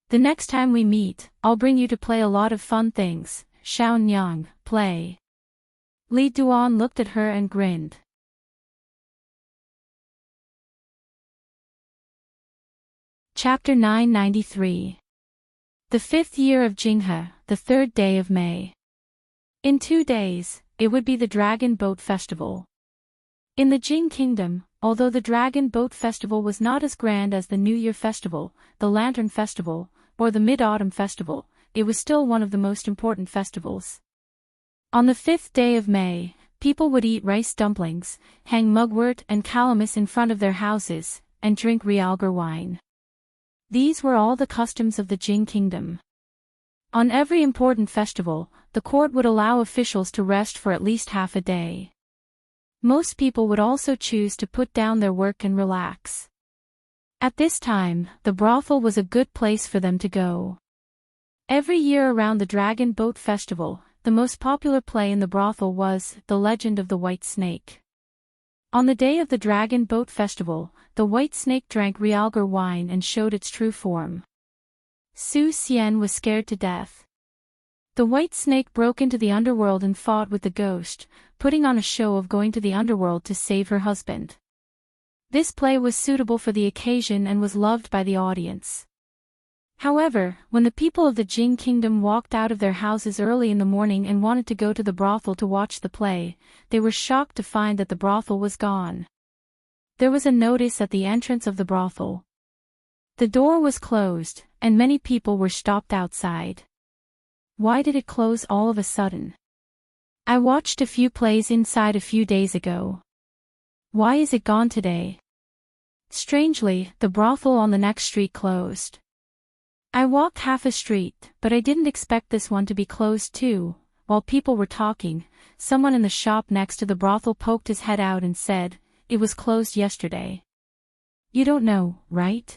The next time we meet, I'll bring you to play a lot of fun things. Xiaonyang, play. Li Duan looked at her and grinned. Chapter 993. The 5th year of Jinghe, the 3rd day of May. In 2 days, it would be the Dragon Boat Festival. In the Jing Kingdom, although the Dragon Boat Festival was not as grand as the New Year Festival, the Lantern Festival, or the Mid-Autumn Festival, it was still one of the most important festivals. On the 5th day of May, people would eat rice dumplings, hang mugwort and calamus in front of their houses, and drink realgar wine. These were all the customs of the Jing Kingdom. On every important festival, the court would allow officials to rest for at least half a day. Most people would also choose to put down their work and relax. At this time, the brothel was a good place for them to go. Every year around the Dragon Boat Festival, the most popular play in the brothel was The Legend of the White Snake. On the day of the Dragon Boat Festival, the White Snake drank realgar wine and showed its true form. Su Xian was scared to death. The White Snake broke into the underworld and fought with the ghost, putting on a show of going to the underworld to save her husband. This play was suitable for the occasion and was loved by the audience. However, when the people of the Jing Kingdom walked out of their houses early in the morning and wanted to go to the brothel to watch the play, they were shocked to find that the brothel was gone. There was a notice at the entrance of the brothel. The door was closed, and many people were stopped outside. Why did it close all of a sudden? I watched a few plays inside a few days ago. Why is it gone today? Strangely, the brothel on the next street closed. I walked half a street, but I didn't expect this one to be closed too. While people were talking, someone in the shop next to the brothel poked his head out and said, It was closed yesterday. You don't know, right?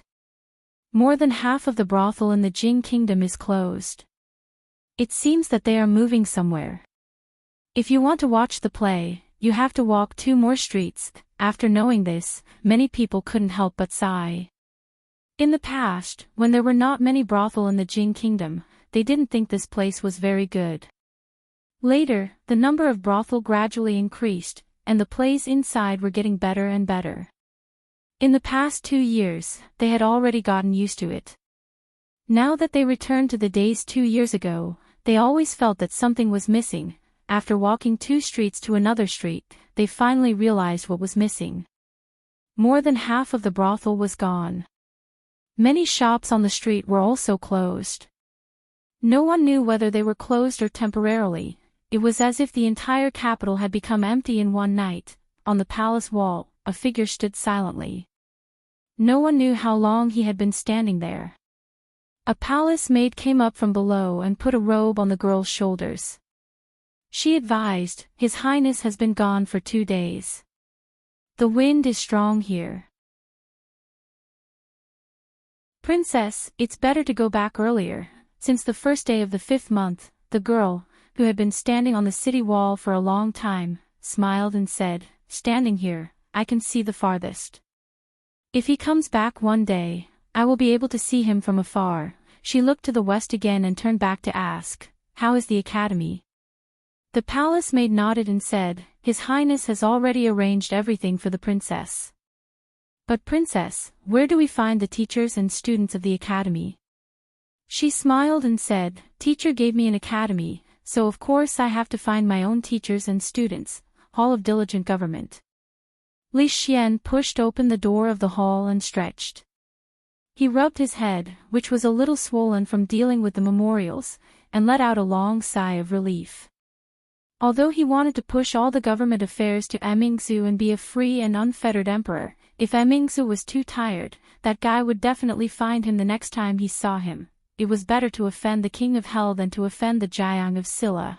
More than half of the brothel in the Jing Kingdom is closed. It seems that they are moving somewhere. If you want to watch the play, you have to walk 2 more streets. After knowing this, many people couldn't help but sigh. In the past, when there were not many brothels in the Jing Kingdom, they didn't think this place was very good. Later, the number of brothels gradually increased, and the plays inside were getting better and better. In the past 2 years, they had already gotten used to it. Now that they returned to the days 2 years ago, they always felt that something was missing. After walking 2 streets to another street, they finally realized what was missing. More than half of the brothel was gone. Many shops on the street were also closed. No one knew whether they were closed or temporarily. It was as if the entire capital had become empty in one night. On the palace wall, a figure stood silently. No one knew how long he had been standing there. A palace maid came up from below and put a robe on the girl's shoulders. She advised, His Highness has been gone for 2 days. The wind is strong here. Princess, it's better to go back earlier. Since the first day of the 5th month, the girl, who had been standing on the city wall for a long time, smiled and said, Standing here, I can see the farthest. If he comes back one day, I will be able to see him from afar. She looked to the west again and turned back to ask, how is the academy? The palace maid nodded and said, His Highness has already arranged everything for the princess. But princess, where do we find the teachers and students of the academy? She smiled and said, Teacher gave me an academy, so of course I have to find my own teachers and students, Hall of Diligent Government. Li Xian pushed open the door of the hall and stretched. He rubbed his head, which was a little swollen from dealing with the memorials, and let out a long sigh of relief. Although he wanted to push all the government affairs to Mingzu and be a free and unfettered emperor, if Mingzu was too tired, that guy would definitely find him the next time he saw him. It was better to offend the king of hell than to offend the Jiang of Silla.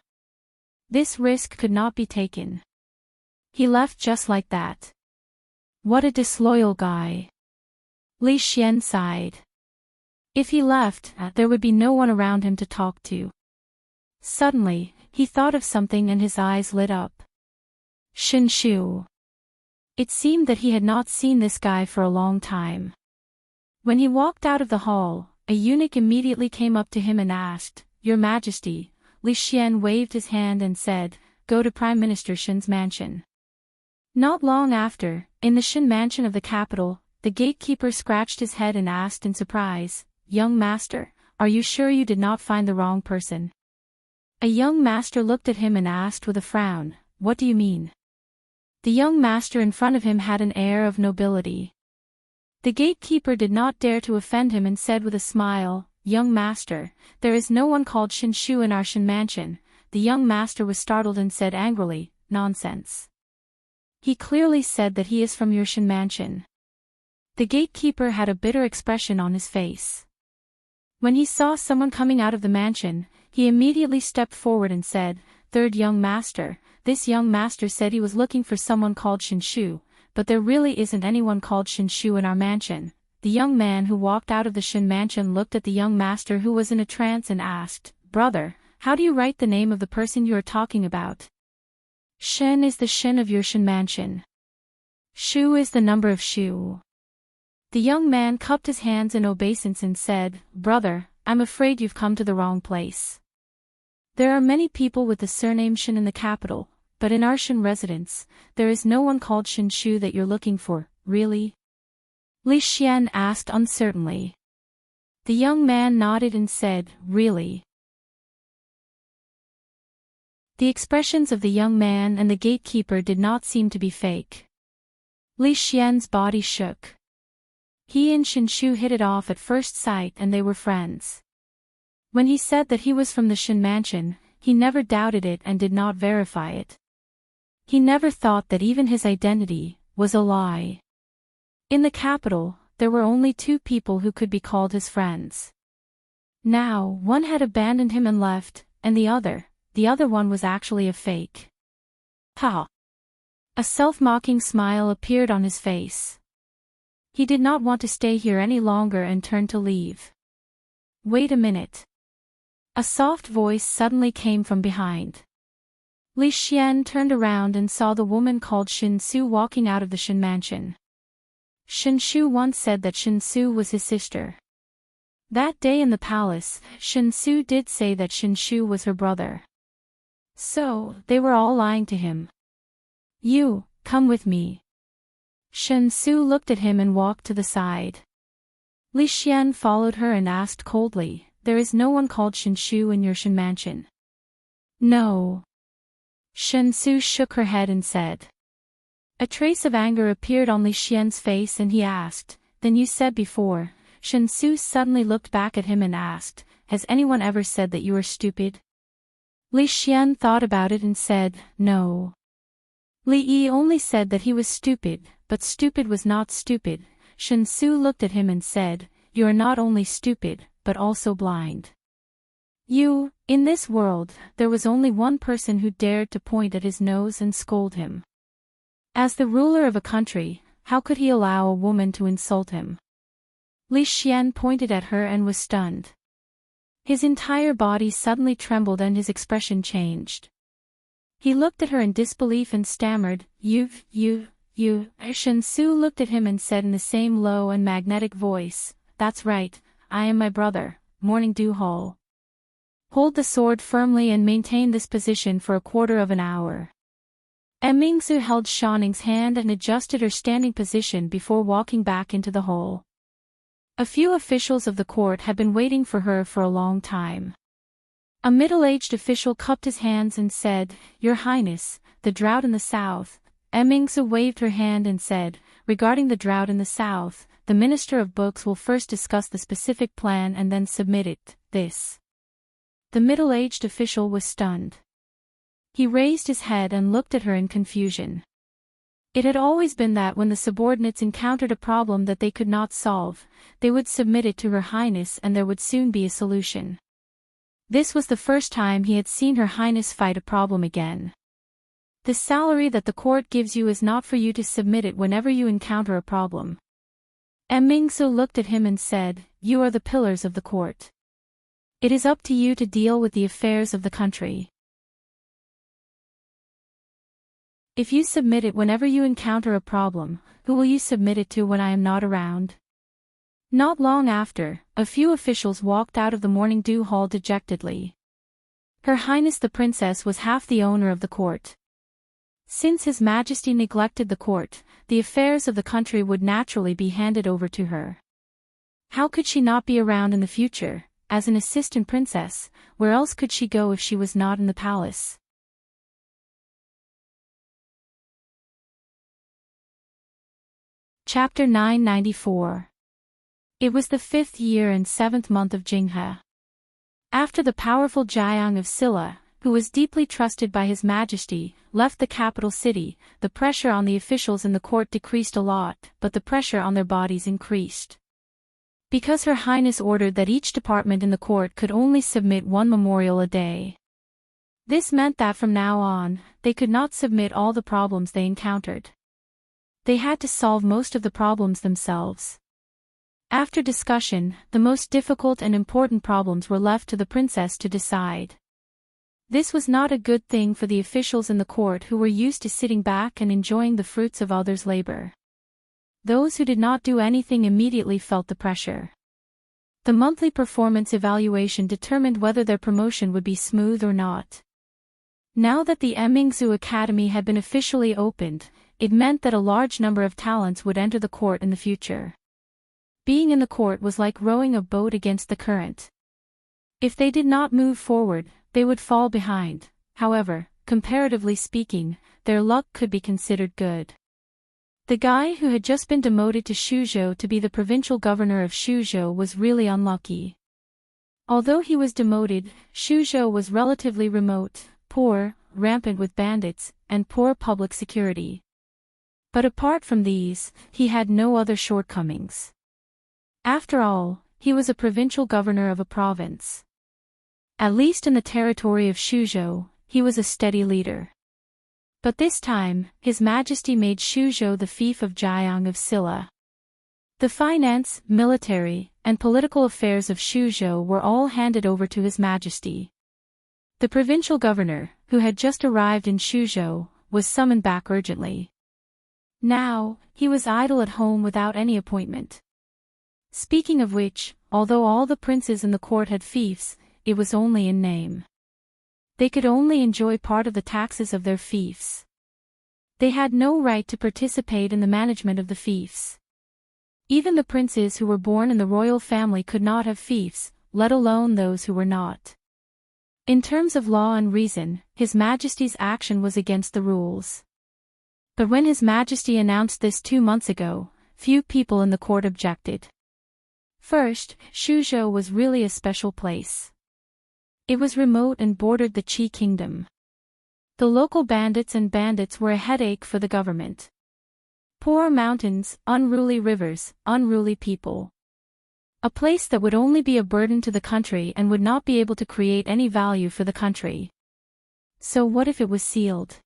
This risk could not be taken. He left just like that. What a disloyal guy. Li Xian sighed. If he left, there would be no one around him to talk to. Suddenly, he thought of something and his eyes lit up. Shinshu. It seemed that he had not seen this guy for a long time. When he walked out of the hall, a eunuch immediately came up to him and asked, Your Majesty. Li Xian waved his hand and said, Go to Prime Minister Shin's mansion. Not long after, in the Shin mansion of the capital, the gatekeeper scratched his head and asked in surprise, Young master, are you sure you did not find the wrong person? A young master looked at him and asked with a frown, What do you mean? The young master in front of him had an air of nobility. The gatekeeper did not dare to offend him and said with a smile, Young master, there is no one called Shinshu in our Shin mansion. The young master was startled and said angrily, Nonsense. He clearly said that he is from your Shin mansion. The gatekeeper had a bitter expression on his face. When he saw someone coming out of the mansion, he immediately stepped forward and said, Third young master, this young master said he was looking for someone called Shinshu, but there really isn't anyone called Shinshu in our mansion. The young man who walked out of the Shin mansion looked at the young master who was in a trance and asked, Brother, how do you write the name of the person you are talking about? Shin is the Shin of your Shin mansion. Shu is the number of Shu. The young man cupped his hands in obeisance and said, Brother, I'm afraid you've come to the wrong place. There are many people with the surname Shin in the capital, but in our Shin residence, there is no one called Shinshu that you're looking for, really? Li Xian asked uncertainly. The young man nodded and said, Really? The expressions of the young man and the gatekeeper did not seem to be fake. Li Xian's body shook. He and Shinshu hit it off at first sight and they were friends. When he said that he was from the Shin mansion, he never doubted it and did not verify it. He never thought that even his identity was a lie. In the capital, there were only two people who could be called his friends. Now, one had abandoned him and left, and the other one was actually a fake. Ha! A self-mocking smile appeared on his face. He did not want to stay here any longer and turned to leave. Wait a minute. A soft voice suddenly came from behind. Li Xian turned around and saw the woman called Shinsu walking out of the Shin mansion. Shinshu once said that Shinsu was his sister. That day in the palace, Shinsu did say that Shinshu was her brother. So, they were all lying to him. You, come with me. Shinsu looked at him and walked to the side. Li Xian followed her and asked coldly, There is no one called Shinshu in your Shin mansion? No. Shinsu shook her head and said. A trace of anger appeared on Li Xian's face and he asked, Then you said before. Shinsu suddenly looked back at him and asked, Has anyone ever said that you are stupid? Li Xian thought about it and said, No. Li Yi only said that he was stupid, but stupid was not stupid. Shinsu looked at him and said, You are not only stupid, but also blind. In this world, there was only one person who dared to point at his nose and scold him. As the ruler of a country, how could he allow a woman to insult him? Li Xian pointed at her and was stunned. His entire body suddenly trembled and his expression changed. He looked at her in disbelief and stammered, You. Shinsu looked at him and said in the same low and magnetic voice, "That's right, I am my brother, Morning Dew Hall. Hold the sword firmly and maintain this position for a quarter of an hour." Mingsu held Shaning's hand and adjusted her standing position before walking back into the hall. A few officials of the court had been waiting for her for a long time. A middle-aged official cupped his hands and said, "Your Highness, the drought in the south." Mingsu waved her hand and said, "Regarding the drought in the south, the Minister of Books will first discuss the specific plan and then submit it." This. The middle-aged official was stunned. He raised his head and looked at her in confusion. It had always been that when the subordinates encountered a problem that they could not solve, they would submit it to Her Highness and there would soon be a solution. This was the first time he had seen Her Highness fight a problem again. "The salary that the court gives you is not for you to submit it whenever you encounter a problem." Mingsu looked at him and said, "You are the pillars of the court. It is up to you to deal with the affairs of the country. If you submit it whenever you encounter a problem, who will you submit it to when I am not around?" Not long after, a few officials walked out of the Morning Dew Hall dejectedly. Her Highness the Princess was half the owner of the court. Since His Majesty neglected the court, the affairs of the country would naturally be handed over to her. How could she not be around in the future? As an assistant princess, where else could she go if she was not in the palace? Chapter 994. It was the 5th year and 7th month of Jinghe. After the powerful Jiang of Silla, who was deeply trusted by His Majesty, left the capital city, the pressure on the officials in the court decreased a lot, but the pressure on their bodies increased. Because Her Highness ordered that each department in the court could only submit one memorial a day. This meant that from now on, they could not submit all the problems they encountered. They had to solve most of the problems themselves. After discussion, the most difficult and important problems were left to the princess to decide. This was not a good thing for the officials in the court who were used to sitting back and enjoying the fruits of others' labor. Those who did not do anything immediately felt the pressure. The monthly performance evaluation determined whether their promotion would be smooth or not. Now that the Mingsu Academy had been officially opened, it meant that a large number of talents would enter the court in the future. Being in the court was like rowing a boat against the current. If they did not move forward, they would fall behind. However, comparatively speaking, their luck could be considered good. The guy who had just been demoted to Shuzhou to be the provincial governor of Shuzhou was really unlucky. Although he was demoted, Shuzhou was relatively remote, poor, rampant with bandits, and poor public security. But apart from these, he had no other shortcomings. After all, he was a provincial governor of a province. At least in the territory of Shuzhou, he was a steady leader. But this time, His Majesty made Shuzhou the fief of Jiang of Silla. The finance, military, and political affairs of Shuzhou were all handed over to His Majesty. The provincial governor, who had just arrived in Shuzhou, was summoned back urgently. Now, he was idle at home without any appointment. Speaking of which, although all the princes in the court had fiefs, it was only in name. They could only enjoy part of the taxes of their fiefs. They had no right to participate in the management of the fiefs. Even the princes who were born in the royal family could not have fiefs, let alone those who were not. In terms of law and reason, His Majesty's action was against the rules. But when His Majesty announced this 2 months ago, few people in the court objected. First, Shuzhou was really a special place. It was remote and bordered the Qi kingdom. The local bandits were a headache for the government. Poor mountains, unruly rivers, unruly people. A place that would only be a burden to the country and would not be able to create any value for the country. So what if it was sealed?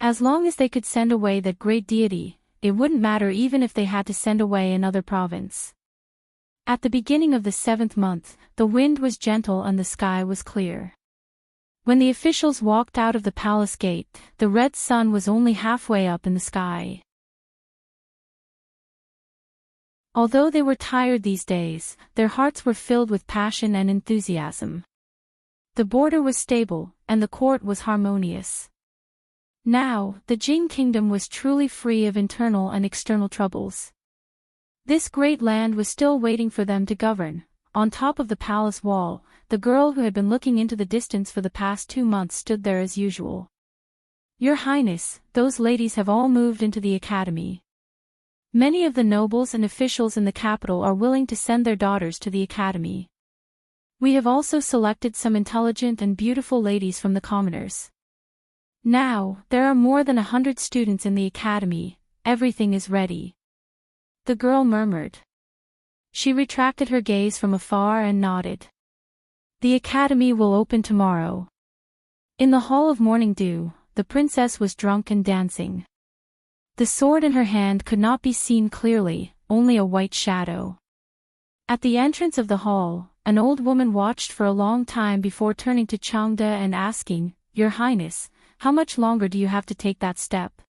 As long as they could send away that great deity, it wouldn't matter even if they had to send away another province. At the beginning of the 7th month, the wind was gentle and the sky was clear. When the officials walked out of the palace gate, the red sun was only halfway up in the sky. Although they were tired these days, their hearts were filled with passion and enthusiasm. The border was stable, and the court was harmonious. Now, the Jing kingdom was truly free of internal and external troubles. This great land was still waiting for them to govern. On top of the palace wall, the girl who had been looking into the distance for the past 2 months stood there as usual. Your Highness, those ladies have all moved into the academy. Many of the nobles and officials in the capital are willing to send their daughters to the academy. We have also selected some intelligent and beautiful ladies from the commoners. Now, there are more than 100 students in the academy. Everything is ready. The girl murmured. She retracted her gaze from afar and nodded. The academy will open tomorrow. In the hall of morning dew, the princess was drunk and dancing. The sword in her hand could not be seen clearly, only a white shadow. At the entrance of the hall, an old woman watched for a long time before turning to Changde and asking, Your Highness, how much longer do you have to take that step?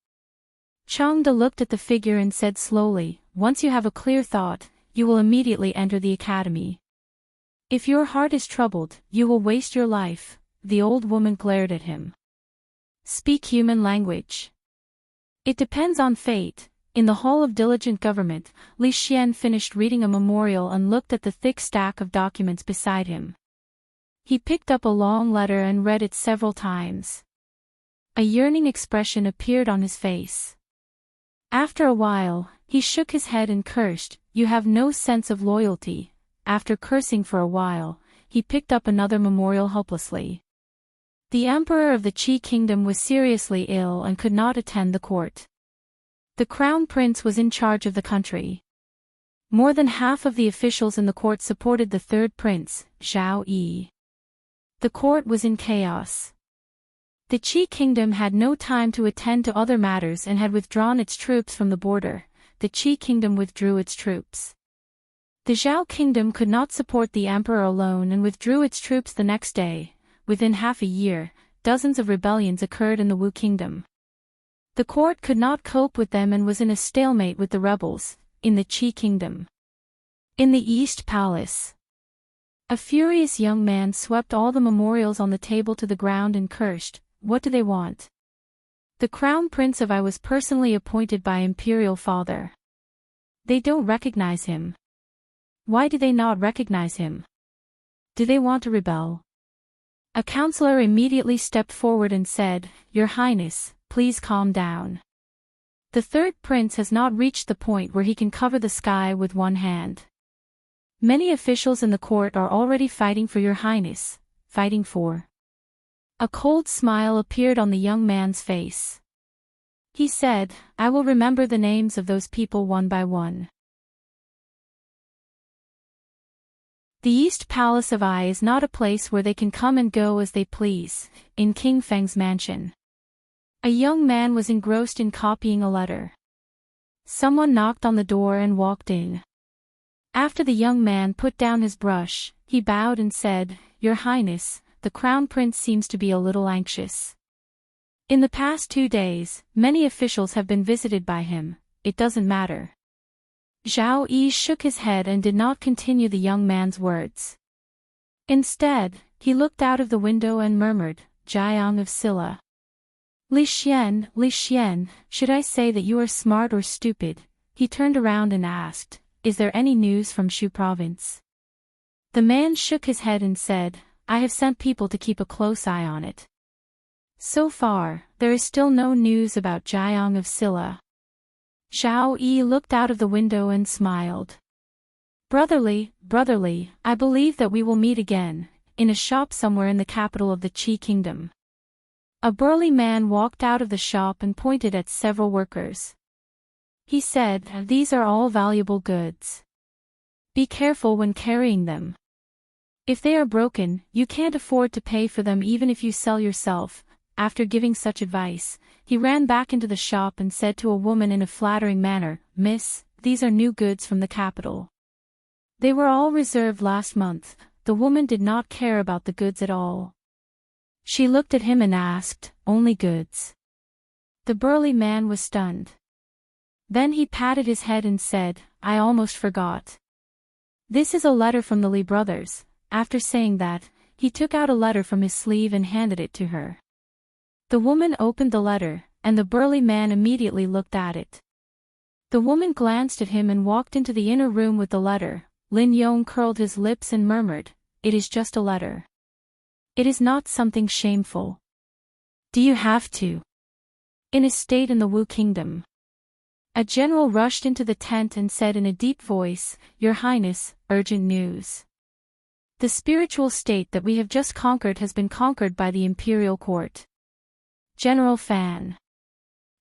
Changde looked at the figure and said slowly, Once you have a clear thought, you will immediately enter the academy. If your heart is troubled, you will waste your life. The old woman glared at him. Speak human language. It depends on fate. In the hall of diligent government, Li Xian finished reading a memorial and looked at the thick stack of documents beside him. He picked up a long letter and read it several times. A yearning expression appeared on his face. After a while, he shook his head and cursed, You have no sense of loyalty. After cursing for a while, he picked up another memorial helplessly. The emperor of the Qi kingdom was seriously ill and could not attend the court. The crown prince was in charge of the country. More than half of the officials in the court supported the third prince, Zhao Yi. The court was in chaos. The Qi kingdom had no time to attend to other matters and had withdrawn its troops from the border. The Qi kingdom withdrew its troops. The Zhao kingdom could not support the emperor alone and withdrew its troops the next day. Within half a year, dozens of rebellions occurred in the Wu kingdom. The court could not cope with them and was in a stalemate with the rebels, in the Qi kingdom. In the East Palace, a furious young man swept all the memorials on the table to the ground and cursed, What do they want? The crown prince of I was personally appointed by imperial father. They don't recognize him. Why do they not recognize him? Do they want to rebel? A counselor immediately stepped forward and said, Your Highness, please calm down. The third prince has not reached the point where he can cover the sky with one hand. Many officials in the court are already fighting for Your Highness, fighting for. A cold smile appeared on the young man's face. He said, I will remember the names of those people one by one. The East Palace of Ai is not a place where they can come and go as they please. In King Feng's mansion, a young man was engrossed in copying a letter. Someone knocked on the door and walked in. After the young man put down his brush, he bowed and said, Your Highness, the crown prince seems to be a little anxious. In the past 2 days, many officials have been visited by him. It doesn't matter. Zhao Yi shook his head and did not continue the young man's words. Instead, he looked out of the window and murmured, Jiang of Silla. Li Xian, should I say that you are smart or stupid? He turned around and asked, Is there any news from Shu province? The man shook his head and said, I have sent people to keep a close eye on it. So far, there is still no news about Jiang of Silla. Zhao Yi looked out of the window and smiled. Brotherly, I believe that we will meet again, in a shop somewhere in the capital of the Qi kingdom. A burly man walked out of the shop and pointed at several workers. He said, These are all valuable goods. Be careful when carrying them. If they are broken, you can't afford to pay for them even if you sell yourself. After giving such advice, he ran back into the shop and said to a woman in a flattering manner, Miss, these are new goods from the capital. They were all reserved last month. The woman did not care about the goods at all. She looked at him and asked, Only goods? The burly man was stunned. Then he patted his head and said, I almost forgot. This is a letter from the Lee brothers. After saying that, he took out a letter from his sleeve and handed it to her. The woman opened the letter, and the burly man immediately looked at it. The woman glanced at him and walked into the inner room with the letter. Lin Yong curled his lips and murmured, It is just a letter. It is not something shameful. Do you have to? In a state in the Wu Kingdom. A general rushed into the tent and said in a deep voice, Your Highness, urgent news. The spiritual state that we have just conquered has been conquered by the imperial court. General Fan.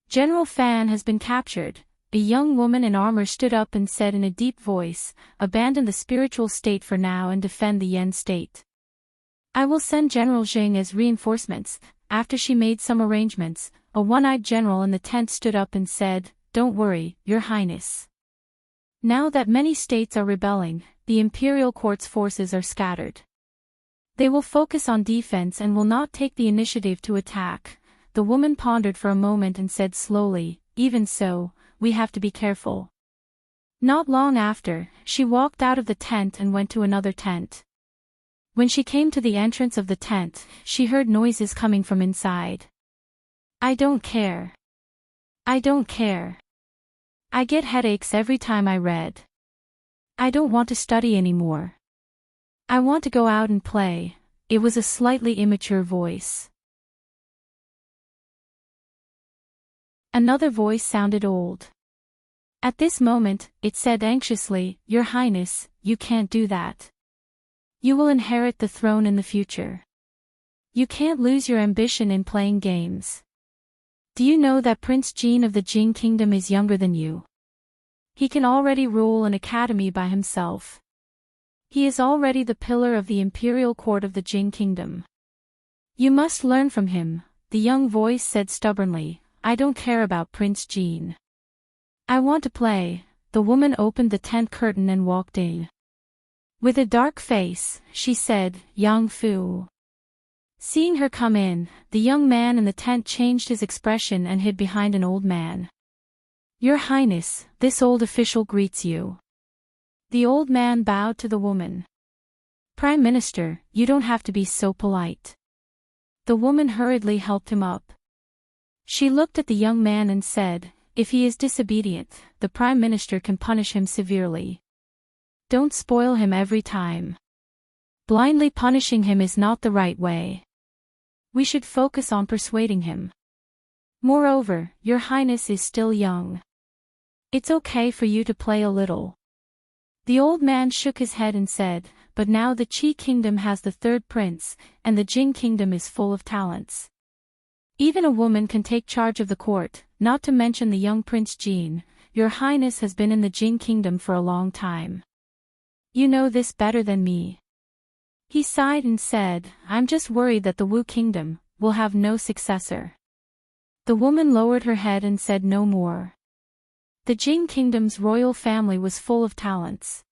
General Fan has been captured. A young woman in armor stood up and said in a deep voice, Abandon the spiritual state for now and defend the Yen state. I will send General Jing as reinforcements. After she made some arrangements, a one-eyed general in the tent stood up and said, Don't worry, Your Highness. Now that many states are rebelling, the imperial court's forces are scattered. They will focus on defense and will not take the initiative to attack. The woman pondered for a moment and said slowly, Even so, we have to be careful. Not long after, she walked out of the tent and went to another tent. When she came to the entrance of the tent, she heard noises coming from inside. I don't care. I don't care. I get headaches every time I read. I don't want to study anymore. I want to go out and play. It was a slightly immature voice. Another voice sounded old. At this moment, it said anxiously, Your Highness, you can't do that. You will inherit the throne in the future. You can't lose your ambition in playing games. Do you know that Prince Jin of the Jing Kingdom is younger than you? He can already rule an academy by himself. He is already the pillar of the imperial court of the Jing Kingdom. You must learn from him, the young voice said stubbornly. I don't care about Prince Jin. I want to play. The woman opened the tent curtain and walked in. With a dark face, she said, Yang Fu. Seeing her come in, the young man in the tent changed his expression and hid behind an old man. Your Highness, this old official greets you. The old man bowed to the woman. Prime Minister, you don't have to be so polite. The woman hurriedly helped him up. She looked at the young man and said, If he is disobedient, the Prime Minister can punish him severely. Don't spoil him every time. Blindly punishing him is not the right way. We should focus on persuading him. Moreover, Your Highness is still young. It's okay for you to play a little. The old man shook his head and said, But now the Qi Kingdom has the third prince, and the Jing Kingdom is full of talents. Even a woman can take charge of the court, not to mention the young Prince Jin. Your Highness has been in the Jing Kingdom for a long time. You know this better than me. He sighed and said, I'm just worried that the Wu Kingdom will have no successor. The woman lowered her head and said no more. The Jing Kingdom's royal family was full of talents.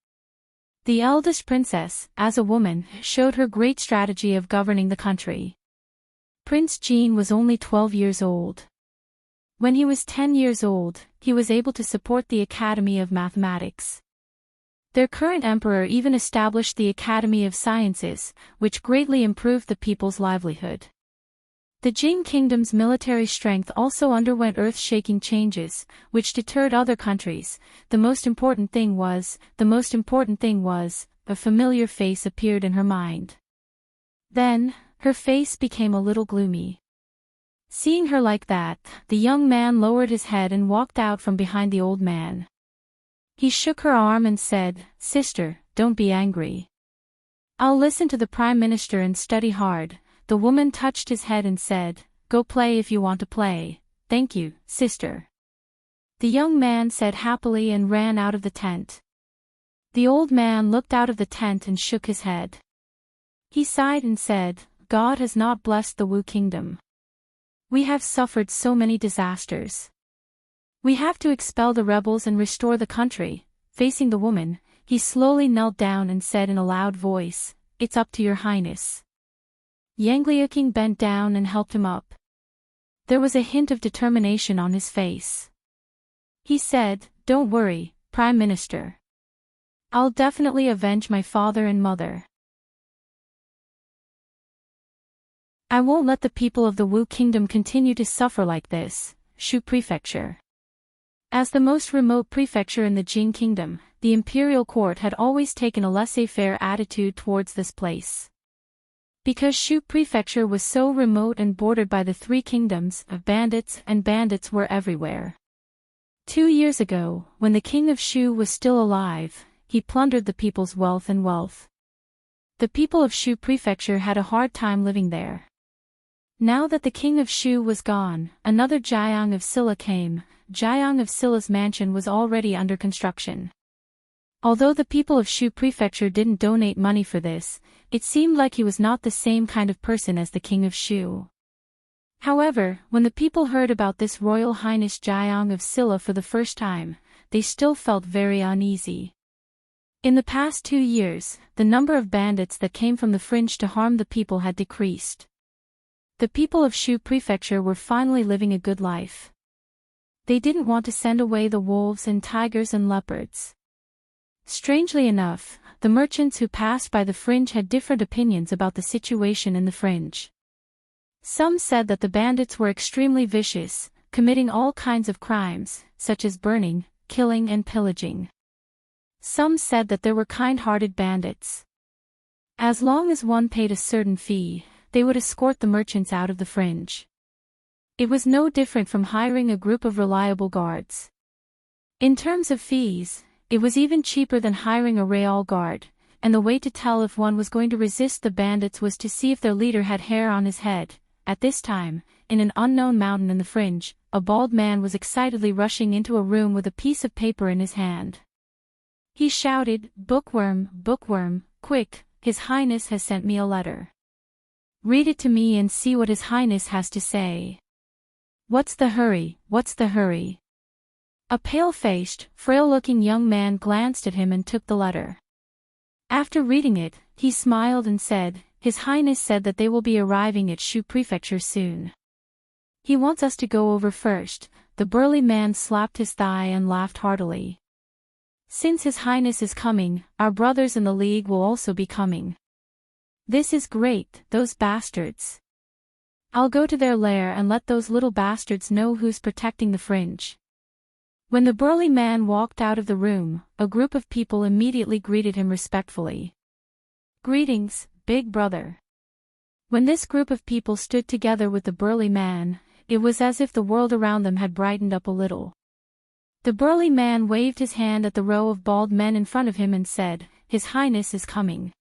The eldest princess, as a woman, showed her great strategy of governing the country. Prince Jin was only 12 years old. When he was 10 years old, he was able to support the Academy of Mathematics. Their current emperor even established the Academy of Sciences, which greatly improved the people's livelihood. The Jing Kingdom's military strength also underwent earth-shaking changes, which deterred other countries. The most important thing was, a familiar face appeared in her mind. Then, her face became a little gloomy. Seeing her like that, the young man lowered his head and walked out from behind the old man. He shook her arm and said, Sister, don't be angry. I'll listen to the Prime Minister and study hard. The woman touched his head and said, Go play if you want to play. Thank you, sister. The young man said happily and ran out of the tent. The old man looked out of the tent and shook his head. He sighed and said, God has not blessed the Wu Kingdom. We have suffered so many disasters. We have to expel the rebels and restore the country. Facing the woman, he slowly knelt down and said in a loud voice, It's up to Your Highness. Yang Liuqing bent down and helped him up. There was a hint of determination on his face. He said, "Don't worry, Prime Minister. I'll definitely avenge my father and mother. I won't let the people of the Wu Kingdom continue to suffer like this." Shu Prefecture. As the most remote prefecture in the Jing Kingdom, the imperial court had always taken a laissez-faire attitude towards this place. Because Shu Prefecture was so remote and bordered by the three kingdoms, bandits were everywhere. 2 years ago, when the king of Shu was still alive, he plundered the people's wealth. The people of Shu Prefecture had a hard time living there. Now that the king of Shu was gone, another Jiang of Silla came. Jiang of Silla's mansion was already under construction. Although the people of Shu Prefecture didn't donate money for this, it seemed like he was not the same kind of person as the king of Shu. However, when the people heard about this Royal Highness Jiang of Silla for the first time, they still felt very uneasy. In the past 2 years, the number of bandits that came from the fringe to harm the people had decreased. The people of Shu Prefecture were finally living a good life. They didn't want to send away the wolves and tigers and leopards. Strangely enough, the merchants who passed by the fringe had different opinions about the situation in the fringe. Some said that the bandits were extremely vicious, committing all kinds of crimes, such as burning, killing and pillaging. Some said that there were kind-hearted bandits. As long as one paid a certain fee, they would escort the merchants out of the fringe. It was no different from hiring a group of reliable guards. In terms of fees, it was even cheaper than hiring a real guard, and the way to tell if one was going to resist the bandits was to see if their leader had hair on his head. At this time, in an unknown mountain in the fringe, a bald man was excitedly rushing into a room with a piece of paper in his hand. He shouted, "Bookworm, bookworm, quick, His Highness has sent me a letter. Read it to me and see what His Highness has to say." "What's the hurry, what's the hurry?" A pale-faced, frail-looking young man glanced at him and took the letter. After reading it, he smiled and said, "His Highness said that they will be arriving at Shu Prefecture soon. He wants us to go over first." The burly man slapped his thigh and laughed heartily. "Since His Highness is coming, our brothers in the League will also be coming. This is great, those bastards. I'll go to their lair and let those little bastards know who's protecting the fringe." When the burly man walked out of the room, a group of people immediately greeted him respectfully. "Greetings, big brother." When this group of people stood together with the burly man, it was as if the world around them had brightened up a little. The burly man waved his hand at the row of bald men in front of him and said, "His Highness is coming.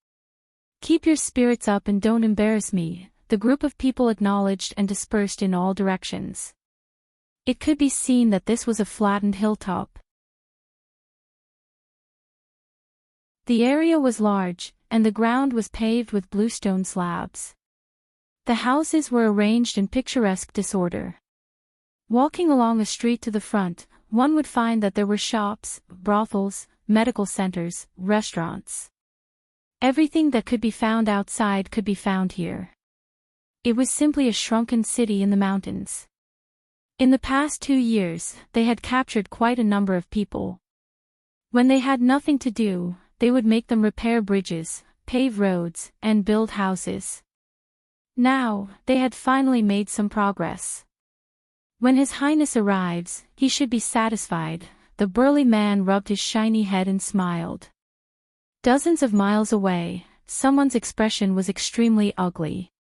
Keep your spirits up and don't embarrass me." The group of people acknowledged and dispersed in all directions. It could be seen that this was a flattened hilltop. The area was large, and the ground was paved with bluestone slabs. The houses were arranged in picturesque disorder. Walking along a street to the front, one would find that there were shops, brothels, medical centers, restaurants. Everything that could be found outside could be found here. It was simply a shrunken city in the mountains. In the past 2 years, they had captured quite a number of people. When they had nothing to do, they would make them repair bridges, pave roads, and build houses. Now, they had finally made some progress. When His Highness arrives, he should be satisfied. The burly man rubbed his shiny head and smiled. Dozens of miles away, someone's expression was extremely ugly.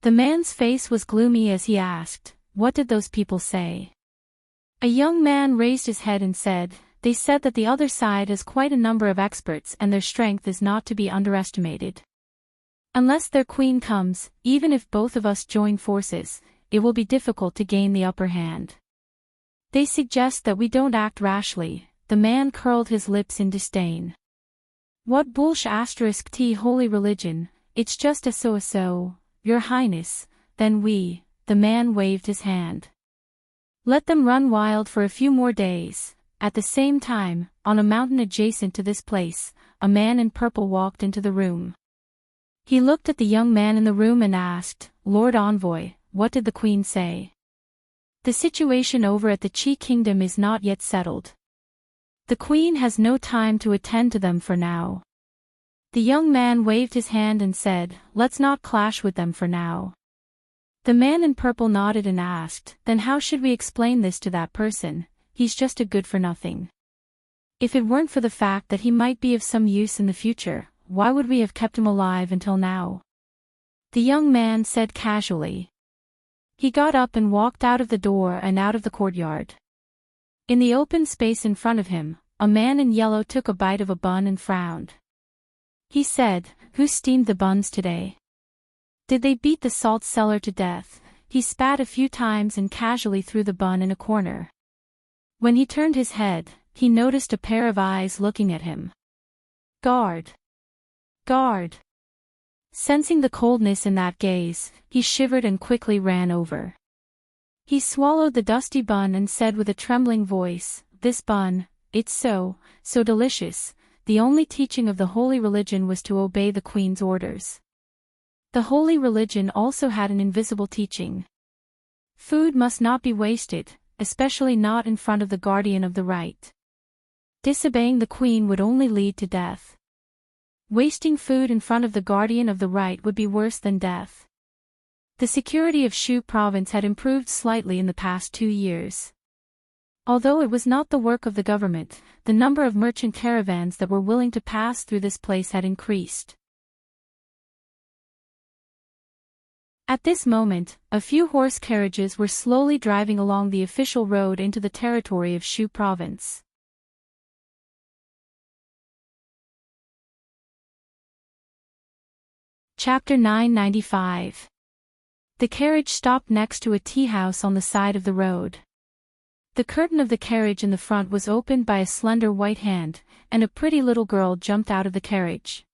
The man's face was gloomy as he asked, "What did those people say?" A young man raised his head and said, "They said that the other side has quite a number of experts and their strength is not to be underestimated. Unless their queen comes, even if both of us join forces, it will be difficult to gain the upper hand. They suggest that we don't act rashly." The man curled his lips in disdain. "What *t holy religion, it's just a so-so, Your Highness." "Then we," the man waved his hand. "Let them run wild for a few more days." At the same time, on a mountain adjacent to this place, a man in purple walked into the room. He looked at the young man in the room and asked, "Lord Envoy, what did the Queen say?" The situation over at the Qi Kingdom is not yet settled. The queen has no time to attend to them for now. The young man waved his hand and said, let's not clash with them for now. The man in purple nodded and asked, then how should we explain this to that person? He's just a good-for-nothing. If it weren't for the fact that he might be of some use in the future, why would we have kept him alive until now? The young man said casually. He got up and walked out of the door and out of the courtyard. In the open space in front of him, a man in yellow took a bite of a bun and frowned. He said, who steamed the buns today? Did they beat the salt cellar to death? He spat a few times and casually threw the bun in a corner. When he turned his head, he noticed a pair of eyes looking at him. Guard! Guard! Sensing the coldness in that gaze, he shivered and quickly ran over. He swallowed the dusty bun and said with a trembling voice, this bun, it's so delicious. The only teaching of the holy religion was to obey the queen's orders. The holy religion also had an invisible teaching. Food must not be wasted, especially not in front of the guardian of the right. Disobeying the queen would only lead to death. Wasting food in front of the guardian of the right would be worse than death. The security of Shu province had improved slightly in the past 2 years. Although it was not the work of the government, the number of merchant caravans that were willing to pass through this place had increased. At this moment, a few horse carriages were slowly driving along the official road into the territory of Shu province. Chapter 995. The carriage stopped next to a tea house on the side of the road. The curtain of the carriage in the front was opened by a slender white hand, and a pretty little girl jumped out of the carriage.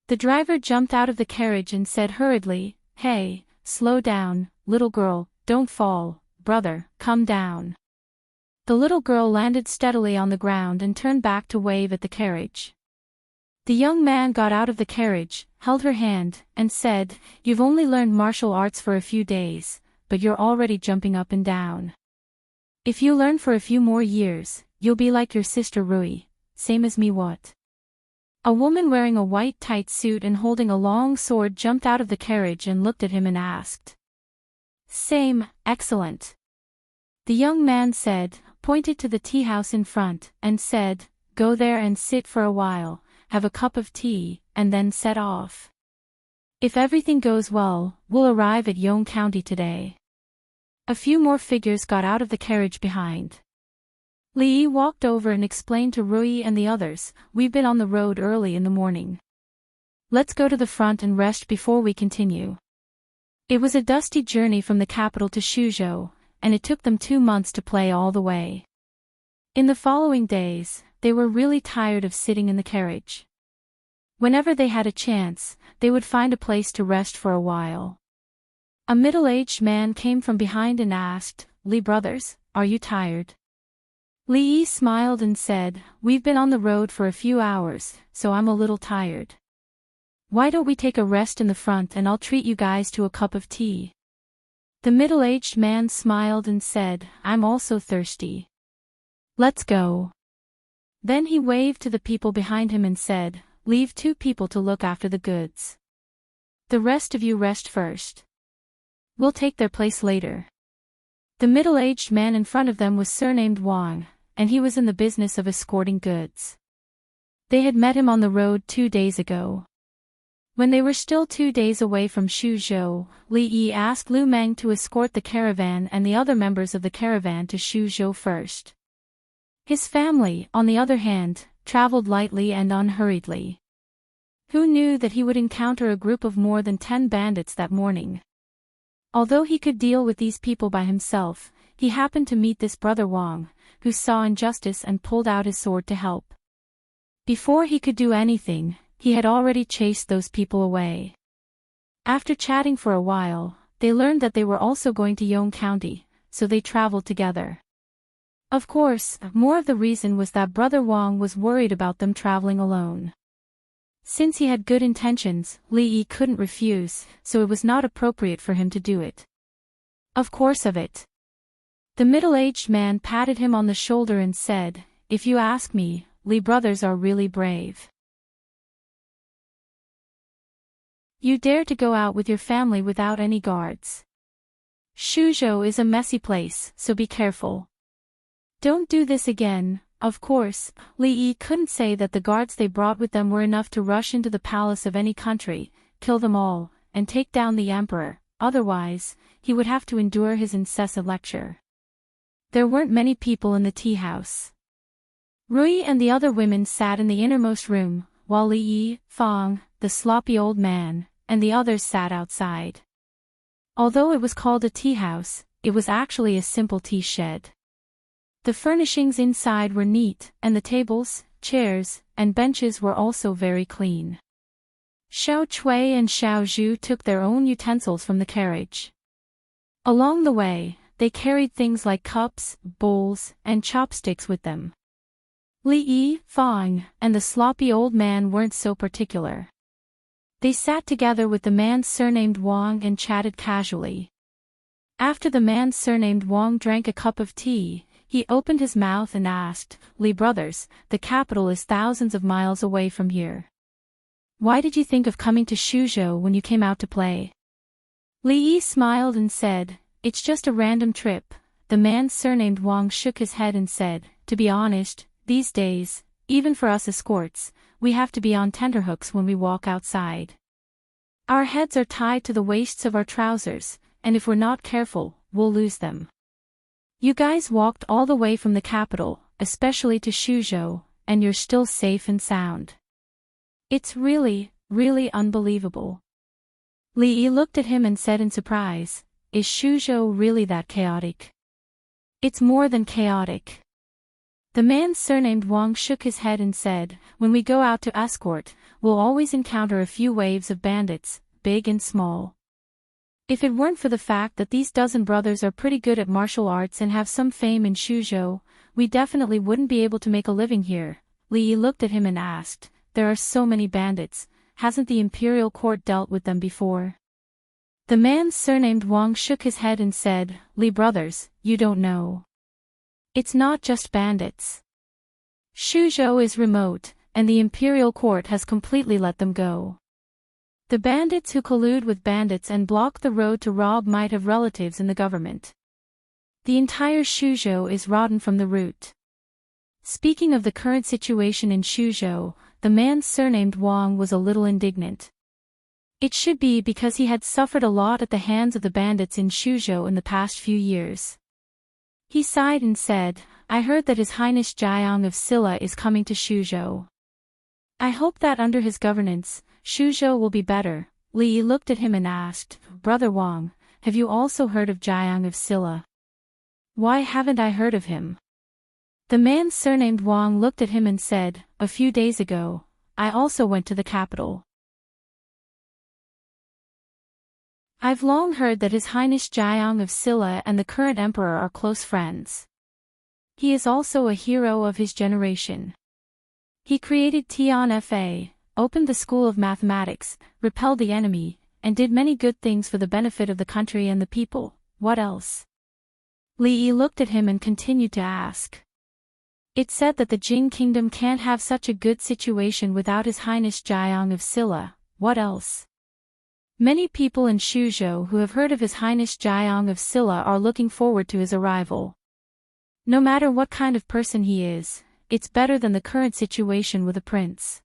The driver jumped out of the carriage and said hurriedly, "Hey, slow down, little girl, don't fall, brother, come down." The little girl landed steadily on the ground and turned back to wave at the carriage. The young man got out of the carriage, held her hand, and said, "You've only learned martial arts for a few days, but you're already jumping up and down. If you learn for a few more years, you'll be like your sister Rui, same as me what?" A woman wearing a white tight suit and holding a long sword jumped out of the carriage and looked at him and asked. "Same, excellent." The young man said, pointed to the tea house in front, and said, "Go there and sit for a while, have a cup of tea, and then set off. If everything goes well, we'll arrive at Yong County today." A few more figures got out of the carriage behind. Li Yi walked over and explained to Rui and the others, "We've been on the road early in the morning. Let's go to the front and rest before we continue." It was a dusty journey from the capital to Shuzhou, and it took them 2 months to play all the way. In the following days, they were really tired of sitting in the carriage. Whenever they had a chance, they would find a place to rest for a while. A middle-aged man came from behind and asked, "Li brothers, are you tired?" Li Yi smiled and said, "We've been on the road for a few hours, so I'm a little tired. Why don't we take a rest in the front and I'll treat you guys to a cup of tea?" The middle-aged man smiled and said, "I'm also thirsty. Let's go." Then he waved to the people behind him and said, "Leave 2 people to look after the goods. The rest of you rest first. We'll take their place later." The middle-aged man in front of them was surnamed Wang, and he was in the business of escorting goods. They had met him on the road 2 days ago. When they were still 2 days away from Shuzhou, Li Yi asked Lu Meng to escort the caravan and the other members of the caravan to Shuzhou first. His family, on the other hand, traveled lightly and unhurriedly. Who knew that he would encounter a group of more than 10 bandits that morning? Although he could deal with these people by himself, he happened to meet this brother Wang, who saw injustice and pulled out his sword to help. Before he could do anything, he had already chased those people away. After chatting for a while, they learned that they were also going to Yong County, so they traveled together. Of course, more of the reason was that Brother Wang was worried about them traveling alone. Since he had good intentions, Li Yi couldn't refuse, so it was not appropriate for him to do it. Of course of it. The middle-aged man patted him on the shoulder and said, "If you ask me, Li brothers are really brave. You dare to go out with your family without any guards. Shuzhou is a messy place, so be careful. Don't do this again." Of course, Li Yi couldn't say that the guards they brought with them were enough to rush into the palace of any country, kill them all, and take down the emperor, otherwise, he would have to endure his incessant lecture. There weren't many people in the tea house. Rui and the other women sat in the innermost room, while Li Yi, Fang, the sloppy old man, and the others sat outside. Although it was called a tea house, it was actually a simple tea shed. The furnishings inside were neat, and the tables, chairs, and benches were also very clean. Xiao Chui and Xiao Zhu took their own utensils from the carriage. Along the way, they carried things like cups, bowls, and chopsticks with them. Li Yi, Fang, and the sloppy old man weren't so particular. They sat together with the man surnamed Wang and chatted casually. After the man surnamed Wang drank a cup of tea, he opened his mouth and asked, "Li brothers, the capital is thousands of miles away from here. Why did you think of coming to Shuzhou when you came out to play?" Li Yi smiled and said, "It's just a random trip." The man surnamed Wang shook his head and said, "To be honest, these days, even for us escorts, we have to be on tenterhooks when we walk outside. Our heads are tied to the waists of our trousers, and if we're not careful, we'll lose them. You guys walked all the way from the capital, especially to Shuzhou, and you're still safe and sound. It's really, really unbelievable." Li Yi looked at him and said in surprise, "Is Shuzhou really that chaotic?" "It's more than chaotic." The man surnamed Wang shook his head and said, "When we go out to escort, we'll always encounter a few waves of bandits, big and small. If it weren't for the fact that these dozen brothers are pretty good at martial arts and have some fame in Shuzhou, we definitely wouldn't be able to make a living here." Li Yi looked at him and asked, "There are so many bandits, hasn't the imperial court dealt with them before?" The man surnamed Wang shook his head and said, "Li brothers, you don't know. It's not just bandits. Shuzhou is remote, and the imperial court has completely let them go. The bandits who collude with bandits and block the road to rob might have relatives in the government. The entire Shuzhou is rotten from the root." Speaking of the current situation in Shuzhou, the man surnamed Wang was a little indignant. It should be because he had suffered a lot at the hands of the bandits in Shuzhou in the past few years. He sighed and said, "I heard that His Highness Jiang of Silla is coming to Shuzhou. I hope that under his governance, Shuzhou will be better." Li Yi looked at him and asked, "Brother Wang, have you also heard of Jiang of Silla?" "Why haven't I heard of him?" The man surnamed Wang looked at him and said, "A few days ago, I also went to the capital. I've long heard that His Highness Jiang of Silla and the current emperor are close friends. He is also a hero of his generation. He created Tian Fa, opened the school of mathematics, repelled the enemy, and did many good things for the benefit of the country and the people. What else?" Li Yi looked at him and continued to ask. "It's said that the Jing kingdom can't have such a good situation without His Highness Jiang of Silla. What else?" Many people in Shuzhou who have heard of His Highness Jiang of Silla are looking forward to his arrival. No matter what kind of person he is, it's better than the current situation with a prince.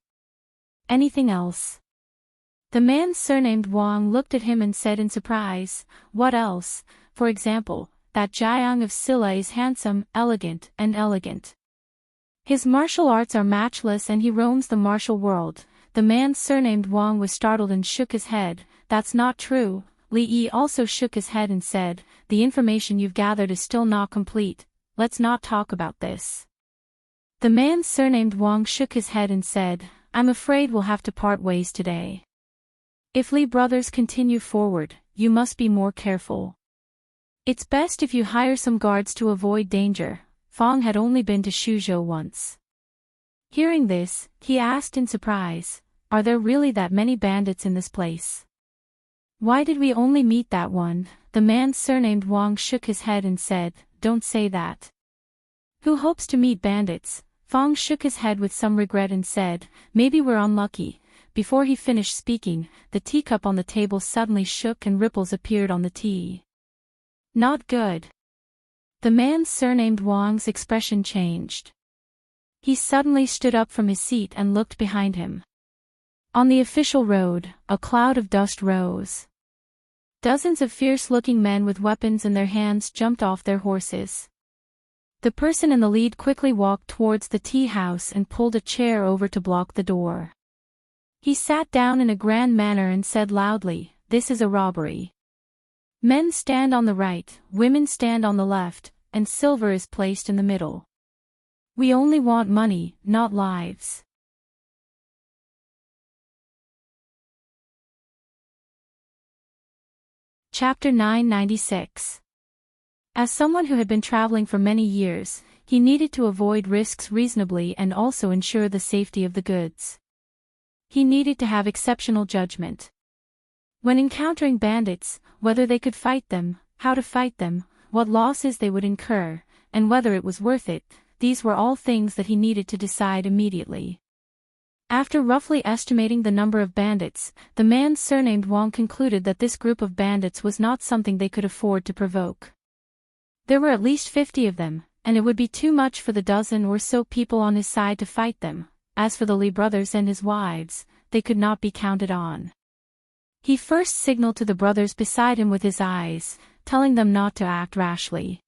Anything else?" The man surnamed Wang looked at him and said in surprise, "What else? For example, that Jiang of Silla is handsome, elegant, and elegant. His martial arts are matchless and he roams the martial world." The man surnamed Wang was startled and shook his head. "That's not true." Li Yi also shook his head and said, "The information you've gathered is still not complete. Let's not talk about this." The man surnamed Wang shook his head and said, "I'm afraid we'll have to part ways today. If Li brothers continue forward, you must be more careful. It's best if you hire some guards to avoid danger." Fang had only been to Shuzhou once. Hearing this, he asked in surprise, "Are there really that many bandits in this place? Why did we only meet that one?" The man surnamed Wang shook his head and said, don't say that. Who hopes to meet bandits? Fong shook his head with some regret and said, maybe we're unlucky. Before he finished speaking, the teacup on the table suddenly shook and ripples appeared on the tea. Not good. The man surnamed Wang's expression changed. He suddenly stood up from his seat and looked behind him. On the official road, a cloud of dust rose. Dozens of fierce-looking men with weapons in their hands jumped off their horses. The person in the lead quickly walked towards the tea house and pulled a chair over to block the door. He sat down in a grand manner and said loudly, "This is a robbery. Men stand on the right, women stand on the left, and silver is placed in the middle. We only want money, not lives." Chapter 996. As someone who had been traveling for many years, he needed to avoid risks reasonably and also ensure the safety of the goods. He needed to have exceptional judgment. When encountering bandits, whether they could fight them, how to fight them, what losses they would incur, and whether it was worth it, these were all things that he needed to decide immediately. After roughly estimating the number of bandits, the man surnamed Wang concluded that this group of bandits was not something they could afford to provoke. There were at least 50 of them, and it would be too much for the dozen or so people on his side to fight them. As for the Li brothers and his wives, they could not be counted on. He first signaled to the brothers beside him with his eyes, telling them not to act rashly.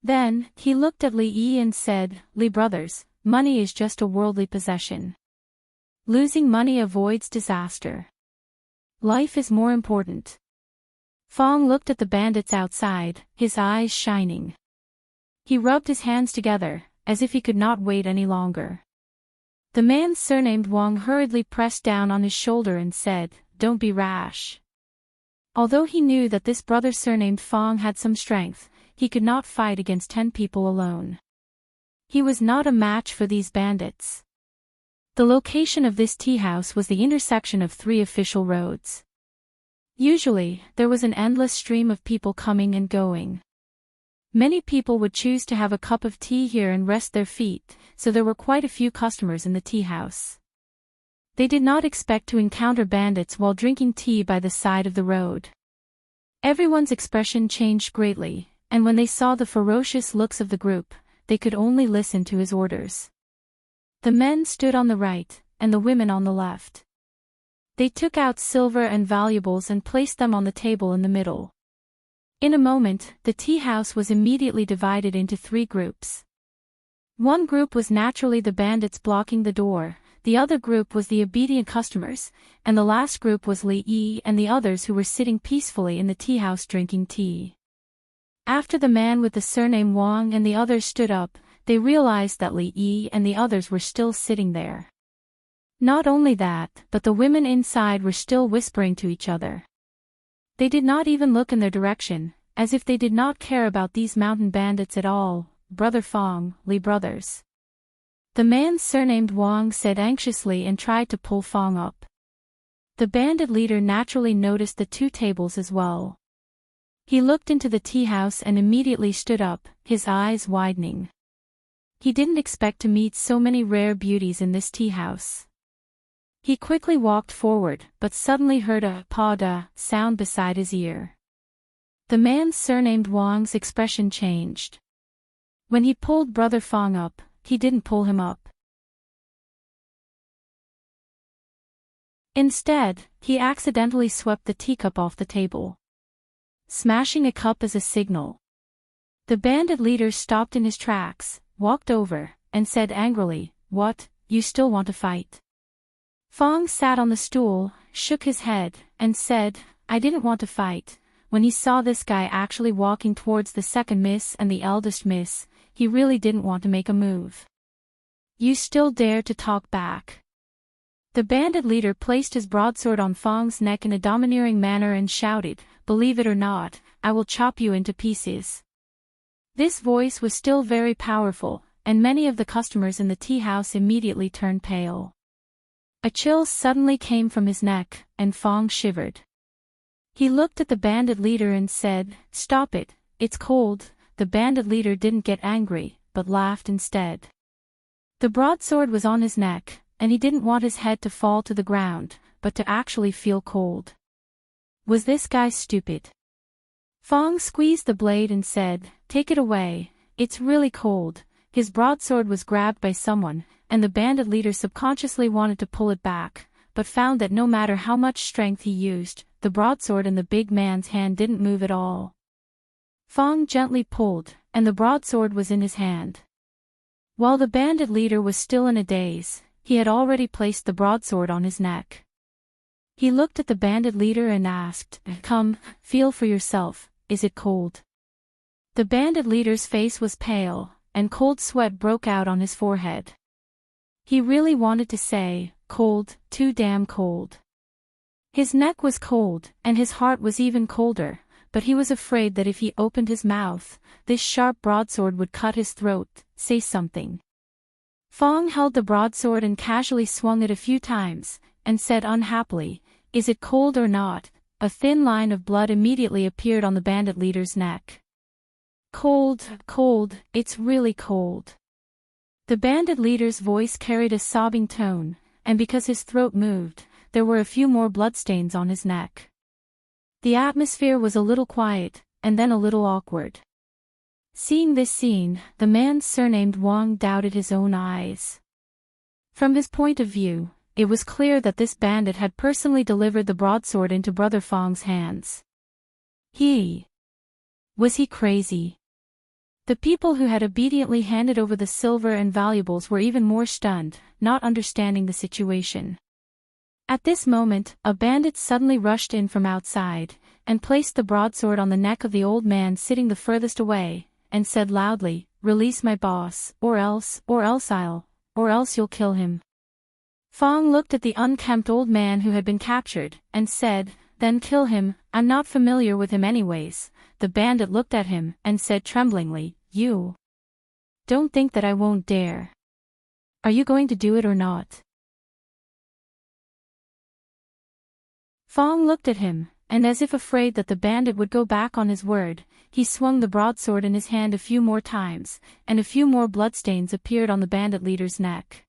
Then, he looked at Li Yi and said, "Li brothers, money is just a worldly possession. Losing money avoids disaster. Life is more important." Fong looked at the bandits outside, his eyes shining. He rubbed his hands together, as if he could not wait any longer. The man surnamed Wang hurriedly pressed down on his shoulder and said, "Don't be rash." Although he knew that this brother surnamed Fong had some strength, he could not fight against 10 people alone. He was not a match for these bandits. The location of this tea house was the intersection of 3 official roads. Usually, there was an endless stream of people coming and going. Many people would choose to have a cup of tea here and rest their feet, so there were quite a few customers in the tea house. They did not expect to encounter bandits while drinking tea by the side of the road. Everyone's expression changed greatly, and when they saw the ferocious looks of the group, they could only listen to his orders. The men stood on the right, and the women on the left. They took out silver and valuables and placed them on the table in the middle. In a moment, the tea house was immediately divided into 3 groups. One group was naturally the bandits blocking the door, the other group was the obedient customers, and the last group was Li Yi and the others who were sitting peacefully in the tea house drinking tea. After the man with the surname Wang and the others stood up, they realized that Li Yi and the others were still sitting there. Not only that, but the women inside were still whispering to each other. They did not even look in their direction, as if they did not care about these mountain bandits at all. "Brother Fong, Li brothers." The man surnamed Wang said anxiously and tried to pull Fong up. The bandit leader naturally noticed the 2 tables as well. He looked into the tea house and immediately stood up, his eyes widening. He didn't expect to meet so many rare beauties in this tea house. He quickly walked forward, but suddenly heard a "pa-da" sound beside his ear. The man surnamed Wang's expression changed. When he pulled Brother Fong up, he didn't pull him up. Instead, he accidentally swept the teacup off the table, smashing a cup as a signal. The bandit leader stopped in his tracks, walked over, and said angrily, "What, you still want to fight?" Fong sat on the stool, shook his head, and said, "I didn't want to fight." When he saw this guy actually walking towards the second miss and the eldest miss, he really didn't want to make a move. "You still dare to talk back?" The bandit leader placed his broadsword on Fong's neck in a domineering manner and shouted, "Believe it or not, I will chop you into pieces." This voice was still very powerful, and many of the customers in the tea house immediately turned pale. A chill suddenly came from his neck, and Fong shivered. He looked at the bandit leader and said, "Stop it, it's cold." the bandit leader didn't get angry, but laughed instead. The broadsword was on his neck, and he didn't want his head to fall to the ground, but to actually feel cold. Was this guy stupid? Fong squeezed the blade and said, "Take it away, it's really cold." His broadsword was grabbed by someone, and the bandit leader subconsciously wanted to pull it back, but found that no matter how much strength he used, the broadsword in the big man's hand didn't move at all. Fong gently pulled, and the broadsword was in his hand. While the bandit leader was still in a daze, he had already placed the broadsword on his neck. He looked at the bandit leader and asked, "Come, feel for yourself, is it cold?" The bandit leader's face was pale, and cold sweat broke out on his forehead. He really wanted to say, "Cold, too damn cold." His neck was cold, and his heart was even colder, but he was afraid that if he opened his mouth, this sharp broadsword would cut his throat. Say something. Fong held the broadsword and casually swung it a few times, and said unhappily, "Is it cold or not?" A thin line of blood immediately appeared on the bandit leader's neck. "Cold, cold, it's really cold." The bandit leader's voice carried a sobbing tone, and because his throat moved, there were a few more bloodstains on his neck. The atmosphere was a little quiet, and then a little awkward. Seeing this scene, the man surnamed Wang doubted his own eyes. From his point of view, it was clear that this bandit had personally delivered the broadsword into Brother Fong's hands. Was he crazy? The people who had obediently handed over the silver and valuables were even more stunned, not understanding the situation. At this moment, a bandit suddenly rushed in from outside, and placed the broadsword on the neck of the old man sitting the furthest away, and said loudly, "Release my boss, or else you'll kill him." Fong looked at the unkempt old man who had been captured, and said, "Then kill him, I'm not familiar with him anyways." The bandit looked at him, and said tremblingly, "You don't think that I won't dare. Are you going to do it or not?" Fong looked at him, and as if afraid that the bandit would go back on his word, he swung the broadsword in his hand a few more times, and a few more bloodstains appeared on the bandit leader's neck.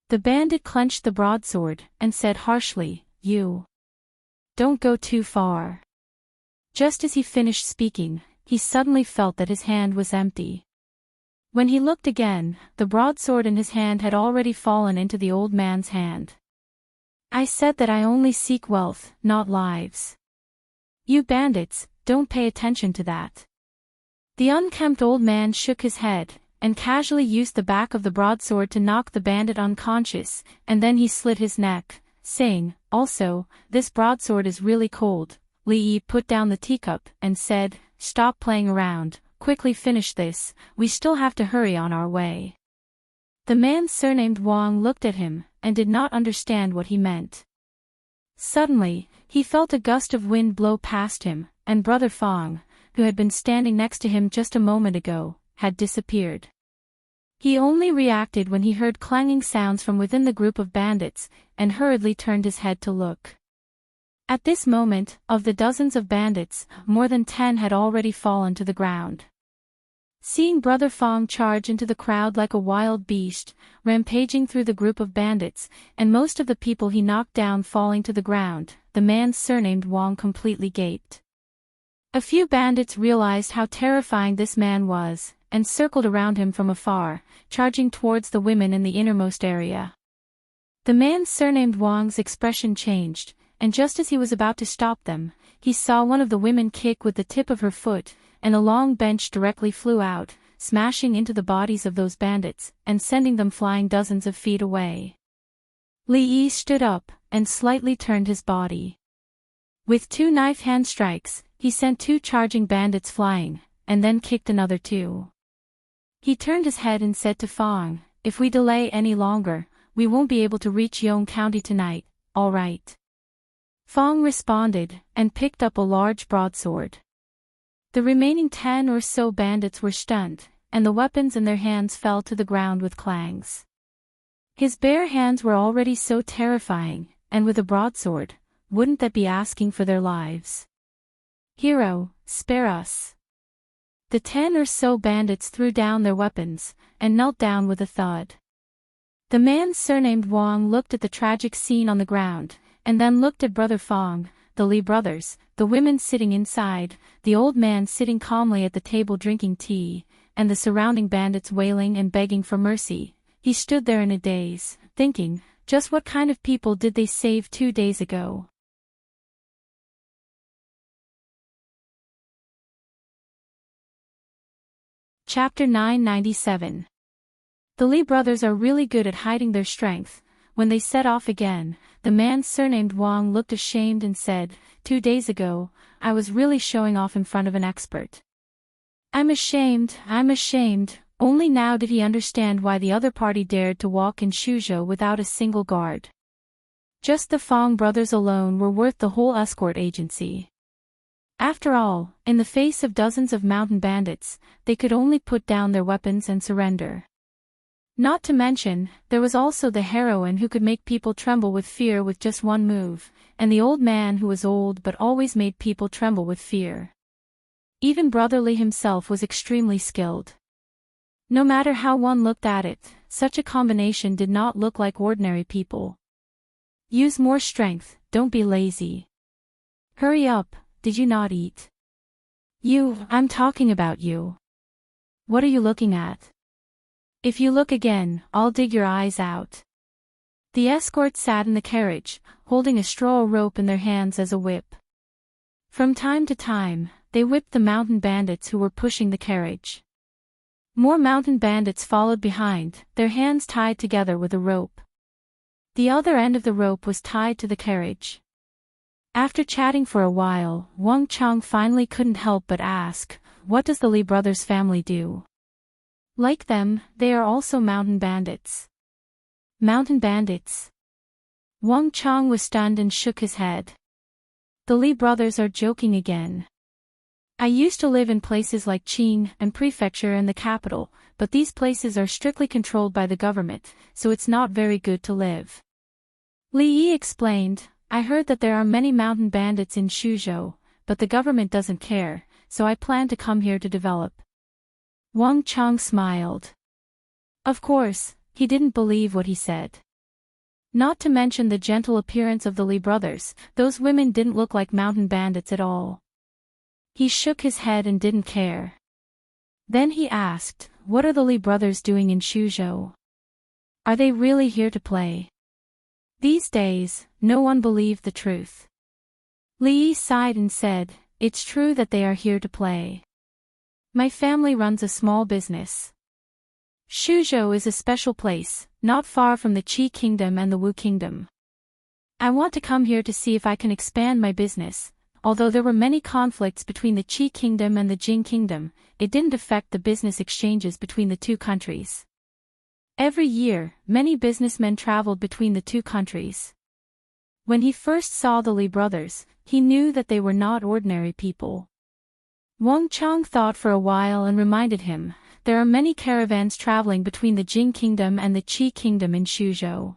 The bandit clenched the broadsword, and said harshly, "You don't go too far." Just as he finished speaking, he suddenly felt that his hand was empty. When he looked again, the broadsword in his hand had already fallen into the old man's hand. "I said that I only seek wealth, not lives. You bandits, don't pay attention to that." The unkempt old man shook his head, and casually used the back of the broadsword to knock the bandit unconscious, and then he slit his neck, saying, "Also, this broadsword is really cold." Li Yi put down the teacup and said, "Stop playing around, quickly finish this, we still have to hurry on our way." The man surnamed Wang looked at him, and did not understand what he meant. Suddenly, he felt a gust of wind blow past him, and Brother Fong, who had been standing next to him just a moment ago, had disappeared. He only reacted when he heard clanging sounds from within the group of bandits, and hurriedly turned his head to look. At this moment, of the dozens of bandits, more than 10 had already fallen to the ground. Seeing Brother Fong charge into the crowd like a wild beast, rampaging through the group of bandits, and most of the people he knocked down falling to the ground, the man surnamed Wang completely gaped. A few bandits realized how terrifying this man was, and circled around him from afar, charging towards the women in the innermost area. The man surnamed Wang's expression changed, and just as he was about to stop them, he saw one of the women kick with the tip of her foot, and a long bench directly flew out, smashing into the bodies of those bandits, and sending them flying dozens of feet away. Li Yi stood up, and slightly turned his body. With 2 knife hand strikes, he sent 2 charging bandits flying, and then kicked another 2. He turned his head and said to Fong, "If we delay any longer, we won't be able to reach Yong County tonight, all right?" Fong responded, and picked up a large broadsword. The remaining 10 or so bandits were stunned, and the weapons in their hands fell to the ground with clangs. His bare hands were already so terrifying, and with a broadsword, wouldn't that be asking for their lives? "Hero, spare us." The 10 or so bandits threw down their weapons, and knelt down with a thud. The man surnamed Wang looked at the tragic scene on the ground, and then looked at Brother Fong, the Li brothers, the women sitting inside, the old man sitting calmly at the table drinking tea, and the surrounding bandits wailing and begging for mercy. He stood there in a daze, thinking, just what kind of people did they save 2 days ago? Chapter 997. The Li brothers are really good at hiding their strength. When they set off again, the man surnamed Wang looked ashamed and said, 2 days ago, I was really showing off in front of an expert. I'm ashamed. Only now did he understand why the other party dared to walk in Shuzhou without a single guard. Just the Fong brothers alone were worth the whole escort agency. After all, in the face of dozens of mountain bandits, they could only put down their weapons and surrender. Not to mention, there was also the heroine who could make people tremble with fear with just one move, and the old man who was old but always made people tremble with fear. Even Brother Li himself was extremely skilled. No matter how one looked at it, such a combination did not look like ordinary people. Use more strength, don't be lazy. Hurry up, did you not eat? I'm talking about you. What are you looking at? If you look again, I'll dig your eyes out. The escort sat in the carriage, holding a straw rope in their hands as a whip. From time to time, they whipped the mountain bandits who were pushing the carriage. More mountain bandits followed behind, their hands tied together with a rope. The other end of the rope was tied to the carriage. After chatting for a while, Wang Chang finally couldn't help but ask, what does the Li brothers' family do? Like them, they are also mountain bandits. Mountain bandits? Wang Chang was stunned and shook his head. The Li brothers are joking again. I used to live in places like Qin and Prefecture and the capital, but these places are strictly controlled by the government, so it's not very good to live. Li Yi explained, I heard that there are many mountain bandits in Shuzhou, but the government doesn't care, so I plan to come here to develop. Wang Chang smiled. Of course, he didn't believe what he said. Not to mention the gentle appearance of the Li brothers, those women didn't look like mountain bandits at all. He shook his head and didn't care. Then he asked, what are the Li brothers doing in Shuzhou? Are they really here to play? These days, no one believed the truth. Li Yi sighed and said, it's true that they are here to play. My family runs a small business. Shuzhou is a special place, not far from the Qi Kingdom and the Wu Kingdom. I want to come here to see if I can expand my business. Although there were many conflicts between the Qi Kingdom and the Jing Kingdom, it didn't affect the business exchanges between the two countries. Every year, many businessmen traveled between the two countries. When he first saw the Li brothers, he knew that they were not ordinary people. Wang Chang thought for a while and reminded him, there are many caravans traveling between the Jing Kingdom and the Qi Kingdom in Shuzhou.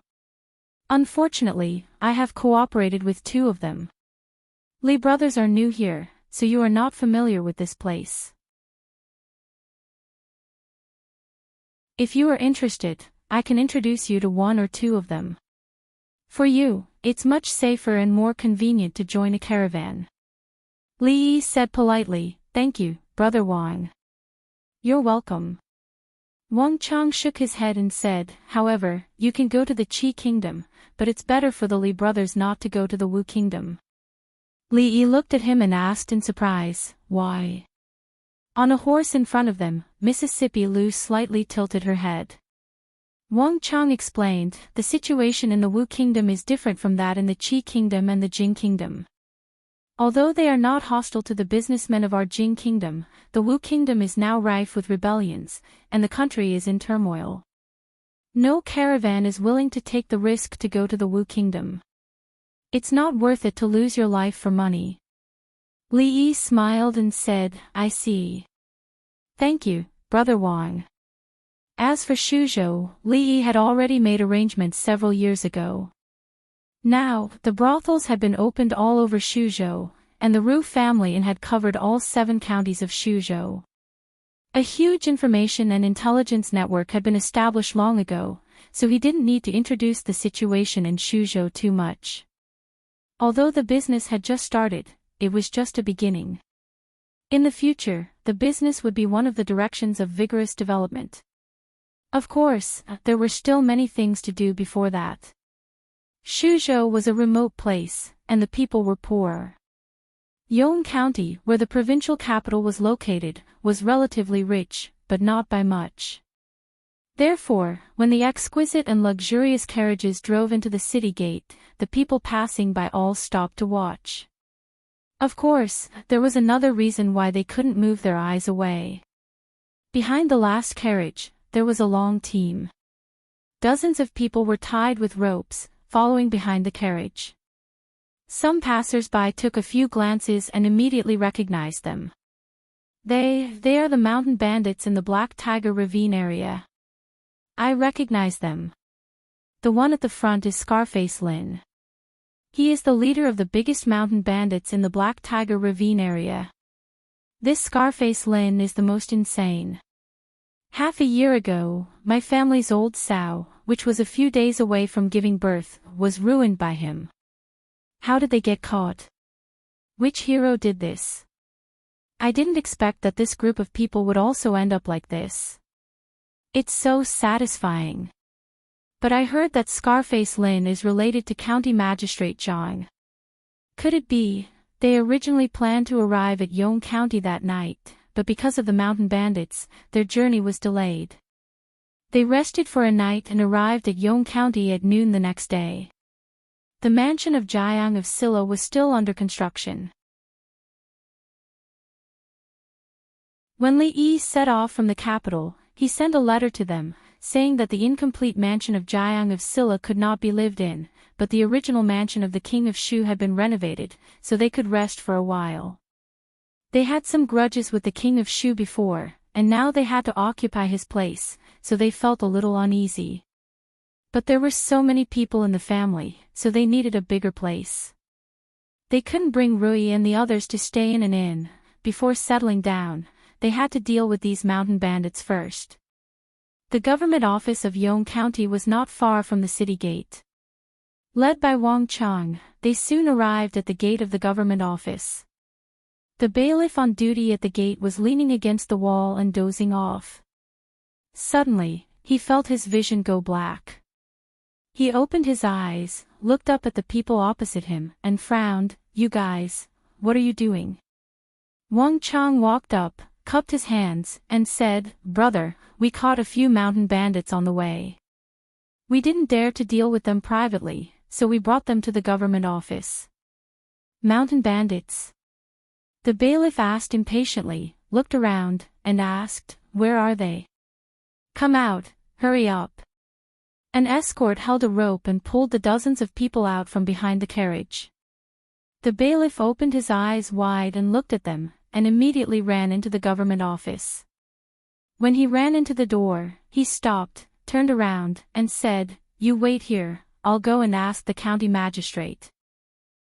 Unfortunately, I have cooperated with 2 of them. Li brothers are new here, so you are not familiar with this place. If you are interested, I can introduce you to 1 or 2 of them. For you, it's much safer and more convenient to join a caravan. Li Yi said politely, thank you, Brother Wang. You're welcome. Wang Chang shook his head and said, however, you can go to the Qi Kingdom, but it's better for the Li brothers not to go to the Wu Kingdom. Li Yi looked at him and asked in surprise, why? On a horse in front of them, Mississippi Lu slightly tilted her head. Wang Chang explained, the situation in the Wu Kingdom is different from that in the Qi Kingdom and the Jing Kingdom. Although they are not hostile to the businessmen of our Jing Kingdom, the Wu Kingdom is now rife with rebellions, and the country is in turmoil. No caravan is willing to take the risk to go to the Wu Kingdom. It's not worth it to lose your life for money. Li Yi smiled and said, I see. Thank you, Brother Wang. As for Shuzhou, Li Yi had already made arrangements several years ago. Now, the brothels had been opened all over Shuzhou, and the Ru family had covered all 7 counties of Shuzhou. A huge information and intelligence network had been established long ago, so he didn't need to introduce the situation in Shuzhou too much. Although the business had just started, it was just a beginning. In the future, the business would be one of the directions of vigorous development. Of course, there were still many things to do before that. Shuzhou was a remote place, and the people were poor. Yong County, where the provincial capital was located, was relatively rich, but not by much. Therefore, when the exquisite and luxurious carriages drove into the city gate, the people passing by all stopped to watch. Of course, there was another reason why they couldn't move their eyes away. Behind the last carriage, there was a long team. Dozens of people were tied with ropes, following behind the carriage. Some passers-by took a few glances and immediately recognized them. They are the mountain bandits in the Black Tiger Ravine area. I recognize them. The one at the front is Scarface Lin. He is the leader of the biggest mountain bandits in the Black Tiger Ravine area. This Scarface Lin is the most insane. Half a year ago, my family's old sow, which was a few days away from giving birth, was ruined by him. How did they get caught? Which hero did this? I didn't expect that this group of people would also end up like this. It's so satisfying. But I heard that Scarface Lin is related to County Magistrate Zhang. Could it be, they originally planned to arrive at Yong County that night, but because of the mountain bandits, their journey was delayed. They rested for a night and arrived at Yong County at noon the next day. The mansion of Jiang of Silla was still under construction. When Li Yi set off from the capital, he sent a letter to them, saying that the incomplete mansion of Jiang of Silla could not be lived in, but the original mansion of the king of Shu had been renovated, so they could rest for a while. They had some grudges with the king of Shu before, and now they had to occupy his place, so they felt a little uneasy. But there were so many people in the family, so they needed a bigger place. They couldn't bring Rui and the others to stay in an inn. Before settling down, they had to deal with these mountain bandits first. The government office of Yong County was not far from the city gate. Led by Wang Chang, they soon arrived at the gate of the government office. The bailiff on duty at the gate was leaning against the wall and dozing off. Suddenly, he felt his vision go black. He opened his eyes, looked up at the people opposite him, and frowned. "You guys, what are you doing?" Wang Chang walked up, cupped his hands, and said, "Brother, we caught a few mountain bandits on the way. We didn't dare to deal with them privately, so we brought them to the government office." Mountain bandits? The bailiff asked impatiently, looked around, and asked, "Where are they? Come out, hurry up." An escort held a rope and pulled the dozens of people out from behind the carriage. The bailiff opened his eyes wide and looked at them, and immediately ran into the government office. When he ran into the door, he stopped, turned around, and said, "You wait here, I'll go and ask the county magistrate."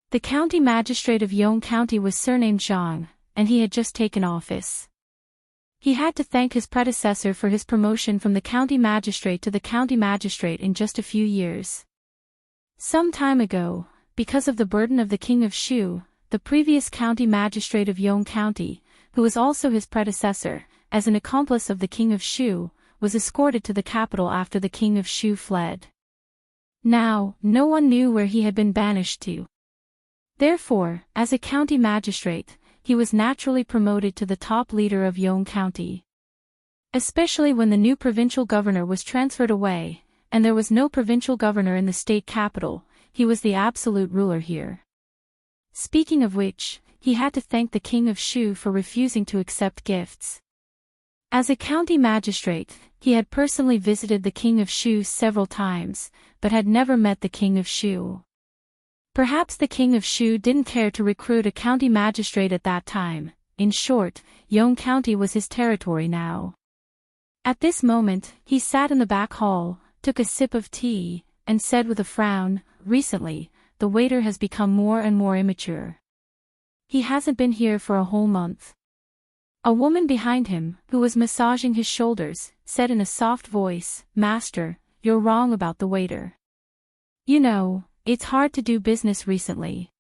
The county magistrate of Yong County was surnamed Zhang, and he had just taken office. He had to thank his predecessor for his promotion from the county magistrate to the county magistrate in just a few years. Some time ago, because of the burden of the king of Shu, the previous county magistrate of Yong County, who was also his predecessor, as an accomplice of the king of Shu, was escorted to the capital after the king of Shu fled. Now, no one knew where he had been banished to. Therefore, as a county magistrate, he was naturally promoted to the top leader of Yong County. Especially when the new provincial governor was transferred away, and there was no provincial governor in the state capital, he was the absolute ruler here. Speaking of which, he had to thank the king of Shu for refusing to accept gifts. As a county magistrate, he had personally visited the king of Shu several times, but had never met the king of Shu. Perhaps the king of Shu didn't care to recruit a county magistrate at that time. In short, Yong County was his territory now. At this moment, he sat in the back hall, took a sip of tea, and said with a frown, "Recently, the waiter has become more and more immature. He hasn't been here for a whole month. A woman behind him, who was massaging his shoulders, said in a soft voice, "Master, you're wrong about the waiter. You know, it's hard to do business recently.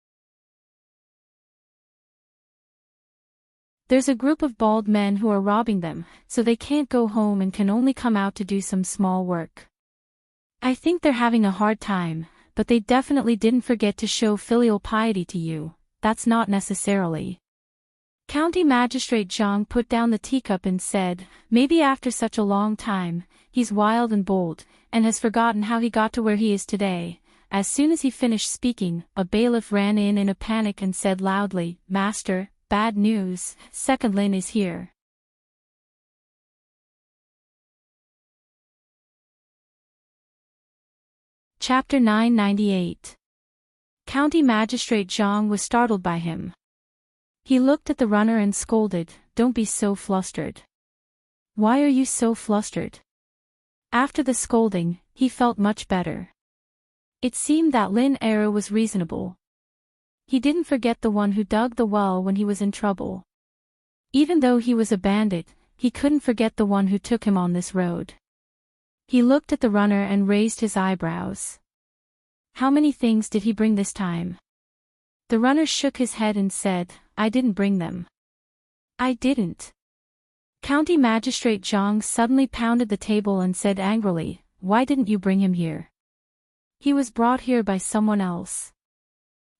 There's a group of bald men who are robbing them, so they can't go home and can only come out to do some small work. I think they're having a hard time, but they definitely didn't forget to show filial piety to you. That's not necessarily." County Magistrate Zhang put down the teacup and said, "Maybe after such a long time, he's wild and bold, and has forgotten how he got to where he is today." As soon as he finished speaking, a bailiff ran in a panic and said loudly, "Master, bad news, Second Lin is here." Chapter 998. County Magistrate Zhang was startled by him. He looked at the runner and scolded, "Don't be so flustered." "Why are you so flustered?" After the scolding, he felt much better. It seemed that Lin Eru was reasonable. He didn't forget the one who dug the well when he was in trouble. Even though he was a bandit, he couldn't forget the one who took him on this road. He looked at the runner and raised his eyebrows. How many things did he bring this time? The runner shook his head and said, "I didn't bring them." "I didn't." County Magistrate Zhang suddenly pounded the table and said angrily, "Why didn't you bring him here? He was brought here by someone else."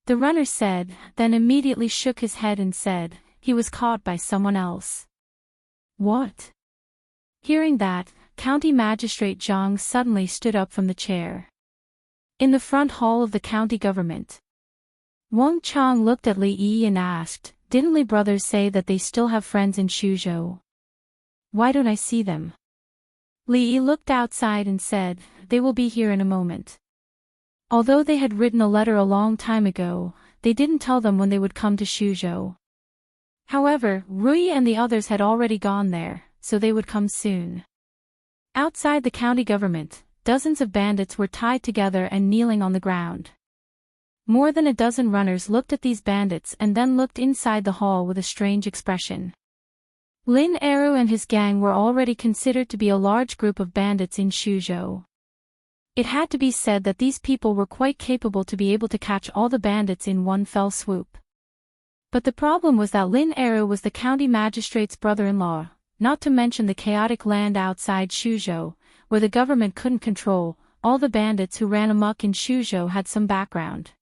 The runner said, then immediately shook his head and said, "He was caught by someone else." "What?" Hearing that, County Magistrate Zhang suddenly stood up from the chair. In the front hall of the county government, Wang Chang looked at Li Yi and asked, "Didn't Li brothers say that they still have friends in Shuzhou? Why don't I see them?" Li Yi looked outside and said, "They will be here in a moment." Although they had written a letter a long time ago, they didn't tell them when they would come to Shuzhou. However, Rui and the others had already gone there, so they would come soon. Outside the county government, dozens of bandits were tied together and kneeling on the ground. More than a dozen runners looked at these bandits and then looked inside the hall with a strange expression. Lin Eru and his gang were already considered to be a large group of bandits in Shuzhou. It had to be said that these people were quite capable to be able to catch all the bandits in one fell swoop. But the problem was that Lin Eru was the county magistrate's brother-in-law, not to mention the chaotic land outside Shuzhou, where the government couldn't control. All the bandits who ran amok in Shuzhou had some background.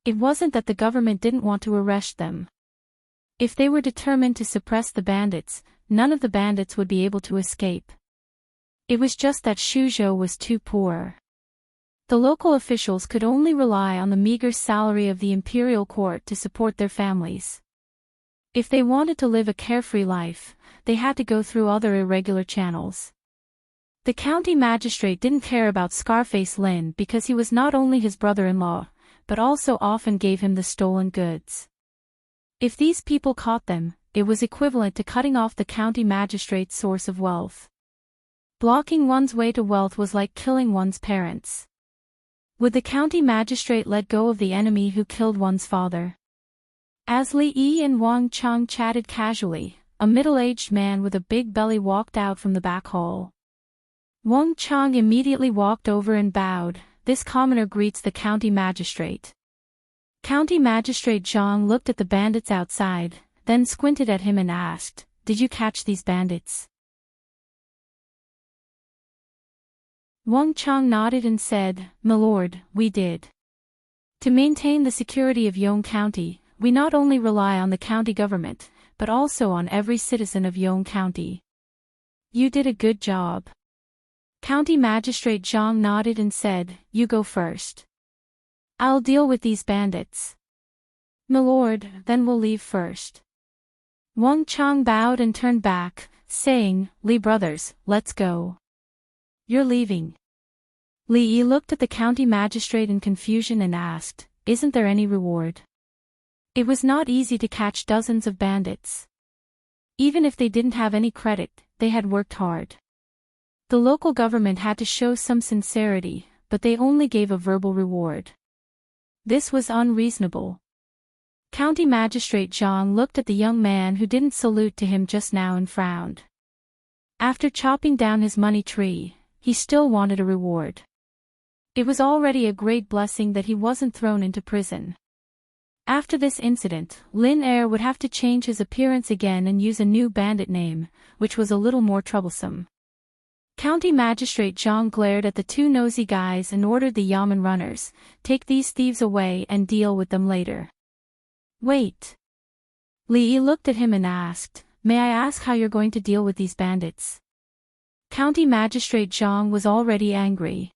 It wasn't that the government didn't want to arrest them. If they were determined to suppress the bandits, none of the bandits would be able to escape. It was just that Shuzhou was too poor. The local officials could only rely on the meager salary of the imperial court to support their families. If they wanted to live a carefree life, they had to go through other irregular channels. The county magistrate didn't care about Scarface Lin because he was not only his brother-in-law, but also often gave him the stolen goods. If these people caught them, it was equivalent to cutting off the county magistrate's source of wealth. Blocking one's way to wealth was like killing one's parents. Would the county magistrate let go of the enemy who killed one's father? As Li Yi and Wang Chang chatted casually, a middle-aged man with a big belly walked out from the back hall. Wang Chang immediately walked over and bowed. "This commoner greets the county magistrate." County Magistrate Zhang looked at the bandits outside, then squinted at him and asked, "Did you catch these bandits?" Wang Chang nodded and said, "My lord, we did. To maintain the security of Yong County, we not only rely on the county government, but also on every citizen of Yong County. You did a good job." County Magistrate Zhang nodded and said, "You go first. I'll deal with these bandits." "My lord, then we'll leave first." Wang Chang bowed and turned back, saying, "Li brothers, let's go." "You're leaving?" Li Yi looked at the county magistrate in confusion and asked, "Isn't there any reward?" It was not easy to catch dozens of bandits. Even if they didn't have any credit, they had worked hard. The local government had to show some sincerity, but they only gave a verbal reward. This was unreasonable. County Magistrate Zhang looked at the young man who didn't salute to him just now and frowned. After chopping down his money tree, he still wanted a reward. It was already a great blessing that he wasn't thrown into prison. After this incident, Lin Er would have to change his appearance again and use a new bandit name, which was a little more troublesome. County Magistrate Zhang glared at the two nosy guys and ordered the Yamen runners, "Take these thieves away and deal with them later." "Wait." Li Yi looked at him and asked, "May I ask how you're going to deal with these bandits?" County Magistrate Zhang was already angry.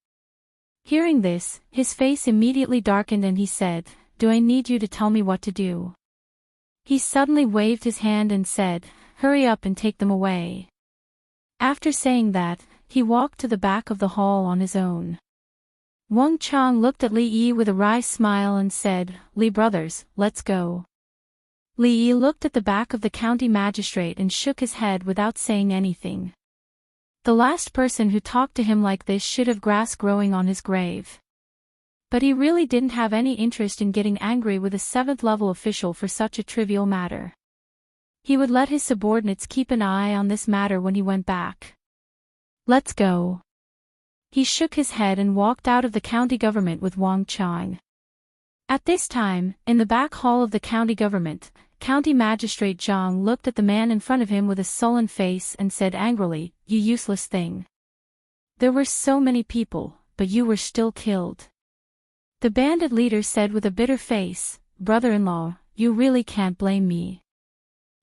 Hearing this, his face immediately darkened and he said, "Do I need you to tell me what to do?" He suddenly waved his hand and said, "Hurry up and take them away." After saying that, he walked to the back of the hall on his own. Wang Chang looked at Li Yi with a wry smile and said, "Li brothers, let's go." Li Yi looked at the back of the county magistrate and shook his head without saying anything. The last person who talked to him like this should have grass growing on his grave. But he really didn't have any interest in getting angry with a 7th-level official for such a trivial matter. He would let his subordinates keep an eye on this matter when he went back. "Let's go." He shook his head and walked out of the county government with Wang Chang. At this time, in the back hall of the county government, County Magistrate Zhang looked at the man in front of him with a sullen face and said angrily, "You useless thing. There were so many people, but you were still killed." The bandit leader said with a bitter face, "Brother-in-law, you really can't blame me.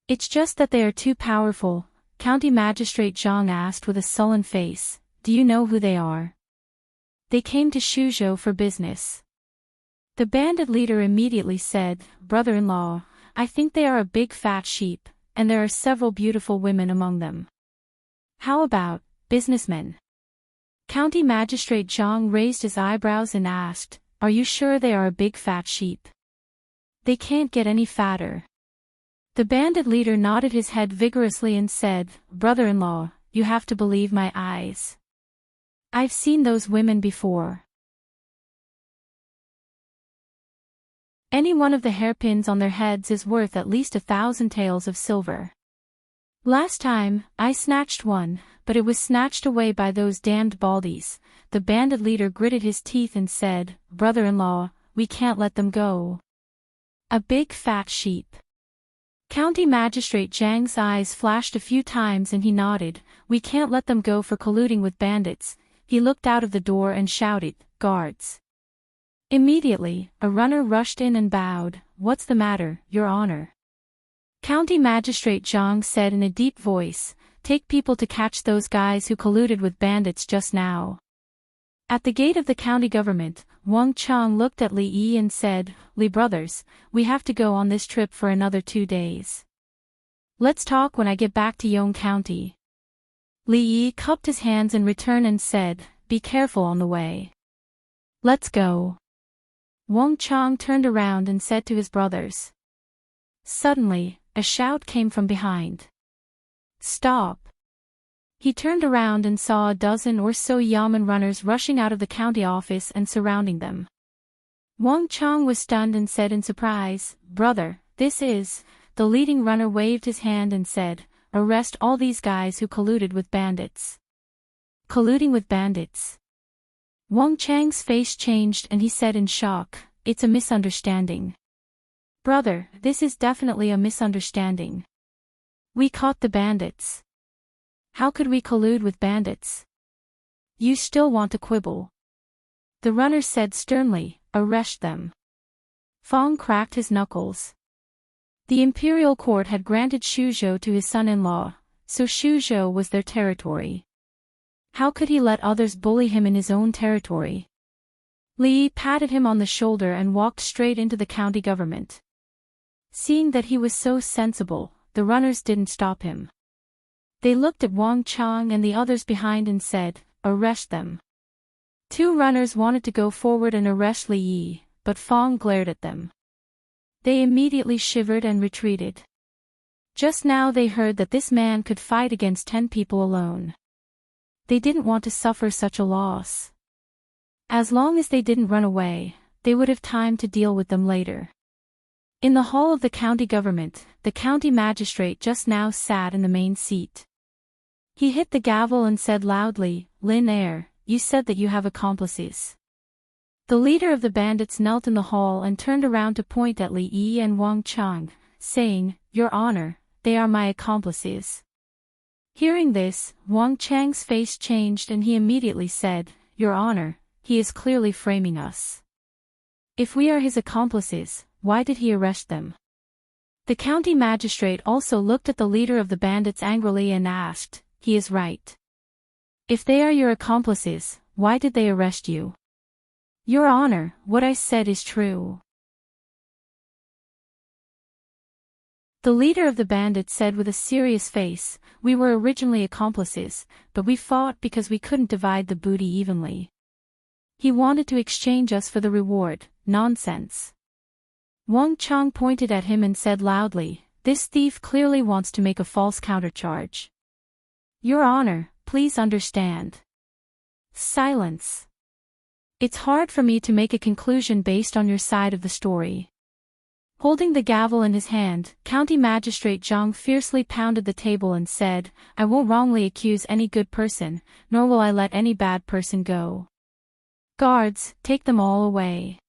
It's just that they are too powerful." County Magistrate Zhang asked with a sullen face, "Do you know who they are?" "They came to Shuzhou for business." The bandit leader immediately said, "Brother-in-law, I think they are a big fat sheep, and there are several beautiful women among them. How about businessmen?" County Magistrate Zhang raised his eyebrows and asked, "Are you sure they are a big fat sheep? They can't get any fatter." The bandit leader nodded his head vigorously and said, "Brother-in-law, you have to believe my eyes. I've seen those women before. Any one of the hairpins on their heads is worth at least 1,000 taels of silver. Last time, I snatched one, but it was snatched away by those damned baldies." The bandit leader gritted his teeth and said, "Brother-in-law, we can't let them go. A big fat sheep." County Magistrate Zhang's eyes flashed a few times and he nodded, "We can't let them go for colluding with bandits." He looked out of the door and shouted, "Guards." Immediately, a runner rushed in and bowed, "What's the matter, Your Honor?" County Magistrate Zhang said in a deep voice, "Take people to catch those guys who colluded with bandits just now." At the gate of the county government, Wang Chang looked at Li Yi and said, "Li brothers, we have to go on this trip for another 2 days. Let's talk when I get back to Yong County." Li Yi cupped his hands in return and said, "Be careful on the way." "Let's go." Wang Chang turned around and said to his brothers. Suddenly, a shout came from behind. "Stop!" He turned around and saw a dozen or so Yamen runners rushing out of the county office and surrounding them. Wang Chang was stunned and said in surprise, "Brother, this is..." The leading runner waved his hand and said, "Arrest all these guys who colluded with bandits." Colluding with bandits. Wang Chang's face changed and he said in shock, "It's a misunderstanding. Brother, this is definitely a misunderstanding. We caught the bandits. How could we collude with bandits? You still want to quibble?" The runner said sternly, "Arrest them." Fong cracked his knuckles. The imperial court had granted Shuzhou to his son-in-law, so Shuzhou was their territory. How could he let others bully him in his own territory? Li patted him on the shoulder and walked straight into the county government. Seeing that he was so sensible, the runners didn't stop him. They looked at Wang Chang and the others behind and said, "Arrest them." 2 runners wanted to go forward and arrest Li Yi, but Fong glared at them. They immediately shivered and retreated. Just now they heard that this man could fight against 10 people alone. They didn't want to suffer such a loss. As long as they didn't run away, they would have time to deal with them later. In the hall of the county government, the county magistrate just now sat in the main seat. He hit the gavel and said loudly, "Lin Air, you said that you have accomplices." The leader of the bandits knelt in the hall and turned around to point at Li Yi and Wang Chang, saying, "Your Honor, they are my accomplices." Hearing this, Wang Chang's face changed and he immediately said, "Your Honor, he is clearly framing us. If we are his accomplices, why did he arrest them?" The county magistrate also looked at the leader of the bandits angrily and asked, "He is right. If they are your accomplices, why did they arrest you?" "Your Honor, what I said is true." The leader of the bandits said with a serious face, "We were originally accomplices, but we fought because we couldn't divide the booty evenly. He wanted to exchange us for the reward." "Nonsense." Wang Chang pointed at him and said loudly, "This thief clearly wants to make a false countercharge." "Your Honor, please understand." Silence. "It's hard for me to make a conclusion based on your side of the story." Holding the gavel in his hand, County Magistrate Zhang fiercely pounded the table and said, "I won't wrongly accuse any good person, nor will I let any bad person go. Guards, take them all away.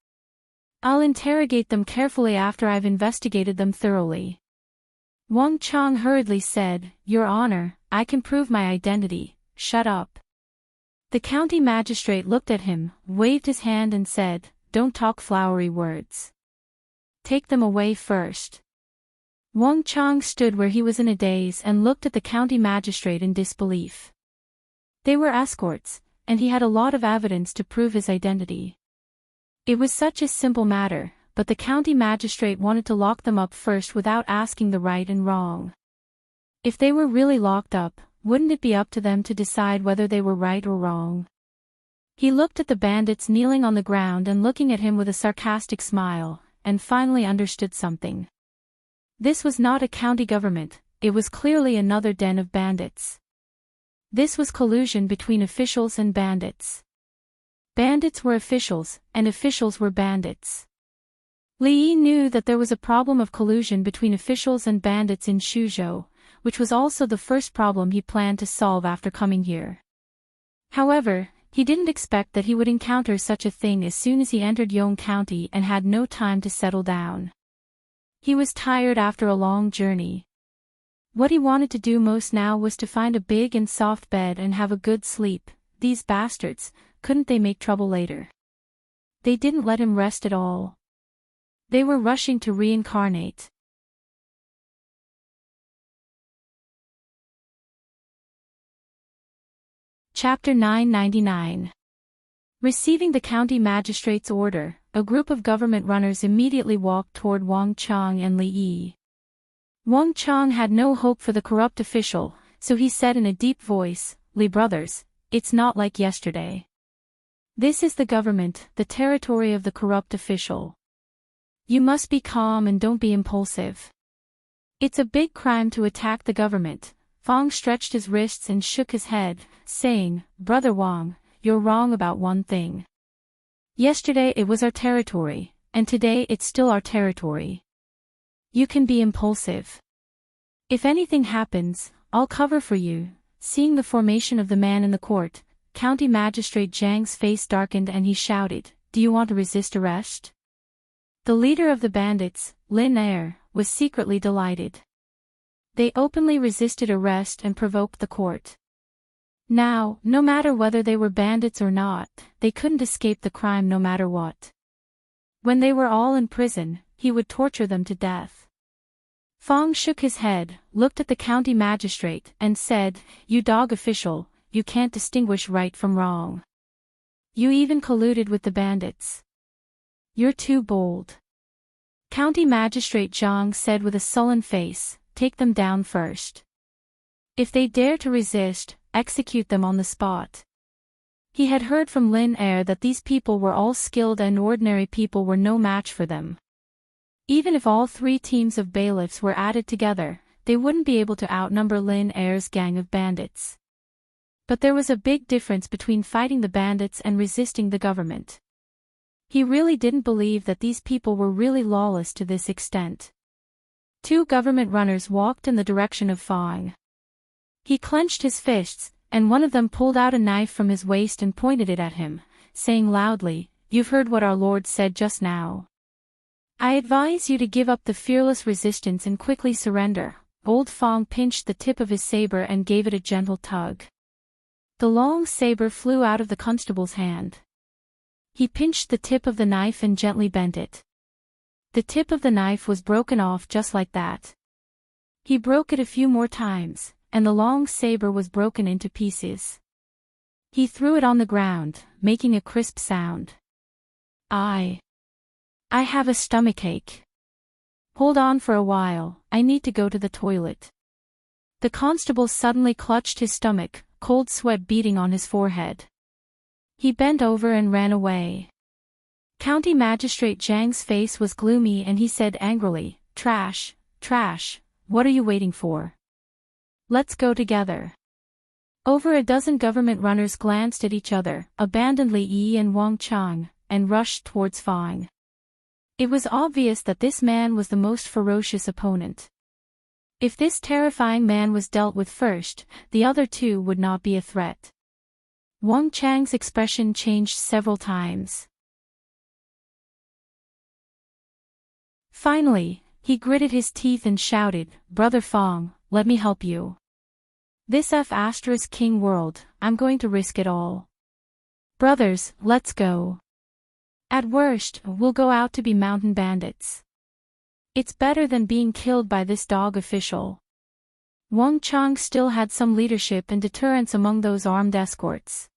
I'll interrogate them carefully after I've investigated them thoroughly." Wang Chang hurriedly said, "Your Honor, I can prove my identity, shut up." The county magistrate looked at him, waved his hand and said, "Don't talk flowery words. Take them away first." Wang Chang stood where he was in a daze and looked at the county magistrate in disbelief. They were escorts, and he had a lot of evidence to prove his identity. It was such a simple matter, but the county magistrate wanted to lock them up first without asking the right and wrong. If they were really locked up, wouldn't it be up to them to decide whether they were right or wrong? He looked at the bandits kneeling on the ground and looking at him with a sarcastic smile, and finally understood something. This was not a county government, it was clearly another den of bandits. This was collusion between officials and bandits. Bandits were officials, and officials were bandits. Li Yi knew that there was a problem of collusion between officials and bandits in Shuzhou, which was also the first problem he planned to solve after coming here. However, he didn't expect that he would encounter such a thing as soon as he entered Yong County and had no time to settle down. He was tired after a long journey. What he wanted to do most now was to find a big and soft bed and have a good sleep. These bastards, couldn't they make trouble later? They didn't let him rest at all. They were rushing to reincarnate. Chapter 999. Receiving the county magistrate's order, a group of government runners immediately walked toward Wang Chang and Li Yi. Wang Chang had no hope for the corrupt official, so he said in a deep voice, "Li brothers, it's not like yesterday. This is the government, the territory of the corrupt official. You must be calm and don't be impulsive. It's a big crime to attack the government." Fang stretched his wrists and shook his head, saying, "Brother Wang, you're wrong about one thing. Yesterday it was our territory, and today it's still our territory. You can be impulsive. If anything happens, I'll cover for you." Seeing the formation of the man in the court, County Magistrate Zhang's face darkened and he shouted, "Do you want to resist arrest?" The leader of the bandits, Lin Air, was secretly delighted. They openly resisted arrest and provoked the court. Now, no matter whether they were bandits or not, they couldn't escape the crime no matter what. When they were all in prison, he would torture them to death. Fang shook his head, looked at the county magistrate, and said, "You dog official, you can't distinguish right from wrong. You even colluded with the bandits. You're too bold." County Magistrate Zhang said with a sullen face, "Take them down first. If they dare to resist, execute them on the spot." He had heard from Lin Air that these people were all skilled and ordinary people were no match for them. Even if all three teams of bailiffs were added together, they wouldn't be able to outnumber Lin Air's gang of bandits. But there was a big difference between fighting the bandits and resisting the government. He really didn't believe that these people were really lawless to this extent. Two government runners walked in the direction of Fang. He clenched his fists, and one of them pulled out a knife from his waist and pointed it at him, saying loudly, "You've heard what our Lord said just now. I advise you to give up the fearless resistance and quickly surrender." Old Fang pinched the tip of his saber and gave it a gentle tug. The long saber flew out of the constable's hand. He pinched the tip of the knife and gently bent it. The tip of the knife was broken off just like that. He broke it a few more times, and the long saber was broken into pieces. He threw it on the ground, making a crisp sound. I have a stomachache. Hold on for a while, I need to go to the toilet." The constable suddenly clutched his stomach, cold sweat beading on his forehead. He bent over and ran away. County Magistrate Zhang's face was gloomy and he said angrily, "Trash, trash, what are you waiting for? Let's go together." Over a dozen government runners glanced at each other, abandoned Li Yi and Wang Chang, and rushed towards Fang. It was obvious that this man was the most ferocious opponent. If this terrifying man was dealt with first, the other two would not be a threat. Wang Chang's expression changed several times. Finally, he gritted his teeth and shouted, "Brother Fang, let me help you. This King world, I'm going to risk it all. Brothers, let's go. At worst, we'll go out to be mountain bandits. It's better than being killed by this dog official." Wang Chang still had some leadership and deterrence among those armed escorts.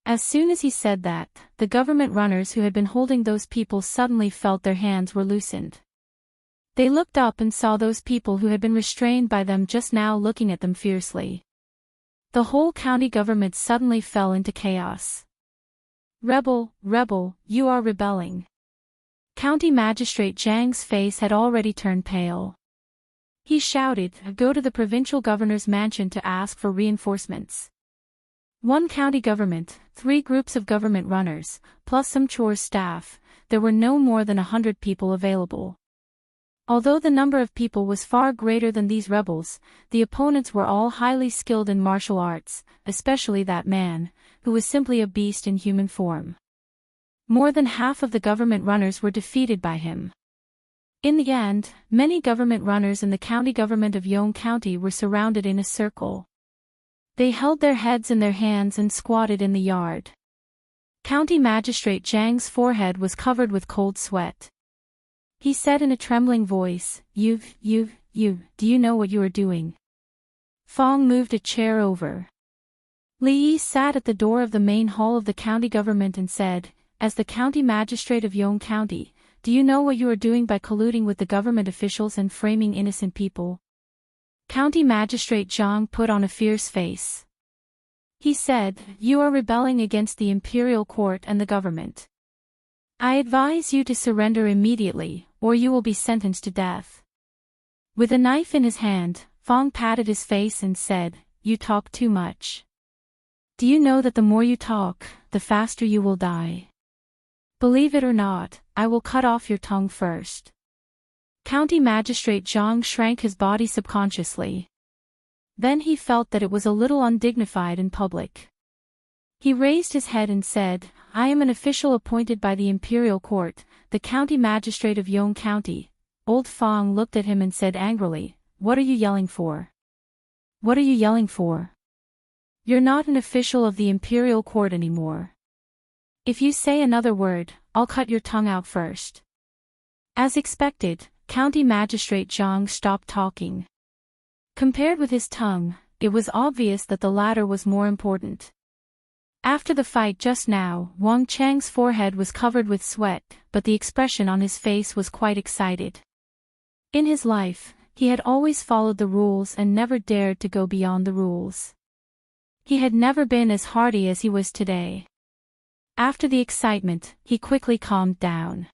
As soon as he said that, the government runners who had been holding those people suddenly felt their hands were loosened. They looked up and saw those people who had been restrained by them just now looking at them fiercely. The whole county government suddenly fell into chaos. "Rebel, rebel, you are rebelling." County Magistrate Zhang's face had already turned pale. He shouted, "Go to the provincial governor's mansion to ask for reinforcements." One county government, 3 groups of government runners, plus some chores staff, there were no more than 100 people available. Although the number of people was far greater than these rebels, the opponents were all highly skilled in martial arts, especially that man, who was simply a beast in human form. More than half of the government runners were defeated by him. In the end, many government runners in the county government of Yong County were surrounded in a circle. They held their heads in their hands and squatted in the yard. County Magistrate Zhang's forehead was covered with cold sweat. He said in a trembling voice, You, do you know what you are doing?" Fang moved a chair over. Li Yi sat at the door of the main hall of the county government and said, "As the county magistrate of Yong County, do you know what you are doing by colluding with the government officials and framing innocent people?" County Magistrate Zhang put on a fierce face. He said, "You are rebelling against the imperial court and the government. I advise you to surrender immediately, or you will be sentenced to death." With a knife in his hand, Fang patted his face and said, "You talk too much. Do you know that the more you talk, the faster you will die? Believe it or not, I will cut off your tongue first." County Magistrate Zhang shrank his body subconsciously. Then he felt that it was a little undignified in public. He raised his head and said, "I am an official appointed by the imperial court, the county magistrate of Yong County." Old Fang looked at him and said angrily, "What are you yelling for? What are you yelling for? You're not an official of the imperial court anymore. If you say another word, I'll cut your tongue out first." As expected, County Magistrate Zhang stopped talking. Compared with his tongue, it was obvious that the latter was more important. After the fight just now, Wang Chang's forehead was covered with sweat, but the expression on his face was quite excited. In his life, he had always followed the rules and never dared to go beyond the rules. He had never been as hardy as he was today. After the excitement, he quickly calmed down.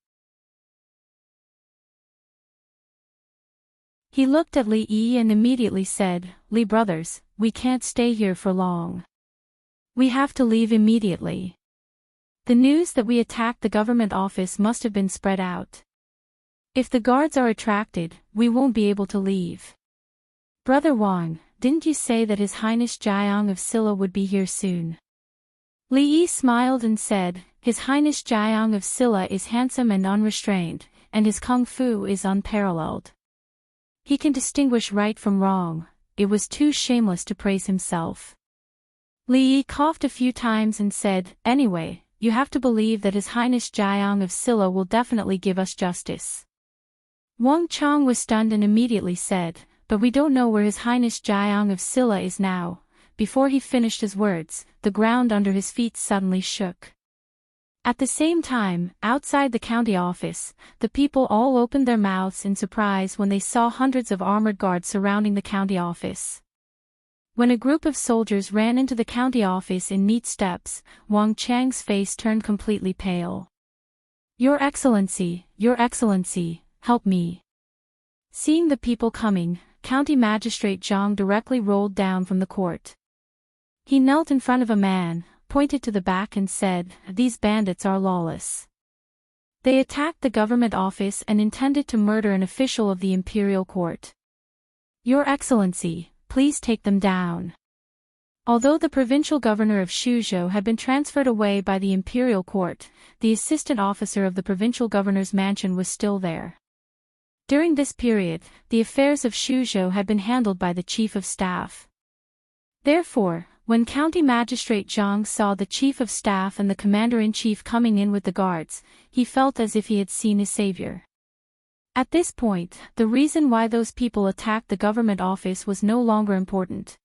He looked at Li Yi and immediately said, "Li brothers, we can't stay here for long. We have to leave immediately." The news that we attacked the government office must have been spread out. If the guards are attracted, we won't be able to leave. Brother Wang, didn't you say that His Highness Jiang of Silla would be here soon? Li Yi smiled and said, His Highness Jiang of Silla is handsome and unrestrained, and his kung fu is unparalleled. He can distinguish right from wrong. It was too shameless to praise himself. Li Yi coughed a few times and said, Anyway, you have to believe that His Highness Jiang of Silla will definitely give us justice. Wang Chong was stunned and immediately said, But we don't know where His Highness Jiang of Silla is now. Before he finished his words, the ground under his feet suddenly shook. At the same time, outside the county office, the people all opened their mouths in surprise when they saw hundreds of armored guards surrounding the county office. When a group of soldiers ran into the county office in neat steps, Wang Chang's face turned completely pale. Your Excellency, help me. Seeing the people coming, County Magistrate Zhang directly rolled down from the court. He knelt in front of a man, pointed to the back and said, These bandits are lawless. They attacked the government office and intended to murder an official of the imperial court. Your Excellency, please take them down. Although the provincial governor of Shuzhou had been transferred away by the imperial court, the assistant officer of the provincial governor's mansion was still there. During this period, the affairs of Shuzhou had been handled by the chief of staff. Therefore, when County Magistrate Zhang saw the chief of staff and the commander-in-chief coming in with the guards, he felt as if he had seen his savior. At this point, the reason why those people attacked the government office was no longer important.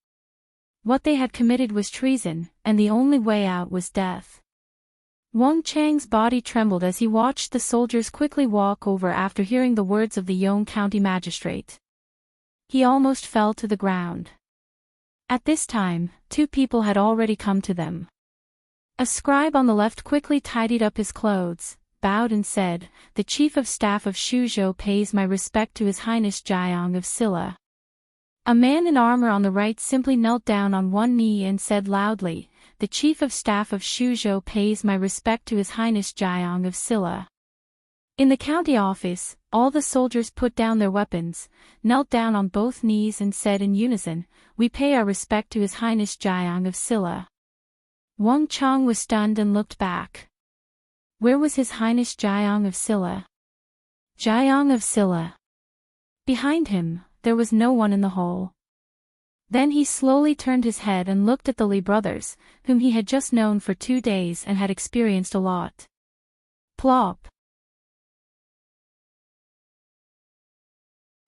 What they had committed was treason, and the only way out was death. Wang Chang's body trembled as he watched the soldiers quickly walk over after hearing the words of the young county magistrate. He almost fell to the ground. At this time, two people had already come to them. A scribe on the left quickly tidied up his clothes, bowed and said, The chief of staff of Shuzhou pays my respect to His Highness Jiang of Silla. A man in armor on the right simply knelt down on one knee and said loudly, The chief of staff of Shuzhou pays my respect to His Highness Jiang of Silla. In the county office, all the soldiers put down their weapons, knelt down on both knees and said in unison, We pay our respect to His Highness Jiang of Silla. Wang Chong was stunned and looked back. Where was His Highness Jiang of Silla? Jiang of Silla. Behind him, there was no one in the hall. Then he slowly turned his head and looked at the Li brothers, whom he had just known for 2 days and had experienced a lot. Plop.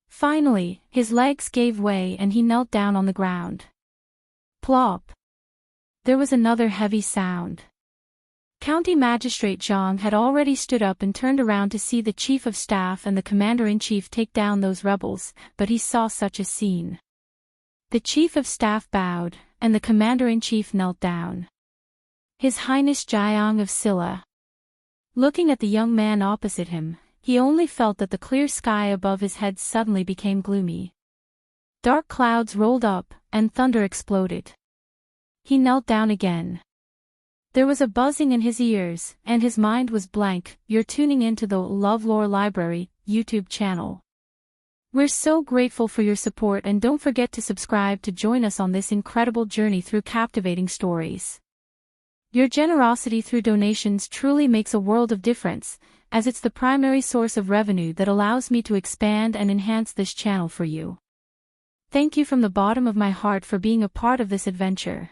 Finally, his legs gave way and he knelt down on the ground. Plop. There was another heavy sound. County Magistrate Zhang had already stood up and turned around to see the chief of staff and the commander-in-chief take down those rebels, but he saw such a scene. The chief of staff bowed, and the commander-in-chief knelt down. His Highness Jiang of Silla. Looking at the young man opposite him, he only felt that the clear sky above his head suddenly became gloomy. Dark clouds rolled up, and thunder exploded. He knelt down again. There was a buzzing in his ears, and his mind was blank. You're tuning into the LoveLore Library YouTube channel. We're so grateful for your support, and don't forget to subscribe to join us on this incredible journey through captivating stories. Your generosity through donations truly makes a world of difference, as it's the primary source of revenue that allows me to expand and enhance this channel for you. Thank you from the bottom of my heart for being a part of this adventure.